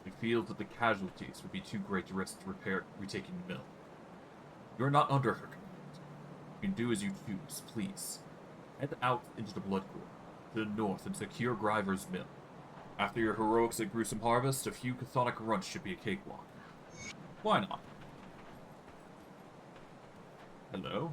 He feels that the casualties would be too great to risk retaking the mill. You're not under her command. You can do as you choose, please. Head out into the Blood Core, to the north, and secure Gryver's mill. After your heroics at Gruesome Harvest, a few chthonic runs should be a cakewalk. Why not? Hello?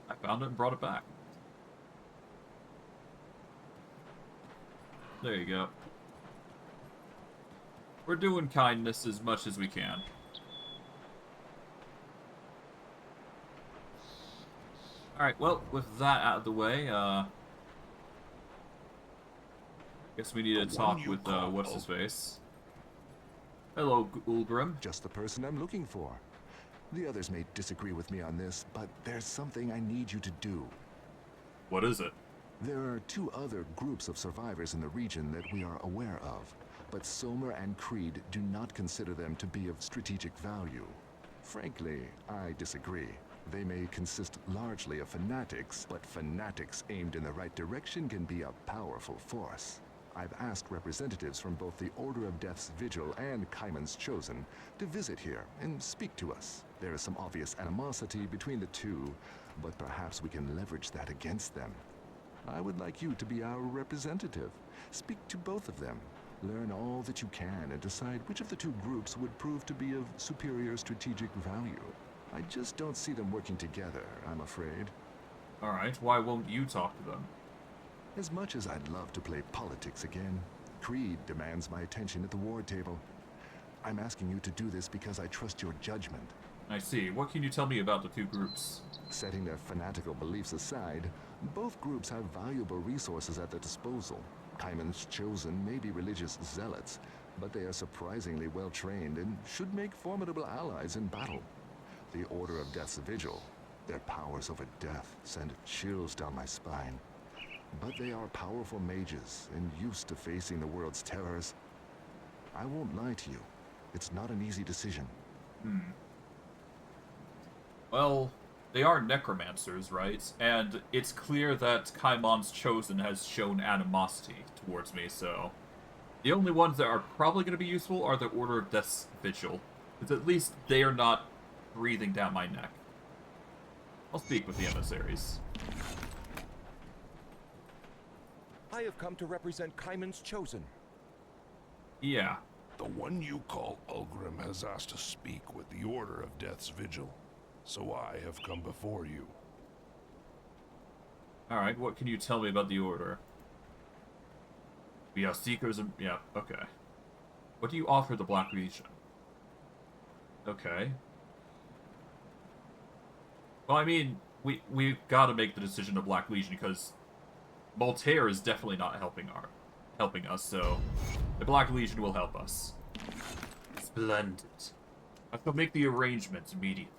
I found it and brought it back. There you go. We're doing kindness as much as we can. Alright, well, with that out of the way, guess we need to talk with, what's-his-face. Hello, Ulgrim. Just the person I'm looking for. The others may disagree with me on this, but there's something I need you to do. What is it? There are two other groups of survivors in the region that we are aware of, but Somer and Creed do not consider them to be of strategic value. Frankly, I disagree. They may consist largely of fanatics, but fanatics aimed in the right direction can be a powerful force. I've asked representatives from both the Order of Death's Vigil and Kaiman's Chosen to visit here and speak to us. There is some obvious animosity between the two, but perhaps we can leverage that against them. I would like you to be our representative. Speak to both of them. Learn all that you can and decide which of the two groups would prove to be of superior strategic value. I just don't see them working together, I'm afraid. Alright, why won't you talk to them? As much as I'd love to play politics again, Creed demands my attention at the war table. I'm asking you to do this because I trust your judgment. I see. What can you tell me about the two groups? Setting their fanatical beliefs aside, both groups have valuable resources at their disposal. Kaiman's Chosen may be religious zealots, but they are surprisingly well trained and should make formidable allies in battle. The Order of Death's Vigil, their powers over death send chills down my spine. But they are powerful mages and used to facing the world's terrors. I won't lie to you. It's not an easy decision. Well, they are necromancers, right? And it's clear that Kaiman's Chosen has shown animosity towards me, so... The only ones that are probably going to be useful are the Order of Death's Vigil. Because at least they are not breathing down my neck. I'll speak with the emissaries. I have come to represent Kaiman's Chosen. Yeah. The one you call Ulgrim has asked to speak with the Order of Death's Vigil, so I have come before you. Alright, what can you tell me about the Order? We are seekers and... yeah, okay. What do you offer the Black Legion? Okay. Well, I mean, we've got to make the decision of Black Legion, because Voltaire is definitely not helping us, so the Black Legion will help us. Splendid. I shall make the arrangements immediately.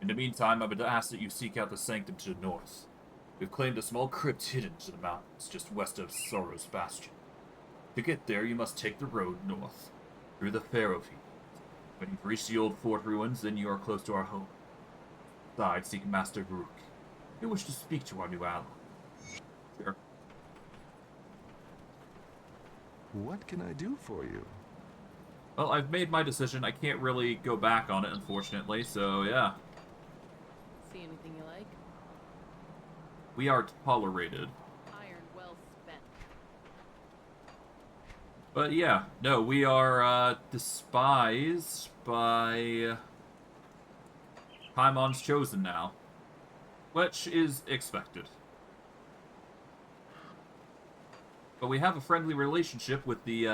In the meantime, I would ask that you seek out the Sanctum to the north. We've claimed a small crypt hidden to the mountains, just west of Sorrow's Bastion. To get there, you must take the road north, through the Pharaoh Field. When you've reached the old fort ruins, then you are close to our home. Besides, seek Master Baruch. You wish to speak to our new ally. Sure. What can I do for you? Well, I've made my decision. I can't really go back on it, unfortunately, so yeah. See anything you like? We are tolerated. Iron well spent. But yeah, no, we are despised by Kaiman's Chosen now. Which is expected. But we have a friendly relationship with the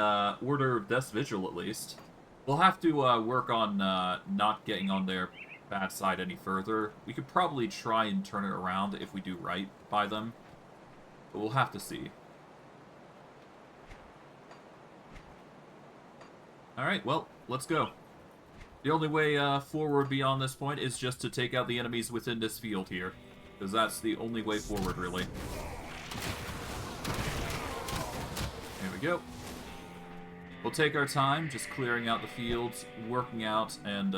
Order of Death's Vigil, at least. We'll have to work on not getting on their bad side any further. We could probably try and turn it around if we do right by them. But we'll have to see. Alright, well, let's go. The only way forward beyond this point is just to take out the enemies within this field here. Because that's the only way forward, really. There we go. We'll take our time, just clearing out the fields, working out, and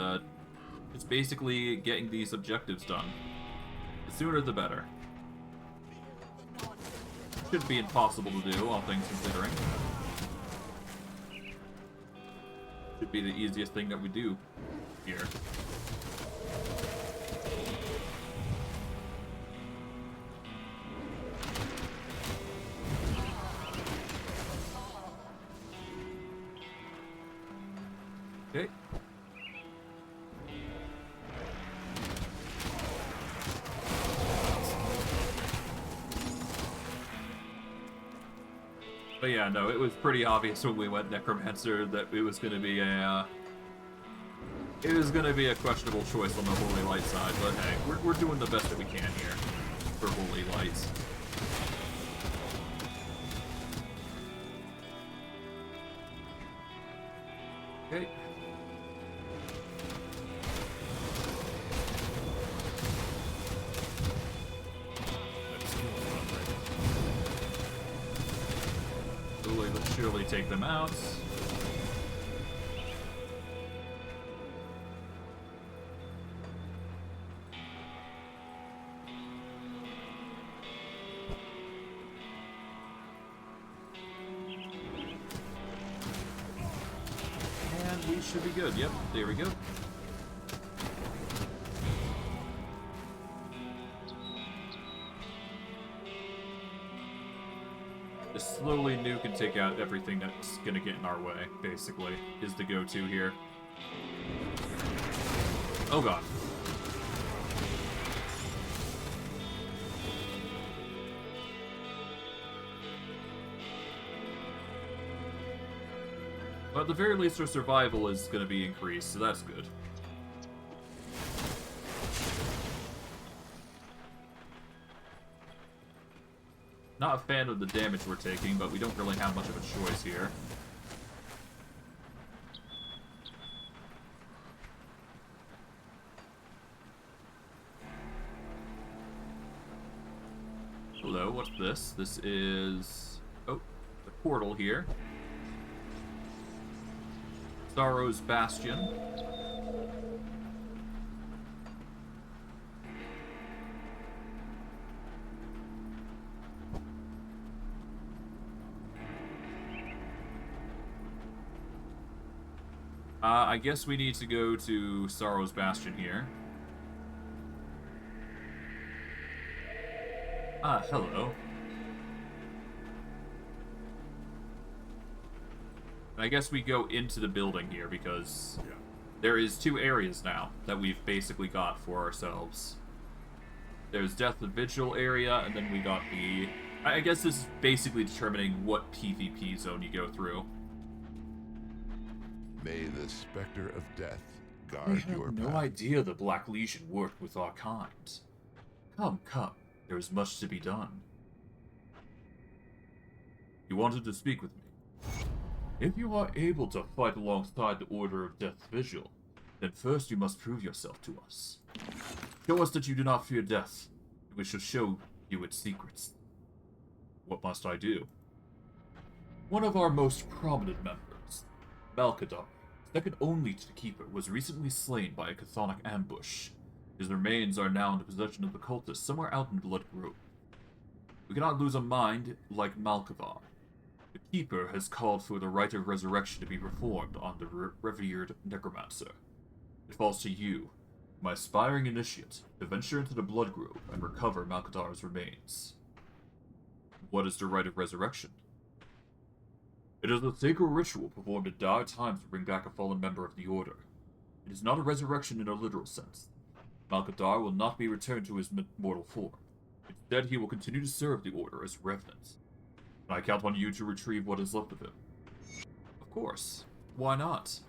just basically getting these objectives done. The sooner the better. Shouldn't be impossible to do, all things considering. Should be the easiest thing that we do here. Okay. But yeah, no, it was pretty obvious when we went necromancer that it was going to be a questionable choice on the holy light side. But hey, we're doing the best that we can here for holy lights. Okay. Slowly but surely take them out. And we should be good. Yep, there we go. Just slowly nuke and take out everything that's gonna get in our way, basically, is the go-to here. Oh god. But at the very least, our survival is gonna be increased, so that's good. Not a fan of the damage we're taking, but we don't really have much of a choice here. Hello, what's this? This is... oh, the portal here. Sorrow's Bastion. I guess we need to go to Sorrow's Bastion here. Ah, hello. I guess we go into the building here because there is 2 areas now that we've basically got for ourselves. There's Death and Vigil area, and then we got the... I guess this is basically determining what PvP zone you go through. May the specter of death I guard had your no path. idea the Black Legion worked with our kind. Come, come. There is much to be done. You wanted to speak with me. If you are able to fight alongside the Order of Death Vigil, then first you must prove yourself to us. Show us that you do not fear death, and we shall show you its secrets. What must I do? One of our most prominent members, Malkadar, second only to the Keeper, was recently slain by a chthonic ambush. His remains are now in the possession of the cultists somewhere out in Blood Grove. We cannot lose a mind like Malkavar. The Keeper has called for the rite of resurrection to be performed on the revered necromancer. It falls to you, my aspiring initiate, to venture into the Blood Grove and recover Malkadar's remains. What is the rite of resurrection? It is a sacred ritual performed in dire times to bring back a fallen member of the Order. It is not a resurrection in a literal sense. Malkadar will not be returned to his mortal form. Instead, he will continue to serve the Order as Revenant. And I count on you to retrieve what is left of him. Of course. Why not?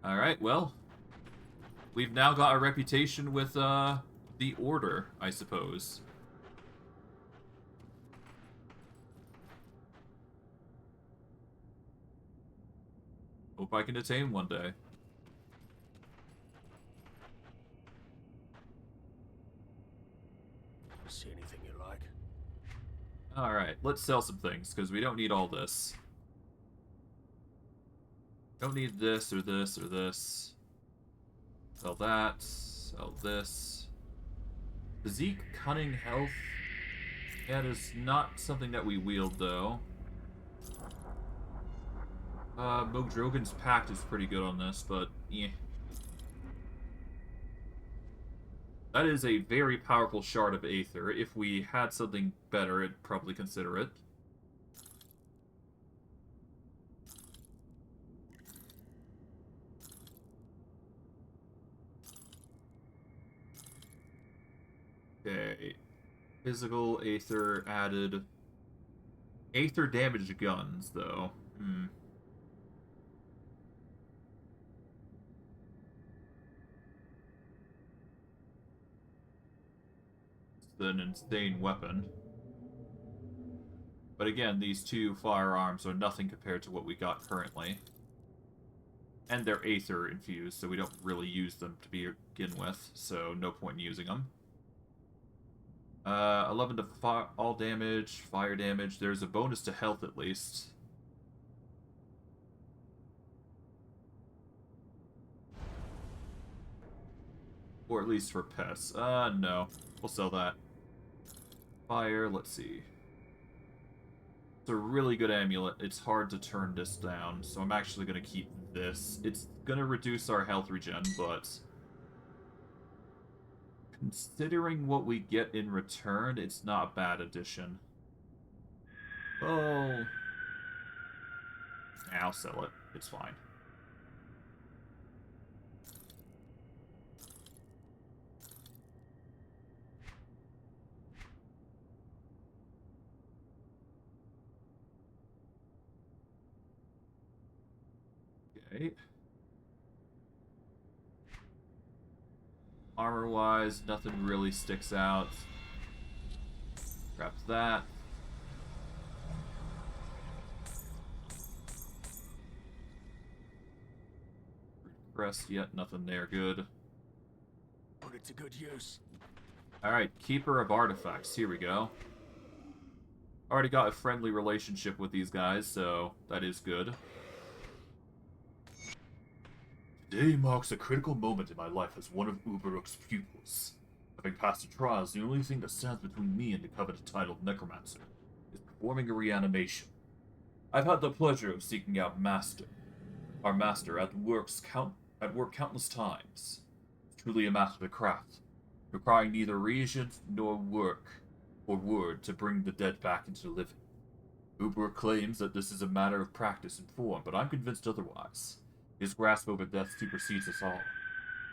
Alright, well, we've now got a reputation with, the Order, I suppose. Hope I can attain one day. See anything you like? Alright, let's sell some things, because we don't need all this. Don't need this, or this, or this. Sell that. Sell this. Physique, cunning, health. That is not something that we wield, though. Modrogan's Pact is pretty good on this, but yeah. That is a very powerful shard of Aether. If we had something better, I'd probably consider it. Okay. Physical Aether added. Aether damage guns, though. An insane weapon. But again, these two firearms are nothing compared to what we got currently. And they're Aether infused, so we don't really use them to begin with, so no point in using them. 11 to all damage, fire damage. There's a bonus to health at least. Or at least for pets. No. We'll sell that. Fire, let's see. It's a really good amulet. It's hard to turn this down, so I'm actually going to keep this. It's going to reduce our health regen, but considering what we get in return, it's not a bad addition. Oh. Yeah, I'll sell it. It's fine. Okay. Armor-wise, nothing really sticks out. Grab that. Crest yet, nothing there good. Put it to good use. Alright, Keeper of Artifacts, here we go. Already got a friendly relationship with these guys, so that is good. Today marks a critical moment in my life as one of Uberuk's pupils. Having passed the trials, the only thing that stands between me and the coveted title of necromancer is performing a reanimation. I've had the pleasure of seeking out our master at work countless times. It's truly a master of craft, requiring neither reagent nor work or word to bring the dead back into the living. Uberuk claims that this is a matter of practice and form, but I'm convinced otherwise. His grasp over death supersedes us all.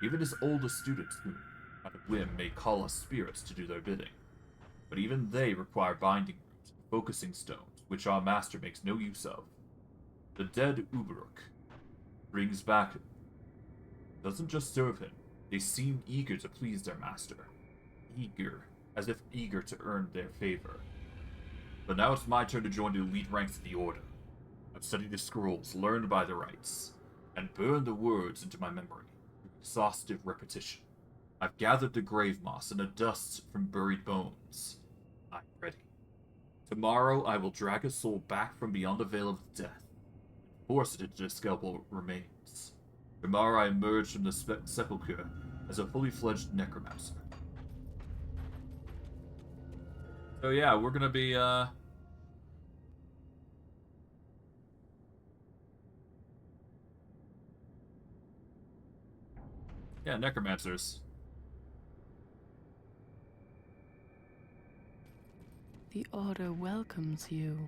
Even his oldest students, who, at a whim, may call us spirits to do their bidding. But even they require binding roots and focusing stones, which our master makes no use of. The dead Uberuk brings back doesn't just serve him. They seem eager to please their master. As if eager to earn their favor. But now it's my turn to join the elite ranks of the Order. I've studied the scrolls, learned by the rites, and burned the words into my memory through exhaustive repetition. I've gathered the grave moss and the dust from buried bones. I'm ready. Tomorrow I will drag a soul back from beyond the veil of death, and force it into the skeletal remains. Tomorrow I emerge from the sepulchre as a fully fledged necromancer. So yeah, we're gonna be, yeah, necromancers. The Order welcomes you.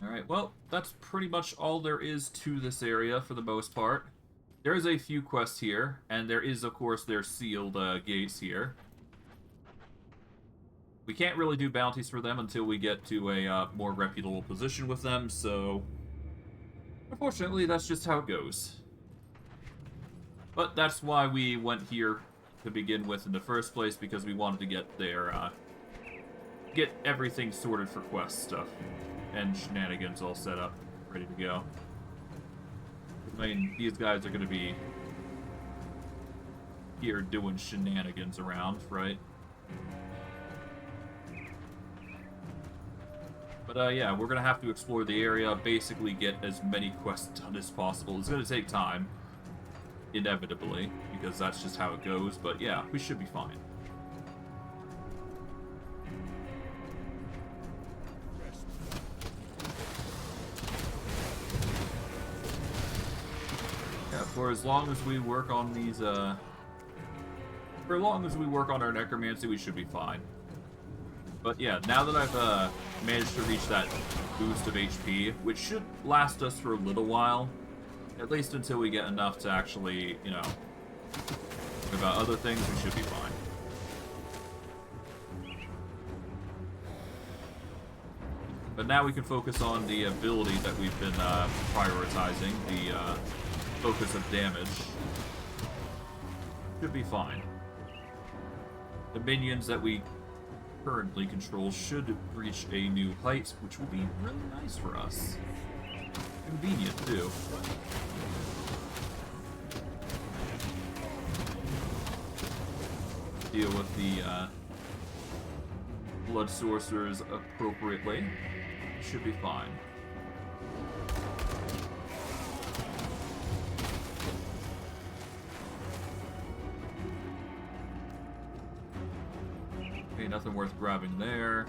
Alright, well, that's pretty much all there is to this area for the most part. There is a few quests here, and there is, of course, their sealed gates here. We can't really do bounties for them until we get to a more reputable position with them, so Unfortunately, that's just how it goes. But that's why we went here to begin with in the first place, because we wanted to get get everything sorted for quest stuff. And shenanigans all set up, ready to go. I mean, these guys are gonna be here doing shenanigans around, right? But yeah, we're gonna have to explore the area, basically get as many quests done as possible. It's gonna take time, inevitably, because that's just how it goes, but yeah, we should be fine. Yeah, for as long as we work on these, for as long as we work on our necromancy, we should be fine. But yeah, now that I've managed to reach that boost of HP, which should last us for a little while, at least until we get enough to actually, you know, think about other things, we should be fine. But now we can focus on the ability that we've been prioritizing, the focus of damage. Should be fine. The minions that we currently control should reach a new height, which will be really nice for us. Convenient, too. Deal with the blood sorcerers appropriately. Should be fine. Okay, nothing worth grabbing there.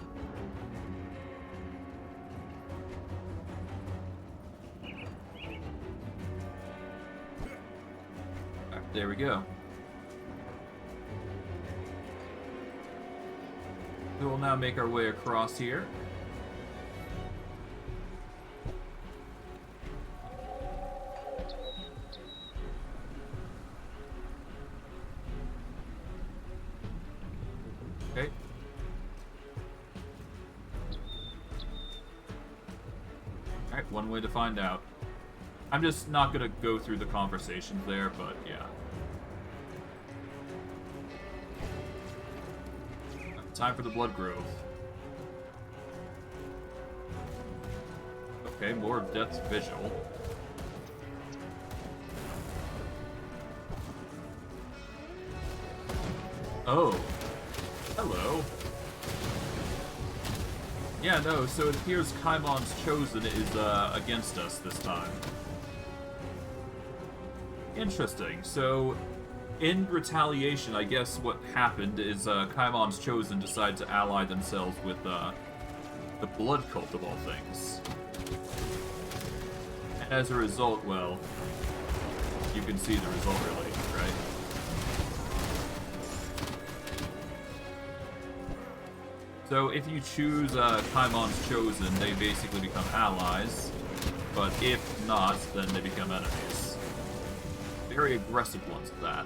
Alright, there we go. We will now make our way across here. Okay. Alright, one way to find out. I'm just not gonna go through the conversations there, but yeah. Time for the blood grove. Okay, more of Death's Vigil. Oh. Hello. Yeah, no, so it appears Kaimon's Chosen is against us this time. Interesting. So, in retaliation, I guess what happened is Kaimon's Chosen decided to ally themselves with the Blood Cult of all things. And as a result, well, you can see the result really, right? So if you choose Kaimon's Chosen, they basically become allies, but if not, then they become enemies. Very aggressive ones at that.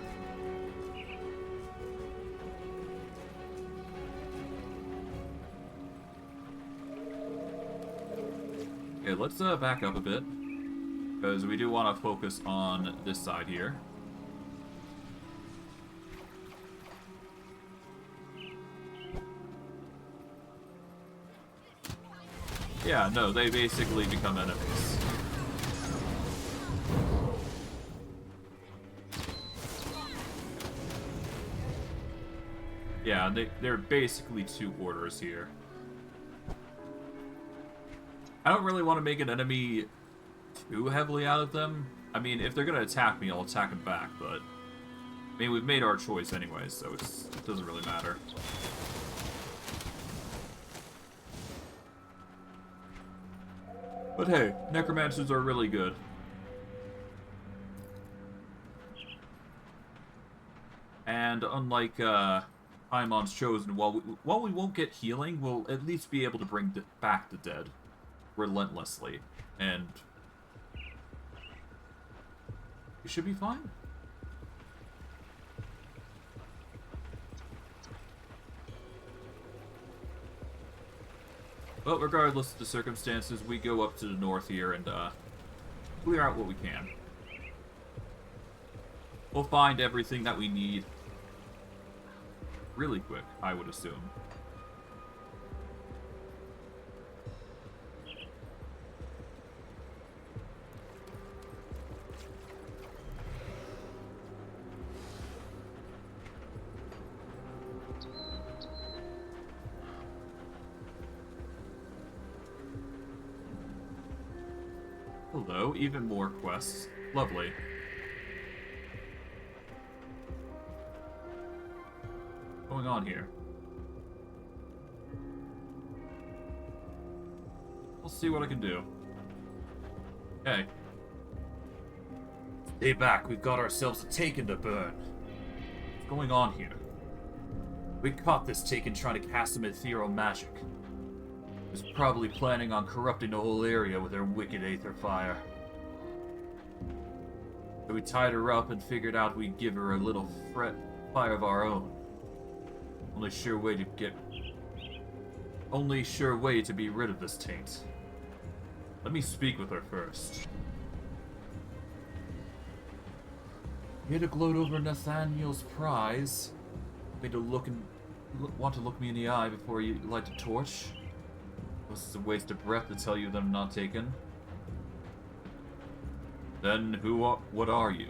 Okay, let's back up a bit, because we do want to focus on this side here. Yeah, no, they basically become enemies. Yeah, they're basically two orders here. I don't really want to make an enemy too heavily out of them. I mean, if they're going to attack me, I'll attack them back, but... I mean, we've made our choice anyway, so it doesn't really matter. But hey, necromancers are really good. And unlike Kaimon's Chosen, while we won't get healing, we'll at least be able to bring back the dead relentlessly, and we should be fine. But regardless of the circumstances, we go up to the north here and clear out what we can. We'll find everything that we need really quick, I would assume. Hello, even more quests. Lovely. What's going on here? We'll see what I can do. Okay. Stay back, we've got ourselves a taken to burn. What's going on here? We caught this taken trying to cast some ethereal magic. Was probably planning on corrupting the whole area with her wicked aether fire. So we tied her up and figured out we'd give her a little fire of our own. Only sure way to be rid of this taint. Let me speak with her first. Here to gloat over Nathaniel's prize. Want to look me in the eye before you light the torch? This is a waste of breath to tell you that I'm not taken. Then what are you?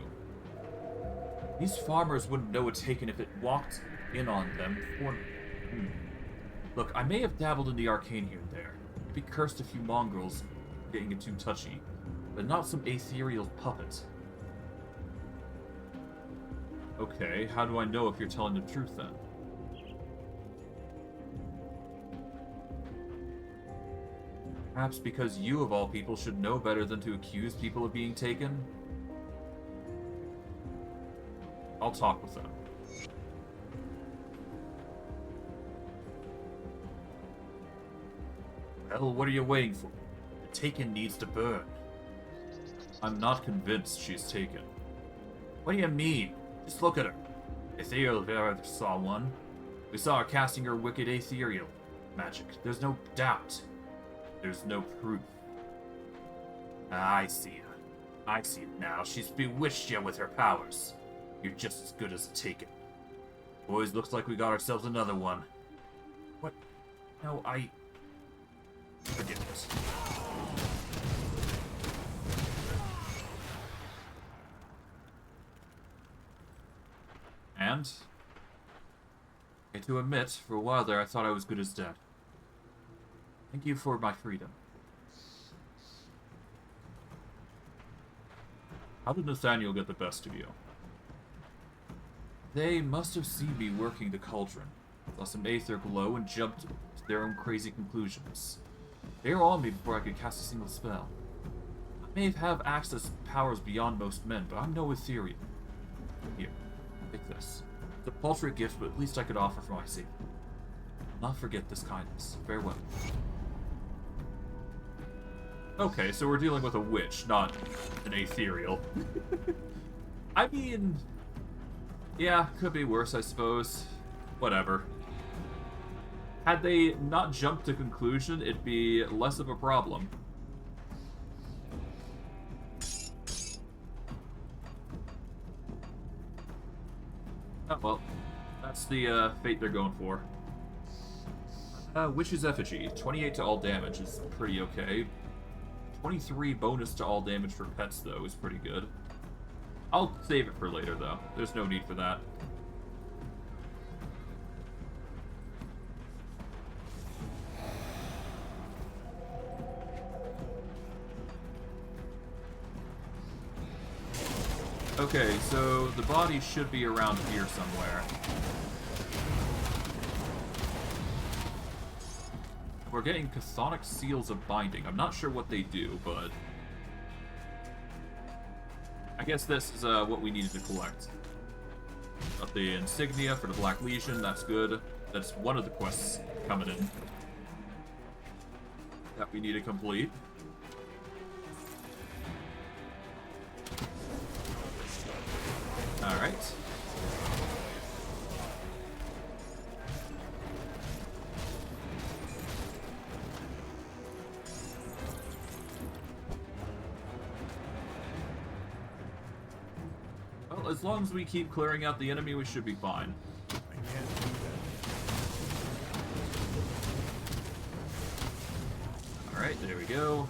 These farmers wouldn't know a taken if it walked in on them before. Look, I may have dabbled in the arcane here and there. Maybe cursed a few mongrels getting it too touchy, but not some ethereal puppet. Okay, how do I know if you're telling the truth then? Perhaps because you, of all people, should know better than to accuse people of being taken? I'll talk with them. Well, what are you waiting for? The taken needs to burn. I'm not convinced she's taken. What do you mean? Just look at her. Ethereal if I ever saw one. We saw her casting her wicked ethereal magic. There's no doubt. There's no proof. I see her. I see it now. She's bewitched you with her powers. You're just as good as a taken. Boys, looks like we got ourselves another one. What? No, forget it. And? I hate to admit, for a while there I thought I was good as dead. Thank you for my freedom. How did Nathaniel get the best of you? They must have seen me working the cauldron, saw some aether glow, and jumped to their own crazy conclusions. They were on me before I could cast a single spell. I may have access to powers beyond most men, but I'm no ethereal. Here, take this. It's a paltry gift, but at least I could offer for my sake. I'll not forget this kindness. Farewell. Okay, so we're dealing with a witch, not an ethereal. I mean, yeah, could be worse, I suppose. Whatever. Had they not jumped to conclusion, it'd be less of a problem. Oh, well, that's the fate they're going for. Witch's Effigy. 28 to all damage is pretty okay. 23 bonus to all damage for pets, though, is pretty good. I'll save it for later, though. There's no need for that. Okay, so the body should be around here somewhere. We're getting chthonic seals of binding. I'm not sure what they do, but I guess this is what we needed to collect. Got the insignia for the Black Legion, that's good. That's one of the quests coming in that we need to complete. Alright. as long as we keep clearing out the enemy, we should be fine. I can't do that. Alright, there we go.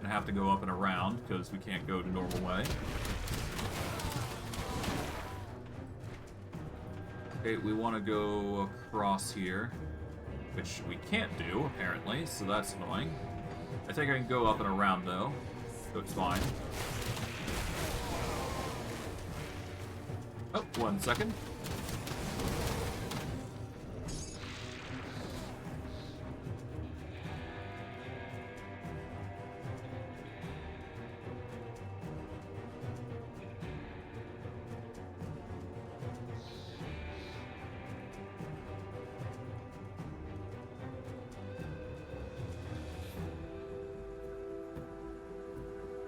Gonna have to go up and around, because we can't go the normal way. Okay, we want to go across here, which we can't do, apparently, so that's annoying. I think I can go up and around, though, so it's fine. Oh, 1 second.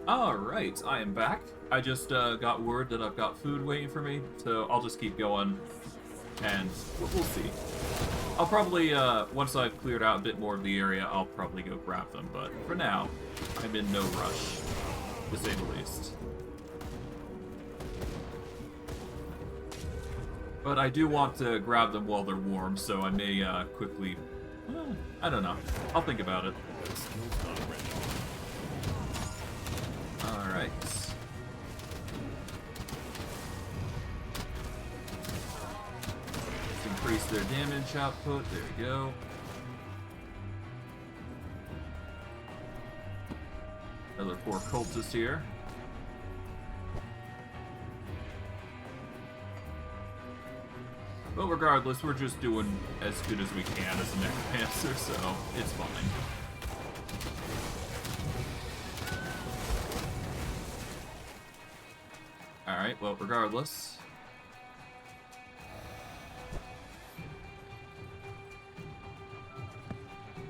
Alright, I am back. I just got word that I've got food waiting for me, so I'll just keep going, and we'll see. I'll probably, once I've cleared out a bit more of the area, I'll probably go grab them, but for now, I'm in no rush, to say the least. But I do want to grab them while they're warm, so I may quickly... I don't know. I'll think about it. Alright. Let's increase their damage output. There we go. Another poor cultist here. But regardless, we're just doing as good as we can as a necromancer, so it's fine. Alright, well, regardless.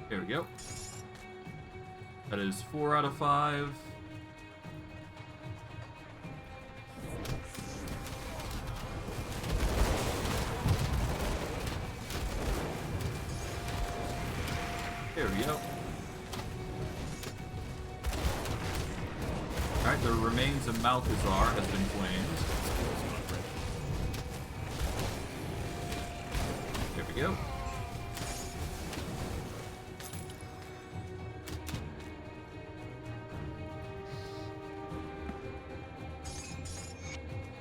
There we go. That is 4 out of 5. There we go. Alright, the remains of Malchazar has been claimed. There we go.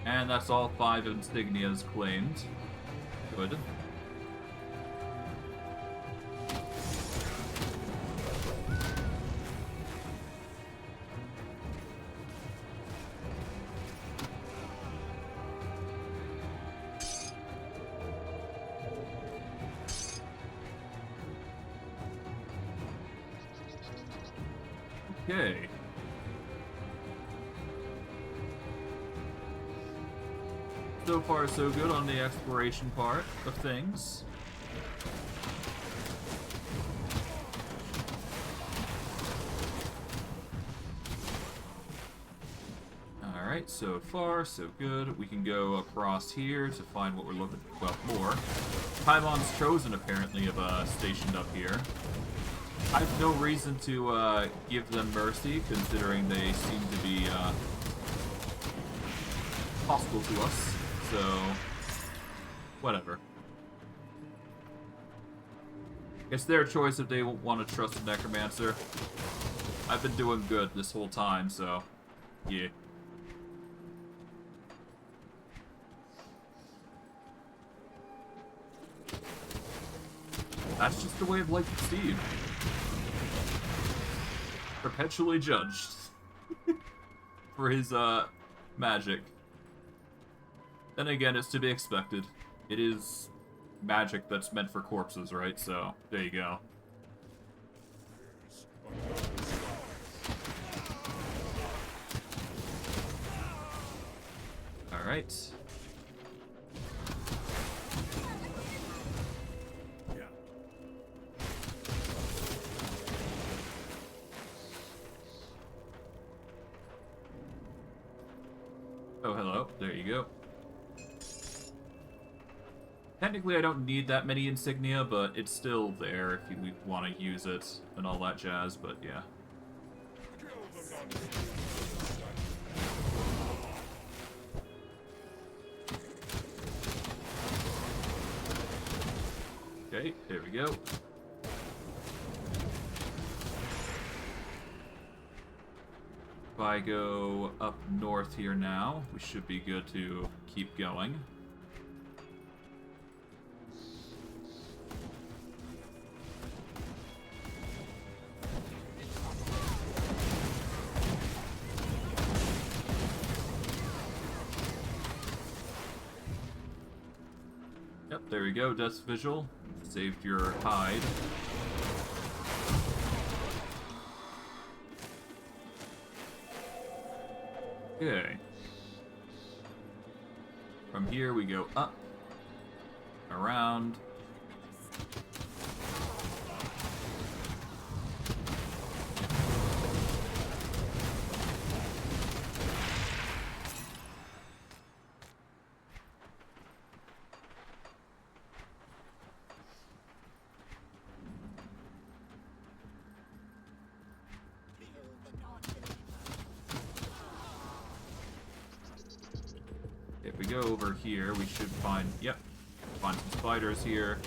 And that's all 5 insignias claimed. Good. Okay. So far, so good on the exploration part of things. Alright, so far, so good. We can go across here to find what we're looking for. Well, more. Paimon's Chosen, apparently, have stationed up here. I have no reason to give them mercy, considering they seem to be hostile to us. So, whatever. It's their choice if they want to trust a necromancer. I've been doing good this whole time, so yeah. That's just the way of life with Steve. Perpetually judged for his magic. Then again, it's to be expected. It is magic that's meant for corpses, right? So, there you go. Alright. Oh, hello. There you go. Technically, I don't need that many insignia, but it's still there if you want to use it and all that jazz, but yeah. Okay, there we go. If I go up north here now, we should be good to keep going. Yep, there we go, Death's Vigil. Saved your hide. Okay. From here we go up, around. If we go over here, we should find, yep, find some spiders here.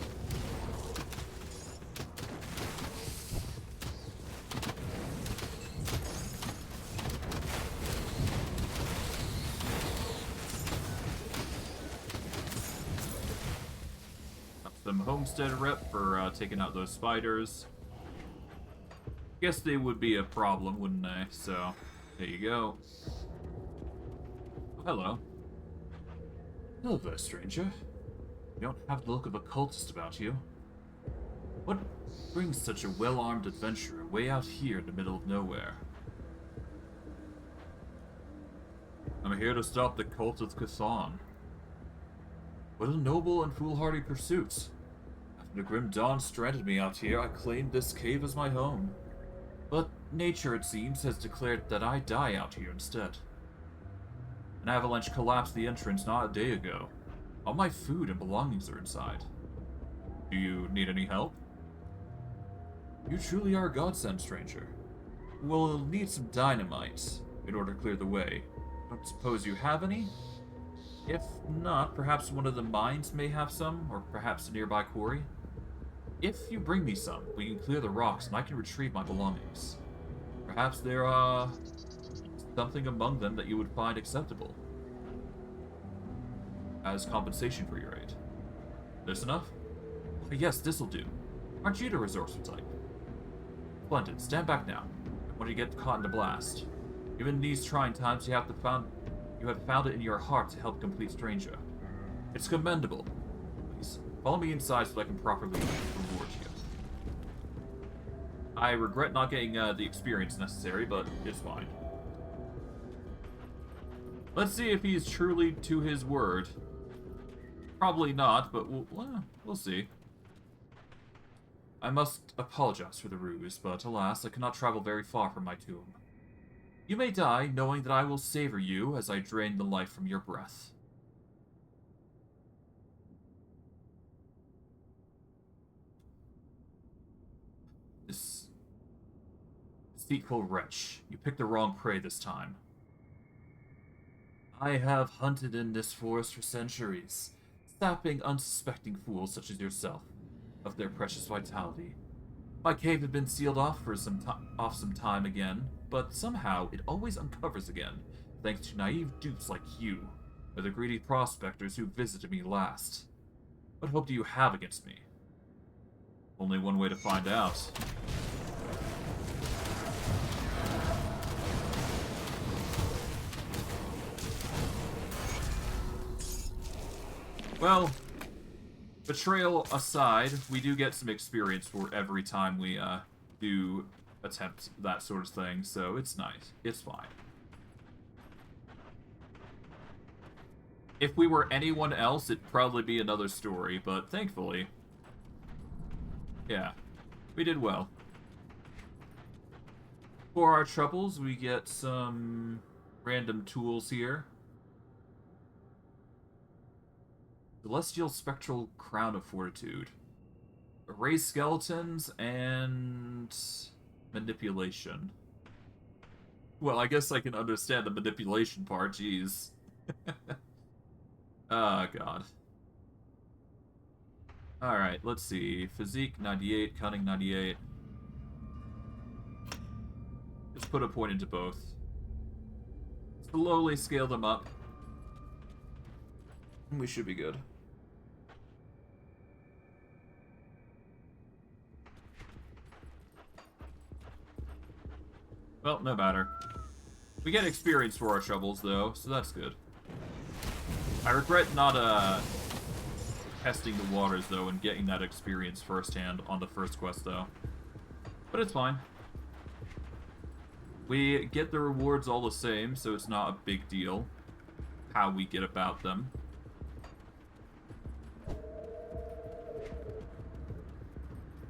Up some Homestead rep for taking out those spiders. Guess they would be a problem, wouldn't they? So, there you go. Oh, hello. Hello there, stranger. You don't have the look of a cultist about you. What brings such a well-armed adventurer way out here in the middle of nowhere? I'm here to stop the cult of Cthulhu. What a noble and foolhardy pursuit. After the grim dawn stranded me out here, I claimed this cave as my home. But nature, it seems, has declared that I die out here instead. An avalanche collapsed the entrance not a day ago. All my food and belongings are inside. Do you need any help? You truly are a godsend, stranger. We'll need some dynamite in order to clear the way. Don't suppose you have any? If not, perhaps one of the mines may have some, or perhaps a nearby quarry. If you bring me some, we can clear the rocks and I can retrieve my belongings. Perhaps there are something among them that you would find acceptable as compensation for your aid. This enough? Yes, this'll do. Aren't you the resourceful type? Splendid. Stand back now. When you get caught in the blast. Even in these trying times, you have found it in your heart to help a complete stranger. It's commendable. Please, follow me inside so that I can properly reward you. I regret not getting the experience necessary, but it's fine. Let's see if he's truly to his word. Probably not, but we'll see. I must apologize for the ruse, but alas, I cannot travel very far from my tomb. You may die, knowing that I will savor you as I drain the life from your breath. This deceitful wretch, you picked the wrong prey this time. I have hunted in this forest for centuries, sapping unsuspecting fools such as yourself of their precious vitality. My cave had been sealed off for some time again, but somehow it always uncovers again, thanks to naive dupes like you, or the greedy prospectors who visited me last. What hope do you have against me? Only one way to find out. Well, betrayal aside, we do get some experience for every time we do attempt that sort of thing, so it's nice. It's fine. If we were anyone else, it'd probably be another story, but thankfully, yeah, we did well. For our troubles, we get some random tools here. Celestial Spectral Crown of Fortitude. Erase skeletons and manipulation. Well, I guess I can understand the manipulation part, jeez. Oh, God. Alright, let's see. Physique, 98. Cunning, 98. Just put a point into both. Slowly scale them up. We should be good. Well, no matter. We get experience for our shovels, though, so that's good. I regret not, testing the waters, though, and getting that experience firsthand on the first quest, though. But it's fine. We get the rewards all the same, so it's not a big deal how we get about them.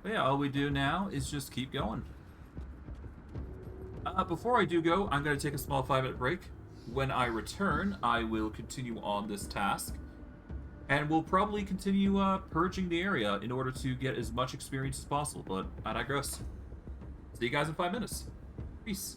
But yeah, all we do now is just keep going. Before I do go, I'm going to take a small 5-minute break. When I return, I will continue on this task. And we'll probably continue purging the area in order to get as much experience as possible, but I digress. See you guys in 5 minutes. Peace.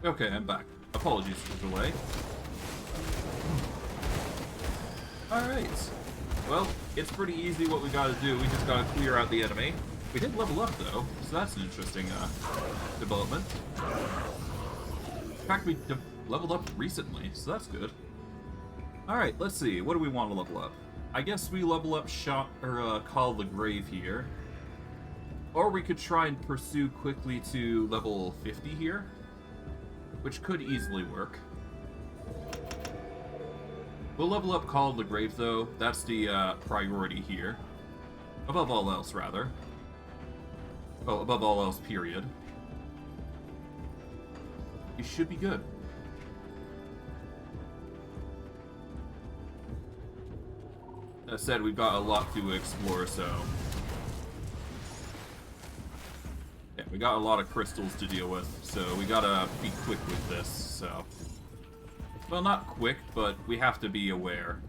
Okay, I'm back. Apologies for the delay. Alright. Well, it's pretty easy what we gotta do. We just gotta clear out the enemy. We did level up, though, so that's an interesting development. In fact, we leveled up recently, so that's good. Alright, let's see. What do we want to level up? I guess we level up Call the Grave here. Or we could try and pursue quickly to level 50 here, which could easily work. We'll level up Call of the Grave, though. That's the priority here. Above all else, rather. Well, above all else, period. You should be good. As said, we've got a lot to explore, so... yeah, we got a lot of crystals to deal with, so we gotta be quick with this, so... well, not quick, but we have to be aware.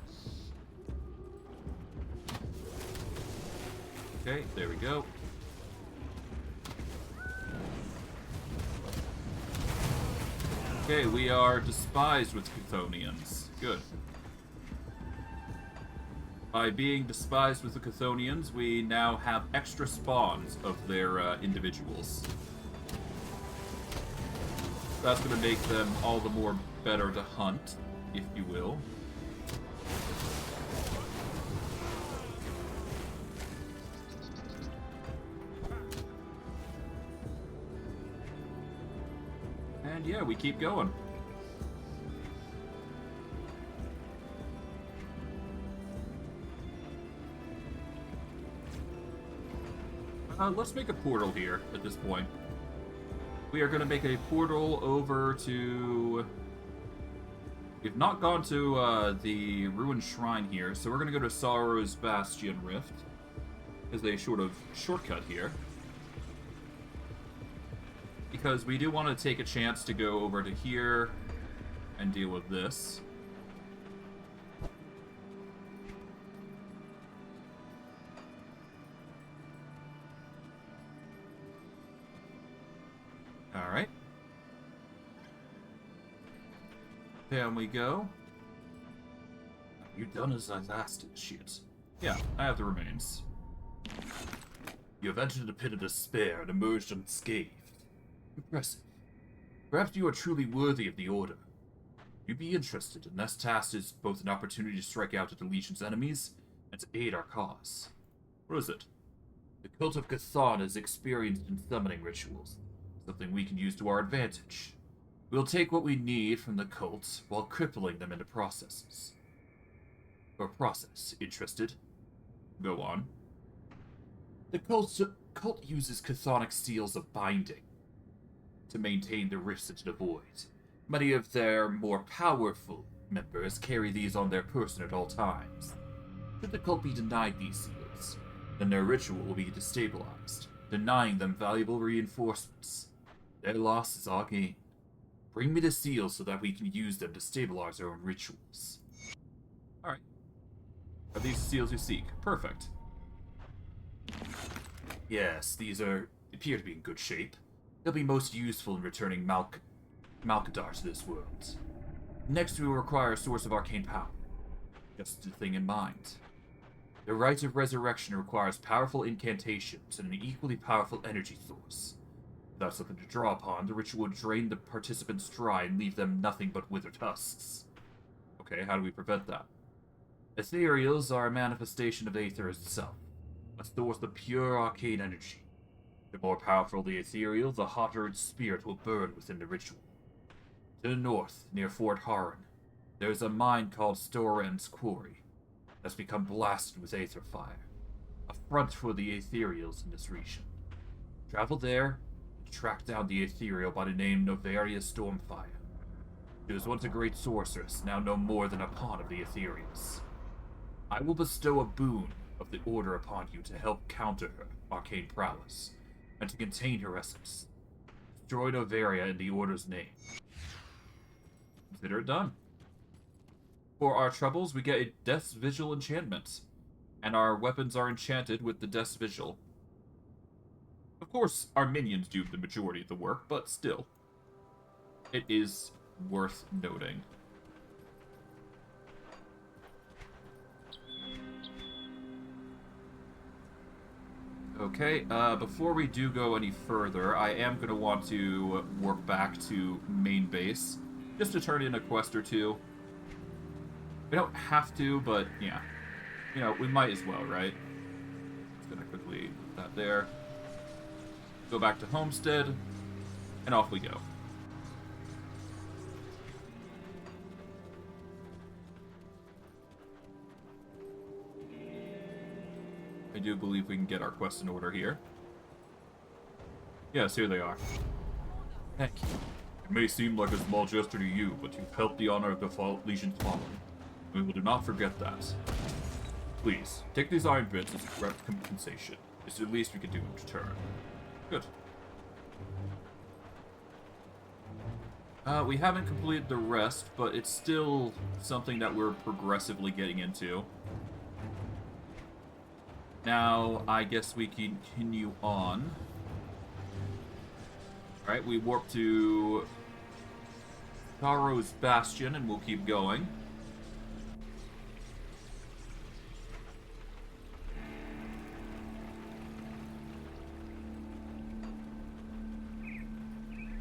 Okay, there we go. Okay, we are despised with Chthonians. Good. By being despised with the Chthonians, we now have extra spawns of their individuals. That's going to make them all the more better to hunt, if you will. And yeah, we keep going. Let's make a portal here at this point. We are going to make a portal over to... we've not gone to the ruined shrine here, so we're going to go to Sorrow's Bastion Rift as a sort of shortcut here. Because we do want to take a chance to go over to here and deal with this. Alright. Down we go. You done as I've asked, shit. Yeah, I have the remains. You have entered a pit of despair and emerged unscathed. Impressive. Perhaps you are truly worthy of the Order. You'd be interested, and this task is both an opportunity to strike out at the Legion's enemies and to aid our cause. What is it? The cult of Cthon is experienced in summoning rituals, something we can use to our advantage. We'll take what we need from the cult while crippling them into processes. Or process, interested? Go on. The cult uses chthonic seals of binding to maintain the rifts into the void. Many of their more powerful members carry these on their person at all times. Should the cult be denied these seals, then their ritual will be destabilized, denying them valuable reinforcements. Their loss is our gain. Bring me the seals so that we can use them to stabilize our own rituals. Alright. Are these seals you seek? Perfect. Yes, these appear to be in good shape. They'll be most useful in returning Malkadar to this world. Next, we will require a source of arcane power. Just the thing in mind. The Rite of Resurrection requires powerful incantations and an equally powerful energy source. Without something to draw upon, the ritual would drain the participants dry and leave them nothing but withered husks. Okay, how do we prevent that? Ethereals are a manifestation of Aether itself, a source of pure arcane energy. The more powerful the ethereal, the hotter its spirit will burn within the ritual. To the north, near Fort Harran, there is a mine called Storen's Quarry that's become blasted with aether fire, a front for the ethereals in this region. Travel there and track down the ethereal by the name Novaria Stormfire. She was once a great sorceress, now no more than a pawn of the ethereals. I will bestow a boon of the Order upon you to help counter her arcane prowess, and to contain her essence. Destroy Novaria in the Order's name. Consider it done. For our troubles, we get a Death's Vigil enchantment, and our weapons are enchanted with the Death's Vigil. Of course, our minions do the majority of the work, but still. It is worth noting. Okay, before we do go any further, I am going to want to warp back to main base, just to turn in a quest or two. We don't have to, but yeah. You know, we might as well, right? Just gonna quickly put that there. Go back to Homestead, and off we go. I do believe we can get our quest in order here. Yes, here they are. Thank you. It may seem like a small gesture to you, but you've helped the honor of the Legion's fallen. We will do not forget that. Please, take these iron bits as compensation. It's the least we can do in return. Good. We haven't completed the rest, but it's still something that we're progressively getting into. Now, I guess we continue on. Alright, we warp to Taro's Bastion, and we'll keep going.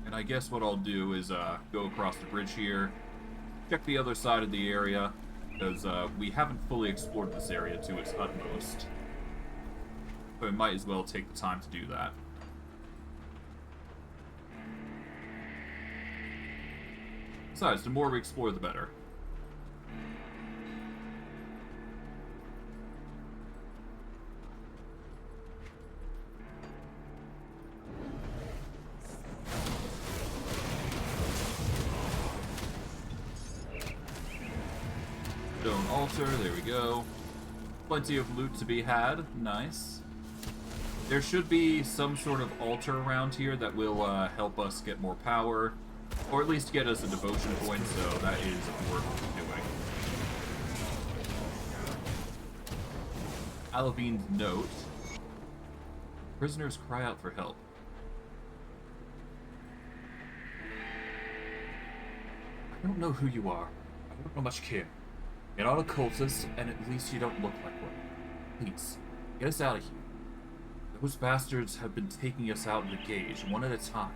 And I guess what I'll do is go across the bridge here, check the other side of the area, because we haven't fully explored this area to its utmost. So we might as well take the time to do that. Besides, the more we explore, the better. Stone altar, there we go. Plenty of loot to be had, nice. There should be some sort of altar around here that will help us get more power, or at least get us a devotion point, so that is worth doing. Alavine's note. Prisoners cry out for help. I don't know who you are. I don't know much care. You're not a cultist, and at least you don't look like one. Please, get us out of here. Those bastards have been taking us out in the gauge, one at a time.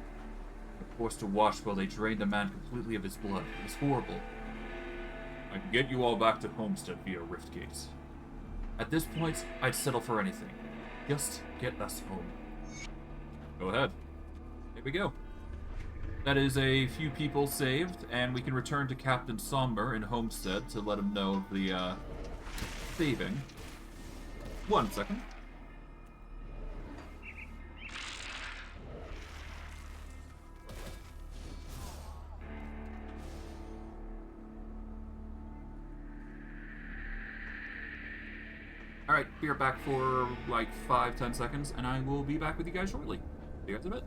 We're forced to watch while they drain the man completely of his blood. It's horrible. I can get you all back to Homestead via Riftgate. At this point, I'd settle for anything. Just get us home. Go ahead. Here we go. That is a few people saved, and we can return to Captain Somber in Homestead to let him know of the, saving. 1 second. Alright, be right back for like 5-10 seconds, and I will be back with you guys shortly. See you guys in a bit.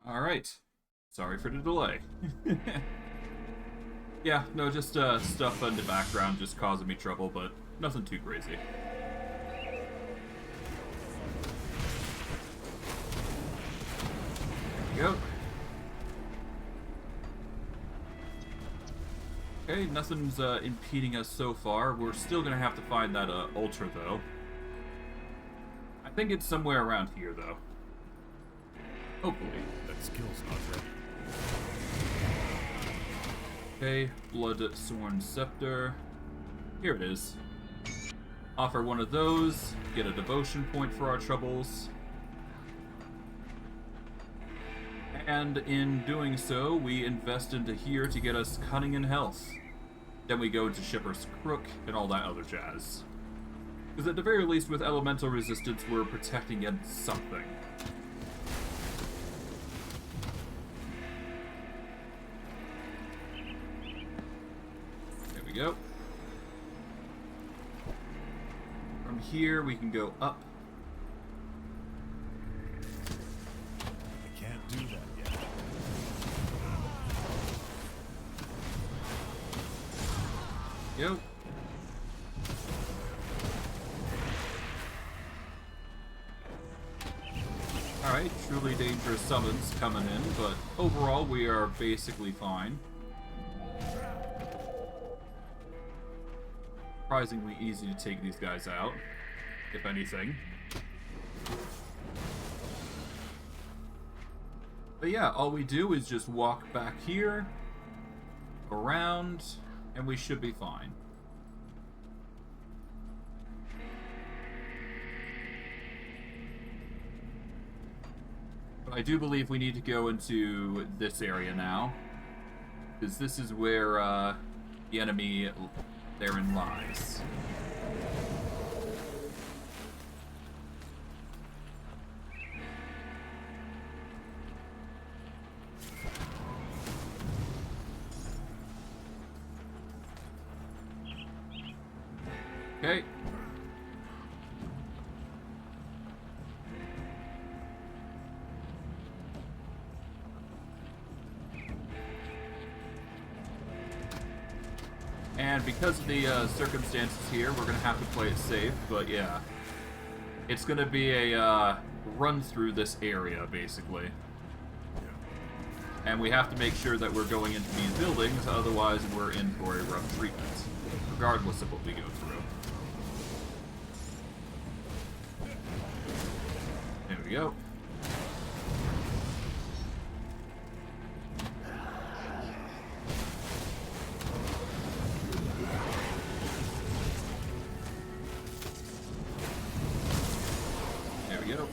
Alright. Sorry for the delay. Yeah, no, just stuff in the background just causing me trouble, but nothing too crazy. There we go. Okay, nothing's impeding us so far. We're still gonna have to find that ultra, though. I think it's somewhere around here, though. Hopefully. That skill's not ready. Okay, blood sworn scepter. Here it is. Offer one of those, get a devotion point for our troubles. And in doing so, we invest into here to get us cunning and health. Then we go into Shipper's Crook and all that other jazz. Because at the very least, with elemental resistance, we're protecting against something. There we go. From here, we can go up. I can't do that yet. Go. Alright, truly dangerous summons coming in, but overall we are basically fine. Surprisingly easy to take these guys out, if anything. But yeah, all we do is just walk back here, around, and we should be fine. But I do believe we need to go into this area now, because this is where the enemy therein lies. Okay. And because of the circumstances here, we're going to have to play it safe, but yeah. It's going to be a run through this area, basically. And we have to make sure that we're going into these buildings, otherwise we're in for a rough treatment, regardless of what we go through. There we go. There we go.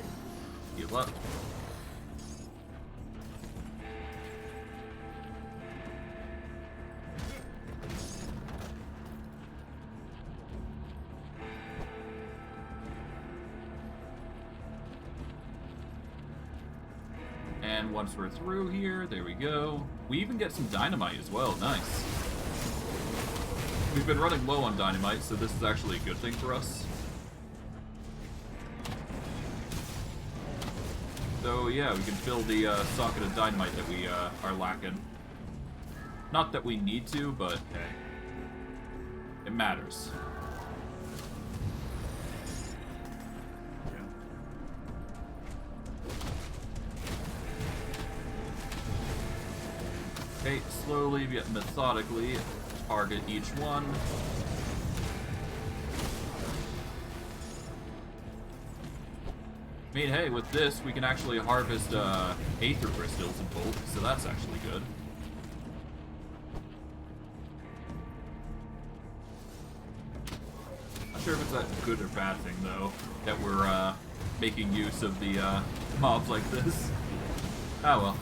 Heal up. And once we're through here, there we go. We even get some dynamite as well. Nice. We've been running low on dynamite, so this is actually a good thing for us. So yeah, we can fill the socket of dynamite that we are lacking. Not that we need to, but hey, it matters. Okay, slowly yet methodically target each one. I mean, hey, with this, we can actually harvest aether crystals in bulk, so that's actually good. Not sure if it's a good or bad thing, though, that we're making use of the mobs like this. Ah, well.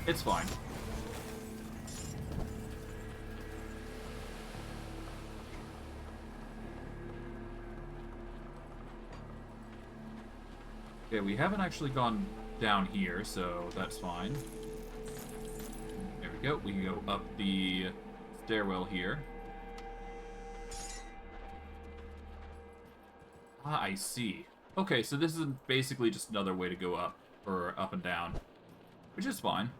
It's fine. Okay, we haven't actually gone down here, so that's fine. There we go. We can go up the stairwell here. Ah, I see. Okay, so this is basically just another way to go up, or up and down, which is fine.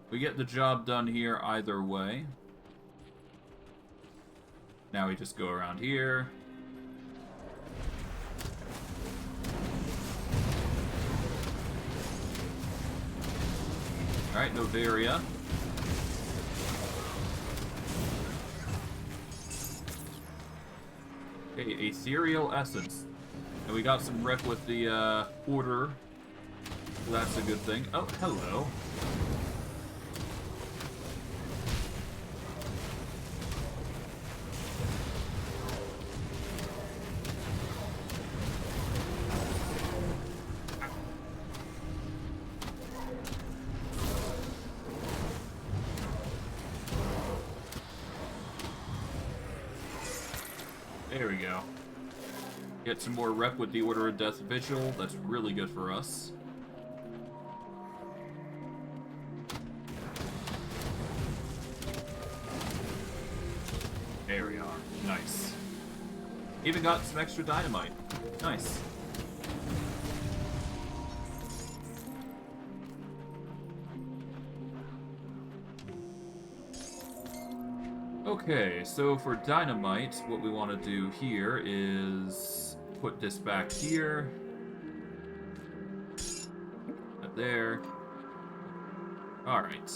We get the job done here either way. Now we just go around here. Alright, Novaria. Okay, ethereal essence. And we got some rep with the order. So that's a good thing. Oh, hello. There we go. Get some more rep with the Order of Death Vigil. That's really good for us. There we are. Nice. Even got some extra dynamite. Nice. Okay, so for dynamite, what we want to do here is put this back here. Right there. Alright.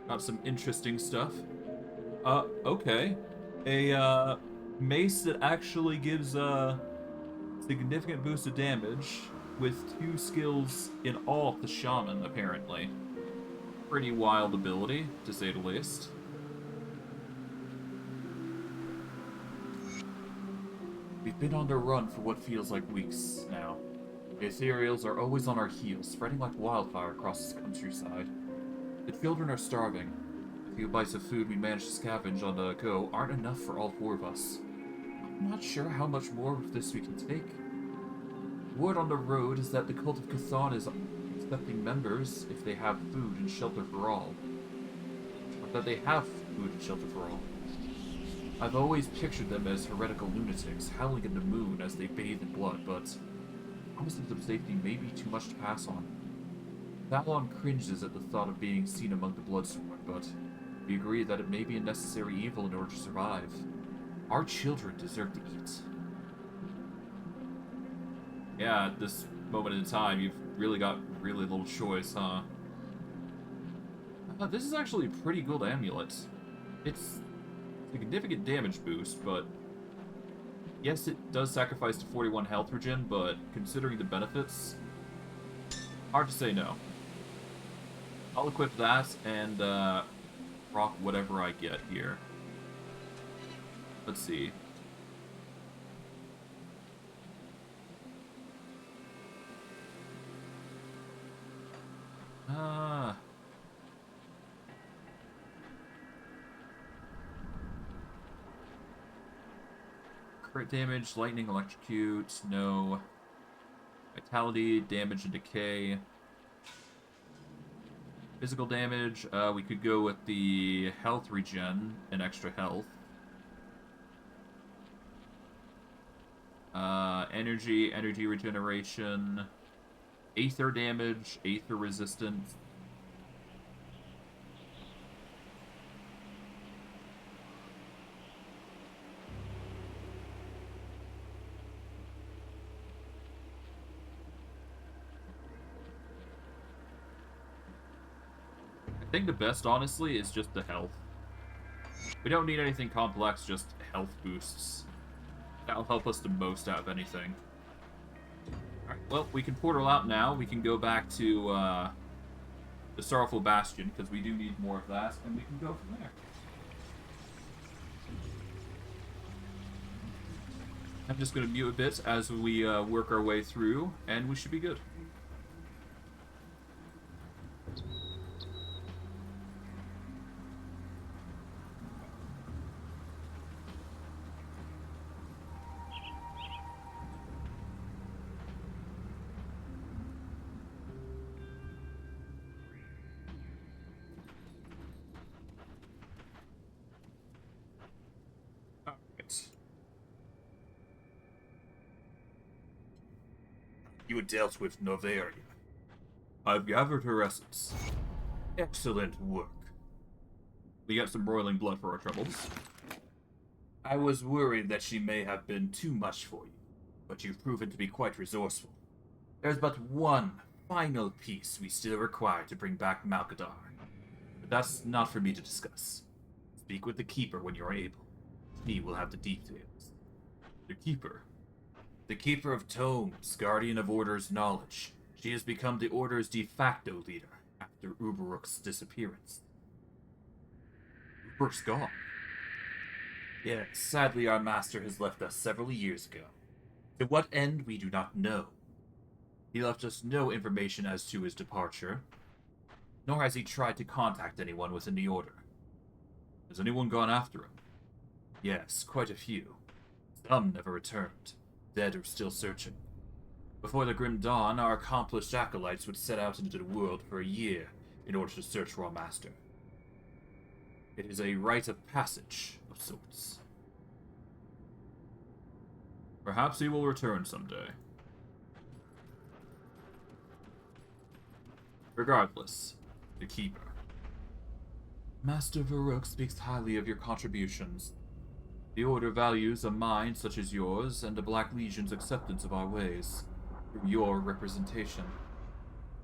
Got some interesting stuff. Okay. A, mace that actually gives a significant boost of damage with 2 skills in all of the shaman, apparently. Pretty wild ability, to say the least. We've been on the run for what feels like weeks now. The ethereals are always on our heels, spreading like wildfire across this countryside. The children are starving. A few bites of food we managed to scavenge on the go aren't enough for all 4 of us. I'm not sure how much more of this we can take. Word on the road is that the cult of Cthon is accepting members if they have food and shelter for all. Or that they have food and shelter for all. I've always pictured them as heretical lunatics, howling at the moon as they bathe in blood, but promises of safety may be too much to pass on. Valon cringes at the thought of being seen among the bloodsworn, but we agree that it may be a necessary evil in order to survive. Our children deserve to eat. Yeah, at this moment in time, you've really got really little choice, huh? This is actually a pretty good amulet. It's significant damage boost, but yes, it does sacrifice to 41 health regen, but considering the benefits, hard to say no. I'll equip that and rock whatever I get here. Let's see. Crit damage, lightning, electrocute, no. Vitality, damage and decay. Physical damage, we could go with the health regen and extra health. Energy, energy regeneration. Aether damage, aether resistance. I think the best, honestly, is just the health. We don't need anything complex, just health boosts. That'll help us the most out of anything. Alright, well, we can portal out now. We can go back to the Sorrowful Bastion, because we do need more of that, and we can go from there. I'm just going to mute a bit as we work our way through, and we should be good. You dealt with Noveria. I've gathered her essence. Excellent work. We got some roiling blood for our troubles. I was worried that she may have been too much for you, but you've proven to be quite resourceful. There's but one final piece we still require to bring back Malkadar. But that's not for me to discuss. Speak with the Keeper when you're able. He will have the details. The Keeper? The Keeper of Tomes, Guardian of Order's knowledge. She has become the Order's de facto leader after Uberuk's disappearance. Uberuk's gone? Yes, sadly our master has left us several years ago. To what end, we do not know. He left us no information as to his departure, nor has he tried to contact anyone within the Order. Has anyone gone after him? Yes, quite a few. Some never returned, dead or still searching. Before the Grim Dawn, our accomplished acolytes would set out into the world for a year in order to search for our master. It is a rite of passage of sorts. Perhaps he will return someday. Regardless, the Keeper. Master Varuk speaks highly of your contributions. The Order values a mind such as yours and the Black Legion's acceptance of our ways, through your representation.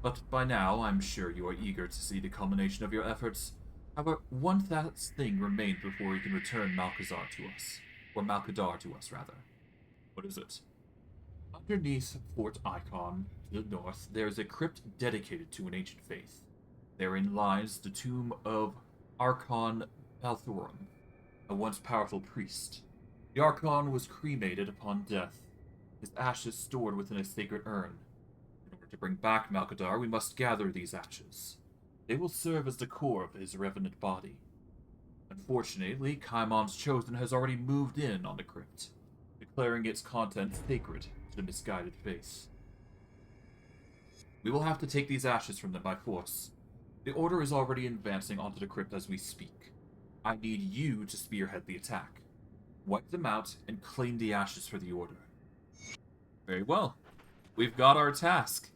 But by now, I'm sure you are eager to see the culmination of your efforts. However, one last thing remains before you can return Malkadar to us. Or Malkadar to us, rather. What is it? Underneath Fort Icon, to the north, there is a crypt dedicated to an ancient faith. Therein lies the tomb of Archon Balthorum, a once powerful priest. The Archon was cremated upon death, his ashes stored within a sacred urn. In order to bring back Malkadar, we must gather these ashes. They will serve as the core of his revenant body. Unfortunately, Kaimon's Chosen has already moved in on the crypt, declaring its contents sacred to the misguided faith. We will have to take these ashes from them by force. The Order is already advancing onto the crypt as we speak. I need you to spearhead the attack. Wipe them out and claim the ashes for the Order. Very well. We've got our task.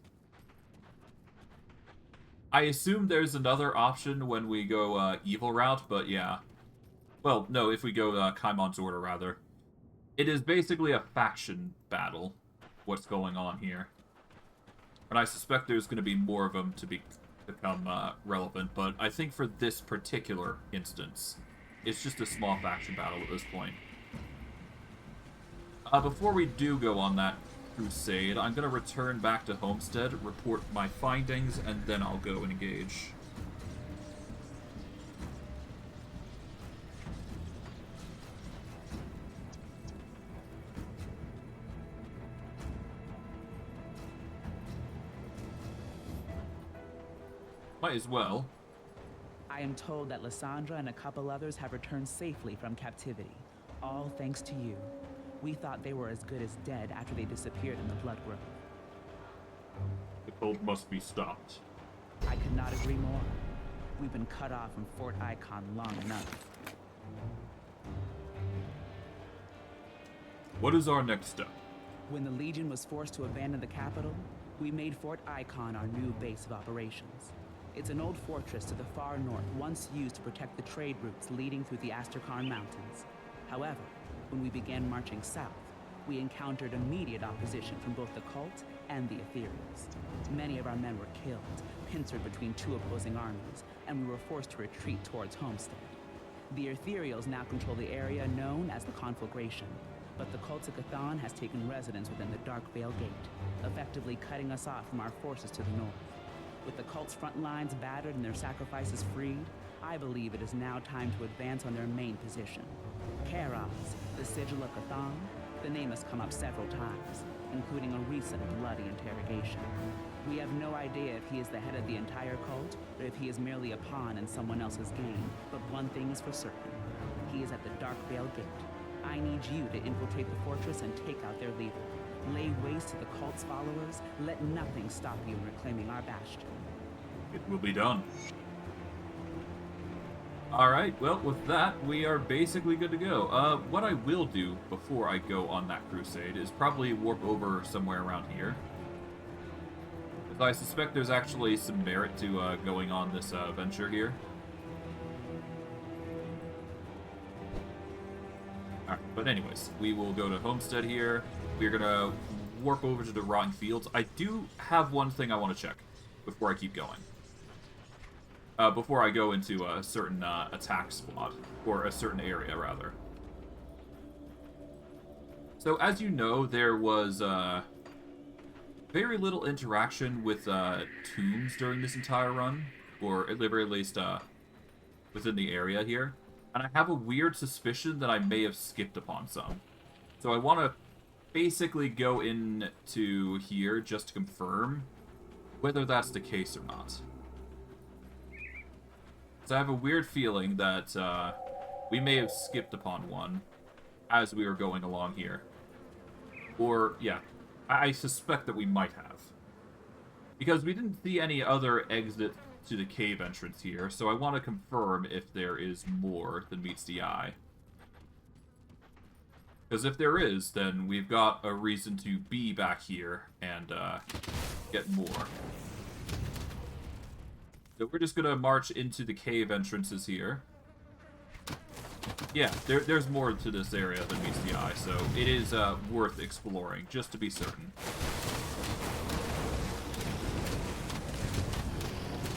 I assume there's another option when we go evil route, but yeah. Well, no, if we go Kaimon's Order, rather. It is basically a faction battle, what's going on here. And I suspect there's going to be more of them to become relevant, but I think for this particular instance, it's just a small faction battle at this point. Before we do go on that crusade, I'm going to return back to Homestead, report my findings, and then I'll go and engage. Might as well. I am told that Lysandra and a couple others have returned safely from captivity, all thanks to you. We thought they were as good as dead after they disappeared in the Blood Grove. The cult must be stopped. I could not agree more. We've been cut off from Fort Icon long enough. What is our next step? When the Legion was forced to abandon the capital, we made Fort Icon our new base of operations. It's an old fortress to the far north, once used to protect the trade routes leading through the Asterkarn Mountains. However, when we began marching south, we encountered immediate opposition from both the cult and the Ethereals. Many of our men were killed, pincered between two opposing armies, and we were forced to retreat towards Homestead. The Ethereals now control the area known as the Conflagration, but the cult of Cthon has taken residence within the Dark Veil Gate, effectively cutting us off from our forces to the north. With the cult's front lines battered and their sacrifices freed, I believe it is now time to advance on their main position. Karaz, the Sigil of Cthon, the name has come up several times, including a recent bloody interrogation. We have no idea if he is the head of the entire cult, or if he is merely a pawn in someone else's game, but one thing is for certain. He is at the Dark Veil Gate. I need you to infiltrate the fortress and take out their leader. Lay waste to the cult's followers. Let nothing stop you in reclaiming our bastion. It will be done. Alright, well, with that, we are basically good to go. What I will do before I go on that crusade is probably warp over somewhere around here. So I suspect there's actually some merit to going on this venture here. Alright, but anyways, we will go to Homestead here. We're gonna warp over to the Rotting Fields. I do have one thing I want to check before I keep going. Before I go into a certain attack spot, or a certain area, rather. So, as you know, there was very little interaction with tombs during this entire run, or at the very least within the area here. And I have a weird suspicion that I may have skipped upon some. So I want to basically go into here just to confirm whether that's the case or not. So I have a weird feeling that we may have skipped upon one as we were going along here. Or, yeah, I suspect that we might have. Because we didn't see any other exit to the cave entrance here, so I want to confirm if there is more than meets the eye. Because if there is, then we've got a reason to be back here and get more. So we're just going to march into the cave entrances here. Yeah, there's more to this area than meets the eye, so it is worth exploring, just to be certain.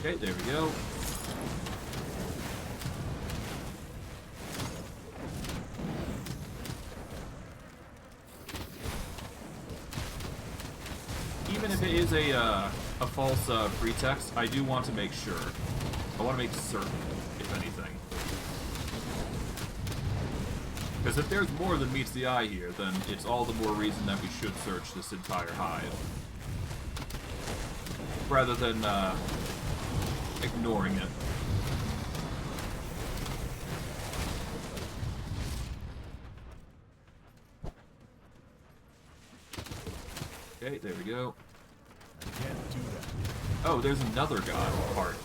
Okay, there we go. Even if it is a false pretext, I do want to make sure. I want to make certain, if anything. Because if there's more than meets the eye here, then it's all the more reason that we should search this entire hive. Rather than ignoring it. Okay, there we go. Can't do that. Oh, there's another hive guard.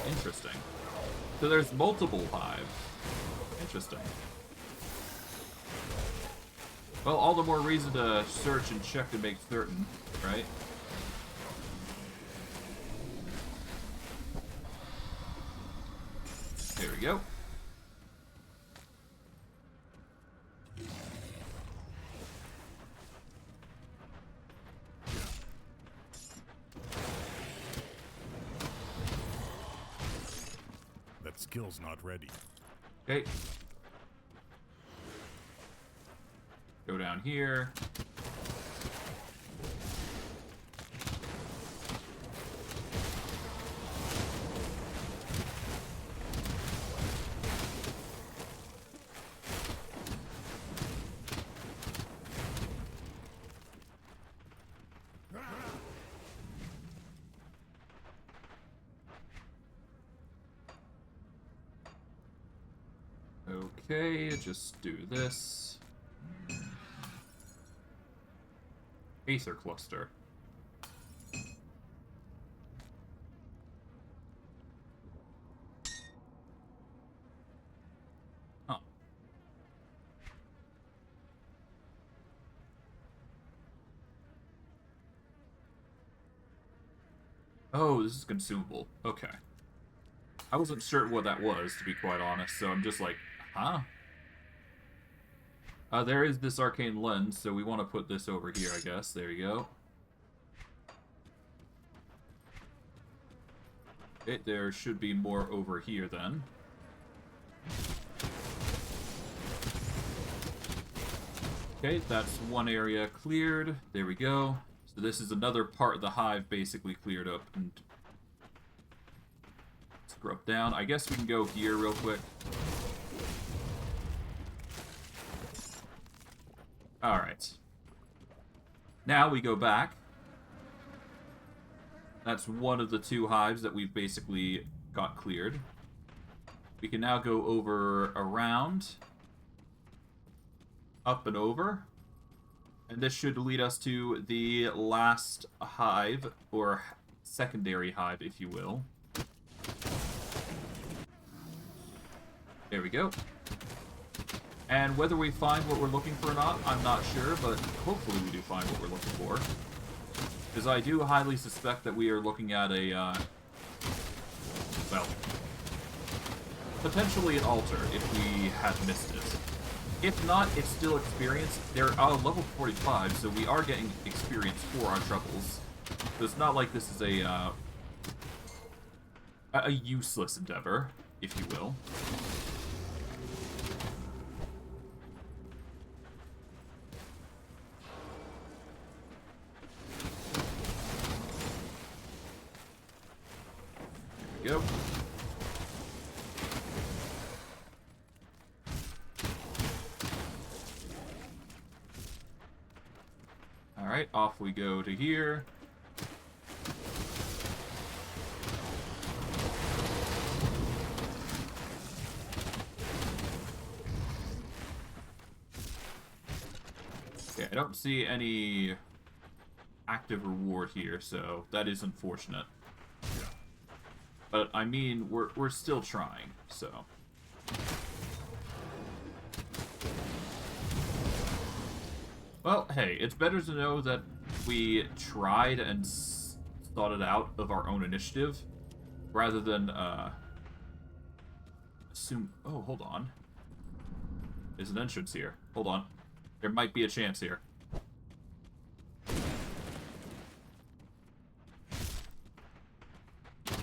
Interesting. So there's multiple hives. Interesting. Well, all the more reason to search and check to make certain, right? There we go. That skill's not ready. Okay. Go down here. Okay, just do this. Aether cluster. Huh. Oh, this is consumable. Okay. I wasn't sure what that was, to be quite honest, so I'm just like, huh? There is this arcane lens, so we want to put this over here, I guess. There you go. Okay, there should be more over here, then. Okay, that's one area cleared. There we go. So this is another part of the hive basically cleared up. And scrub down. I guess we can go here real quick. Alright. Now we go back. That's one of the two hives that we've basically got cleared. We can now go over, around, up and over. And this should lead us to the last hive, or secondary hive, if you will. There we go. And whether we find what we're looking for or not, I'm not sure, but hopefully we do find what we're looking for. Because I do highly suspect that we are looking at a, well, potentially an altar if we had missed it. If not, it's still experience. They're level 45, so we are getting experience for our troubles. So it's not like this is a useless endeavor, if you will. There we go. Alright, off we go to here. Okay, I don't see any active reward here, so that is unfortunate. But, I mean, we're still trying, so... Well, hey, it's better to know that we tried and thought it out of our own initiative, rather than, assume... Oh, hold on. There's an entrance here. Hold on. There might be a chance here.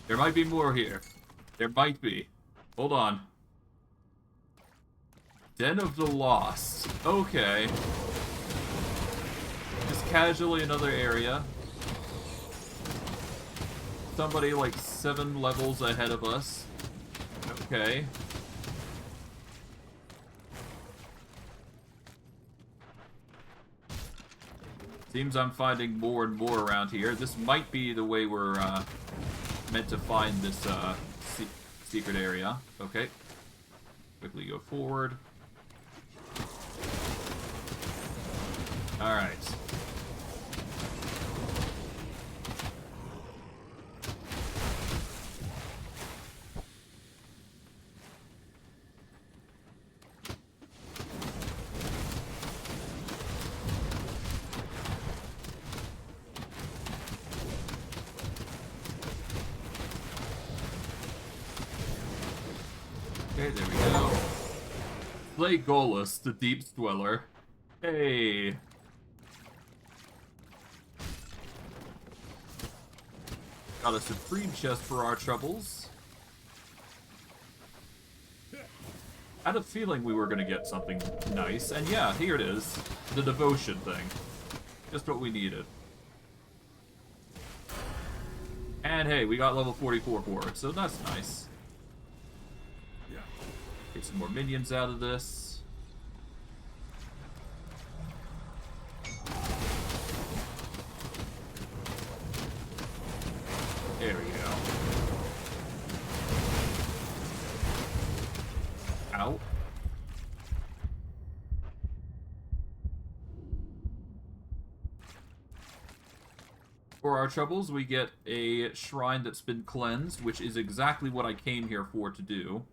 There might be more here. There might be. Hold on. Den of the Lost. Okay. Just casually another area. Somebody like 7 levels ahead of us. Okay. Seems I'm finding more and more around here. This might be the way we're meant to find this secret area. Okay. Quickly go forward. Alright. Okay, there we go. Play Golus, the Deep Dweller. Hey. Got a supreme chest for our troubles. I had a feeling we were gonna get something nice, and yeah, here it is. The devotion thing. Just what we needed. And hey, we got level 44 for it, so that's nice. Get some more minions out of this. There we go. Ow. For our troubles, we get a shrine that's been cleansed, which is exactly what I came here for to do.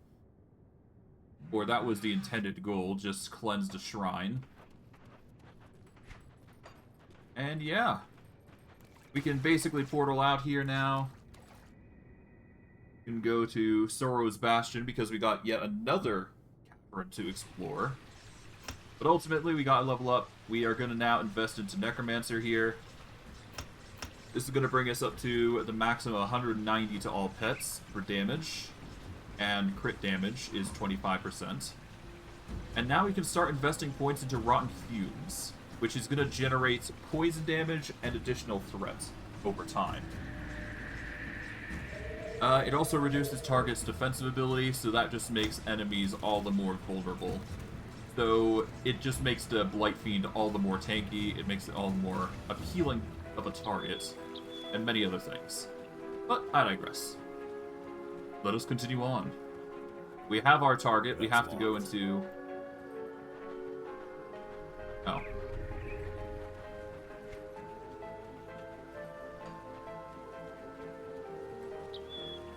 Or that was the intended goal, just cleanse the shrine. And yeah. We can basically portal out here now. We can go to Sorrow's Bastion because we got yet another cavern to explore. But ultimately, we got a level up. We are going to now invest into Necromancer here. This is going to bring us up to the maximum of 190 to all pets for damage. And crit damage is 25%. And now we can start investing points into Rotten Fumes, which is going to generate poison damage and additional threats over time. It also reduces target's defensive ability, so that just makes enemies all the more vulnerable. So it just makes the Blight Fiend all the more tanky, it makes it all the more appealing of a target, and many other things. But I digress. Let us continue on. We have our target. We have to go into... Oh.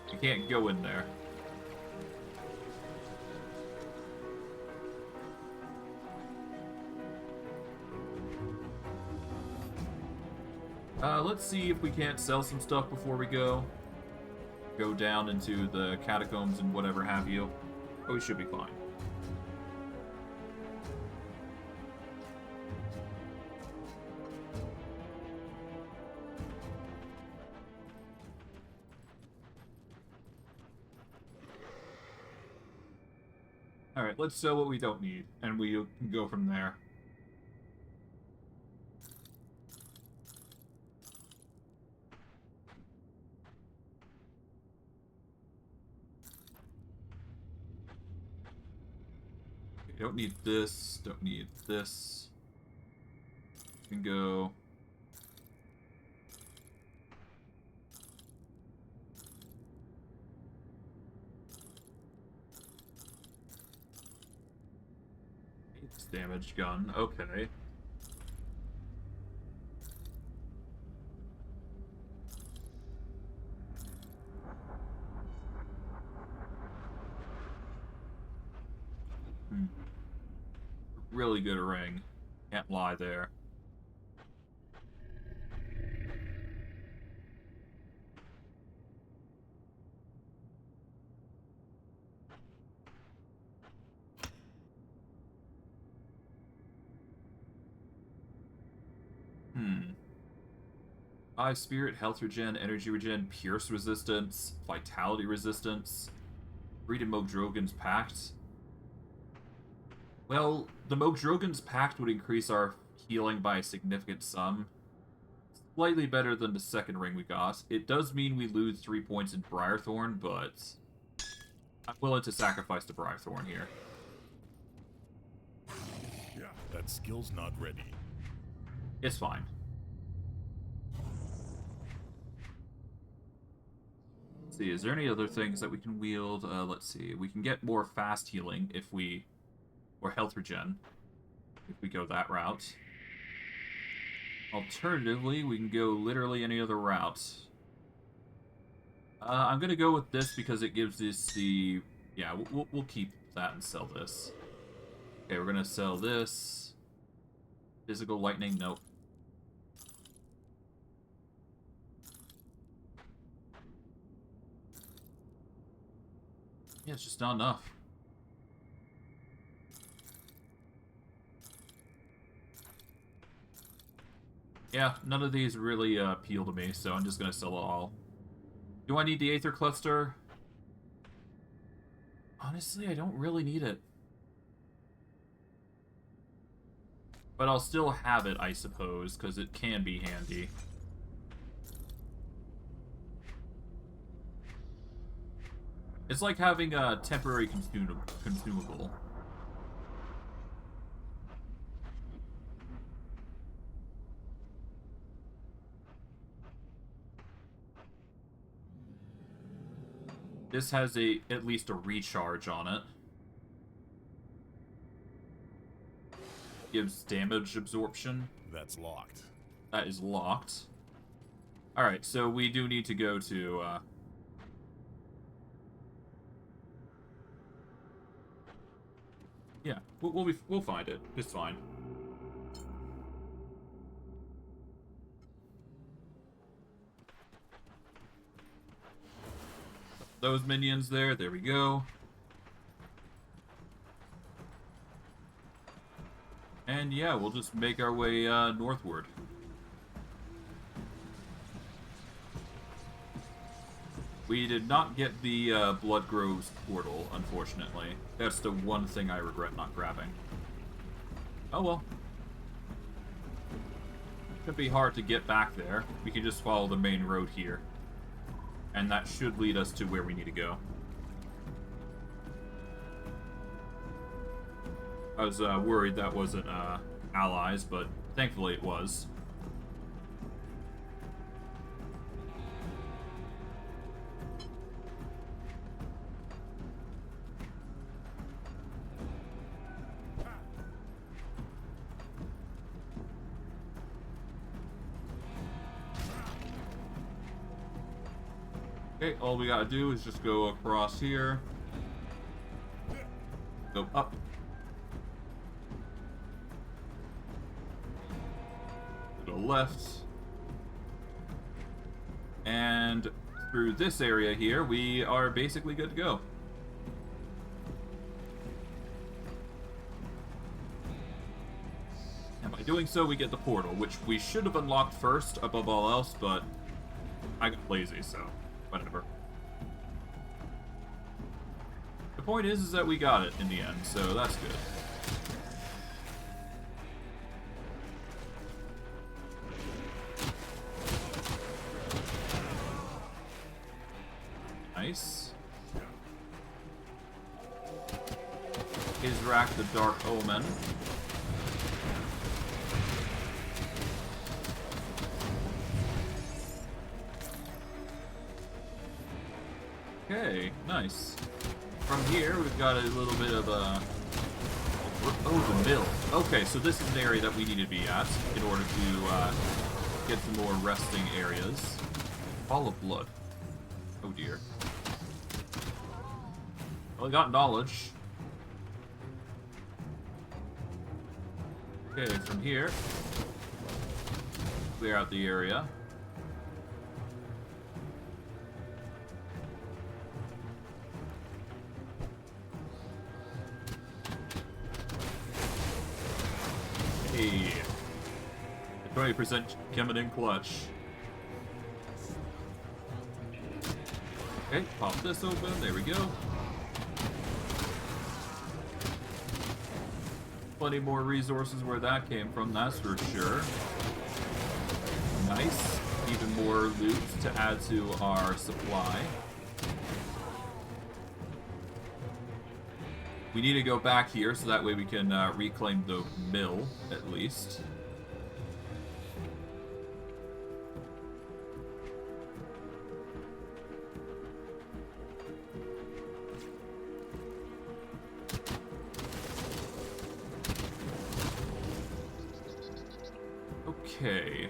We can't go in there. Let's see if we can't sell some stuff before we go. Go down into the catacombs and whatever have you. Oh, we should be fine. Alright, let's sell what we don't need, and we can go from there. Don't need this, don't need this. We can go... damaged gun, okay. Really good ring. Can't lie there. Eye Spirit, Health Regen, Energy Regen, Pierce Resistance, Vitality Resistance, Freedom Mogdrogan's Pact. Well, the Mogdrogan's Pact would increase our healing by a significant sum. Slightly better than the second ring we got. It does mean we lose 3 points in Briarthorn, but I'm willing to sacrifice the Briarthorn here. Yeah, that skill's not ready. It's fine. Let's see, is there any other things that we can wield? Let's see. We can get more fast healing if we... or health regen, if we go that route. Alternatively, we can go literally any other route. I'm gonna go with this because it gives us the... yeah, we'll keep that and sell this. Okay, we're gonna sell this. Physical lightning, nope. Yeah, it's just not enough. Yeah, none of these really appeal to me, so I'm just gonna sell it all. Do I need the Aether Cluster? Honestly, I don't really need it. But I'll still have it, I suppose, because it can be handy. It's like having a temporary consumable. This has at least a recharge on it. Gives damage absorption. That's locked. That is locked. Alright, so we do need to go to, yeah, we'll find it. It's fine. Those minions there we go. And yeah, we'll just make our way northward. We did not get the Blood Groves portal, unfortunately. That's the one thing I regret not grabbing. Oh well. Could be hard to get back there. We can just follow the main road here. And that should lead us to where we need to go. I was worried that wasn't allies, but thankfully it was. Okay, all we gotta do is just go across here. Go up. To the left. And through this area here, we are basically good to go. And by doing so, we get the portal, which we should have unlocked first, above all else, but I got lazy, so whatever. The point is that we got it in the end, so that's good. Nice. Israk the Dark Omen. Okay, nice. From here, we've got a little bit of a... Oh, the mill. Okay, so this is an area that we need to be at in order to get some more resting areas. Fall of Blood. Oh dear. Well, I got knowledge. Okay, from here, clear out the area. Hey, 20% coming in clutch. Okay, pop this open. There we go. Plenty more resources where that came from, that's for sure. Nice. Even more loot to add to our supply. We need to go back here so that way we can reclaim the mill, at least. Okay.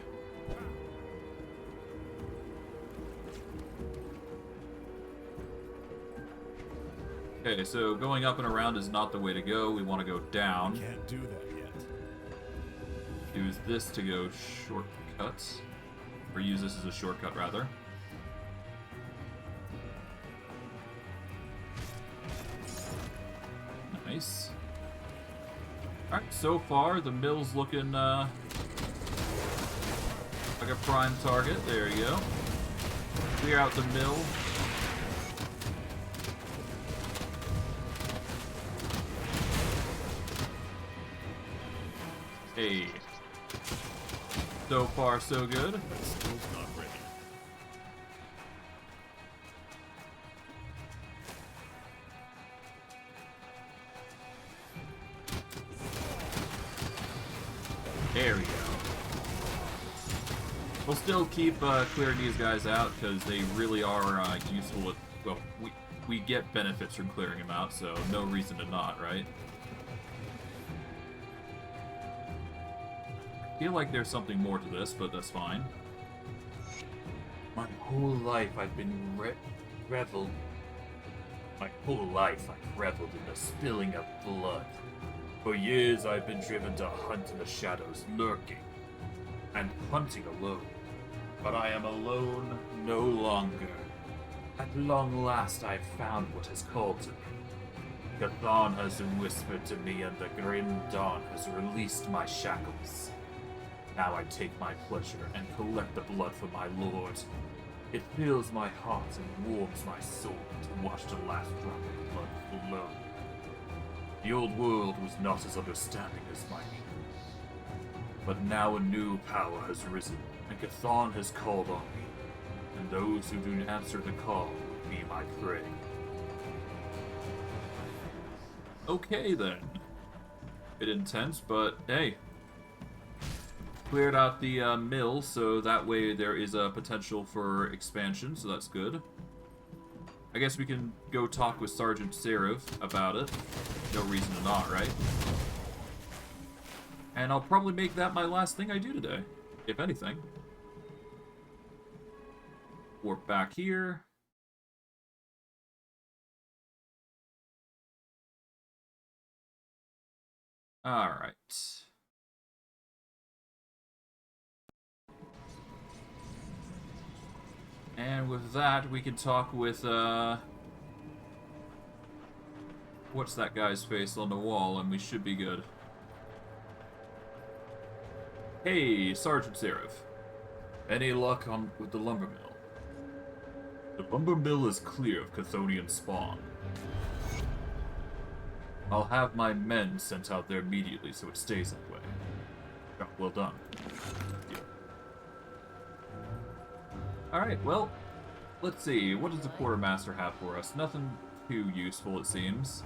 Okay, so going up and around is not the way to go. We want to go down. Can't do that yet. Use this to go shortcuts. Or use this as a shortcut, rather. Nice. Alright, so far, the mill's looking, like a prime target. There you go. Clear out the mill. Hey. So far, so good. That skill's not ready. There we go. We'll still keep clearing these guys out because they really are useful. Well, we get benefits from clearing them out, so no reason to not, right? I feel like there's something more to this, but that's fine. My whole life I've been reveled. My whole life I've reveled in the spilling of blood. For years I've been driven to hunt in the shadows, lurking and hunting alone. But I am alone no longer. At long last I've found what has called to me. Cthon has whispered to me, and the grim dawn has released my shackles. Now I take my pleasure and collect the blood for my lord. It fills my heart and warms my soul to watch the last drop of blood flow. The old world was not as understanding as mine. But now a new power has risen, and Cthon has called on me. And those who do answer the call will be my prey. Okay then. Bit intense, but hey. Cleared out the mill, so that way there is a potential for expansion, so that's good. I guess we can go talk with Sergeant Seraph about it. No reason to not, right? And I'll probably make that my last thing I do today, if anything. Warp back here. Alright. And with that, we can talk with, what's that guy's face on the wall, and we should be good. Hey, Sergeant Seraph. Any luck with the lumber mill? The lumber mill is clear of Chthonian spawn. I'll have my men sent out there immediately so it stays that way. Job well done. Yeah. Alright, well, let's see. What does the quartermaster have for us? Nothing too useful, it seems.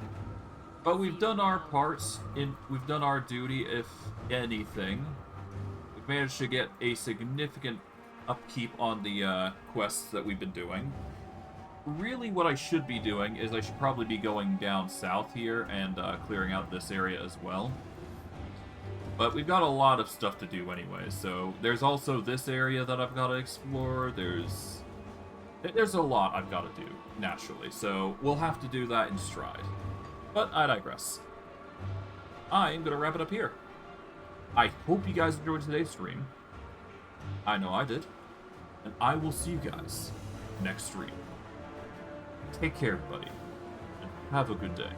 But we've done our part. We've done our duty, if anything. We've managed to get a significant upkeep on the quests that we've been doing. Really, what I should be doing is I should probably be going down south here and clearing out this area as well. But we've got a lot of stuff to do anyway, so there's also this area that I've got to explore. There's a lot I've got to do, naturally, so we'll have to do that in stride. But I digress. I'm going to wrap it up here. I hope you guys enjoyed today's stream. I know I did. And I will see you guys next stream. Take care, everybody, and have a good day.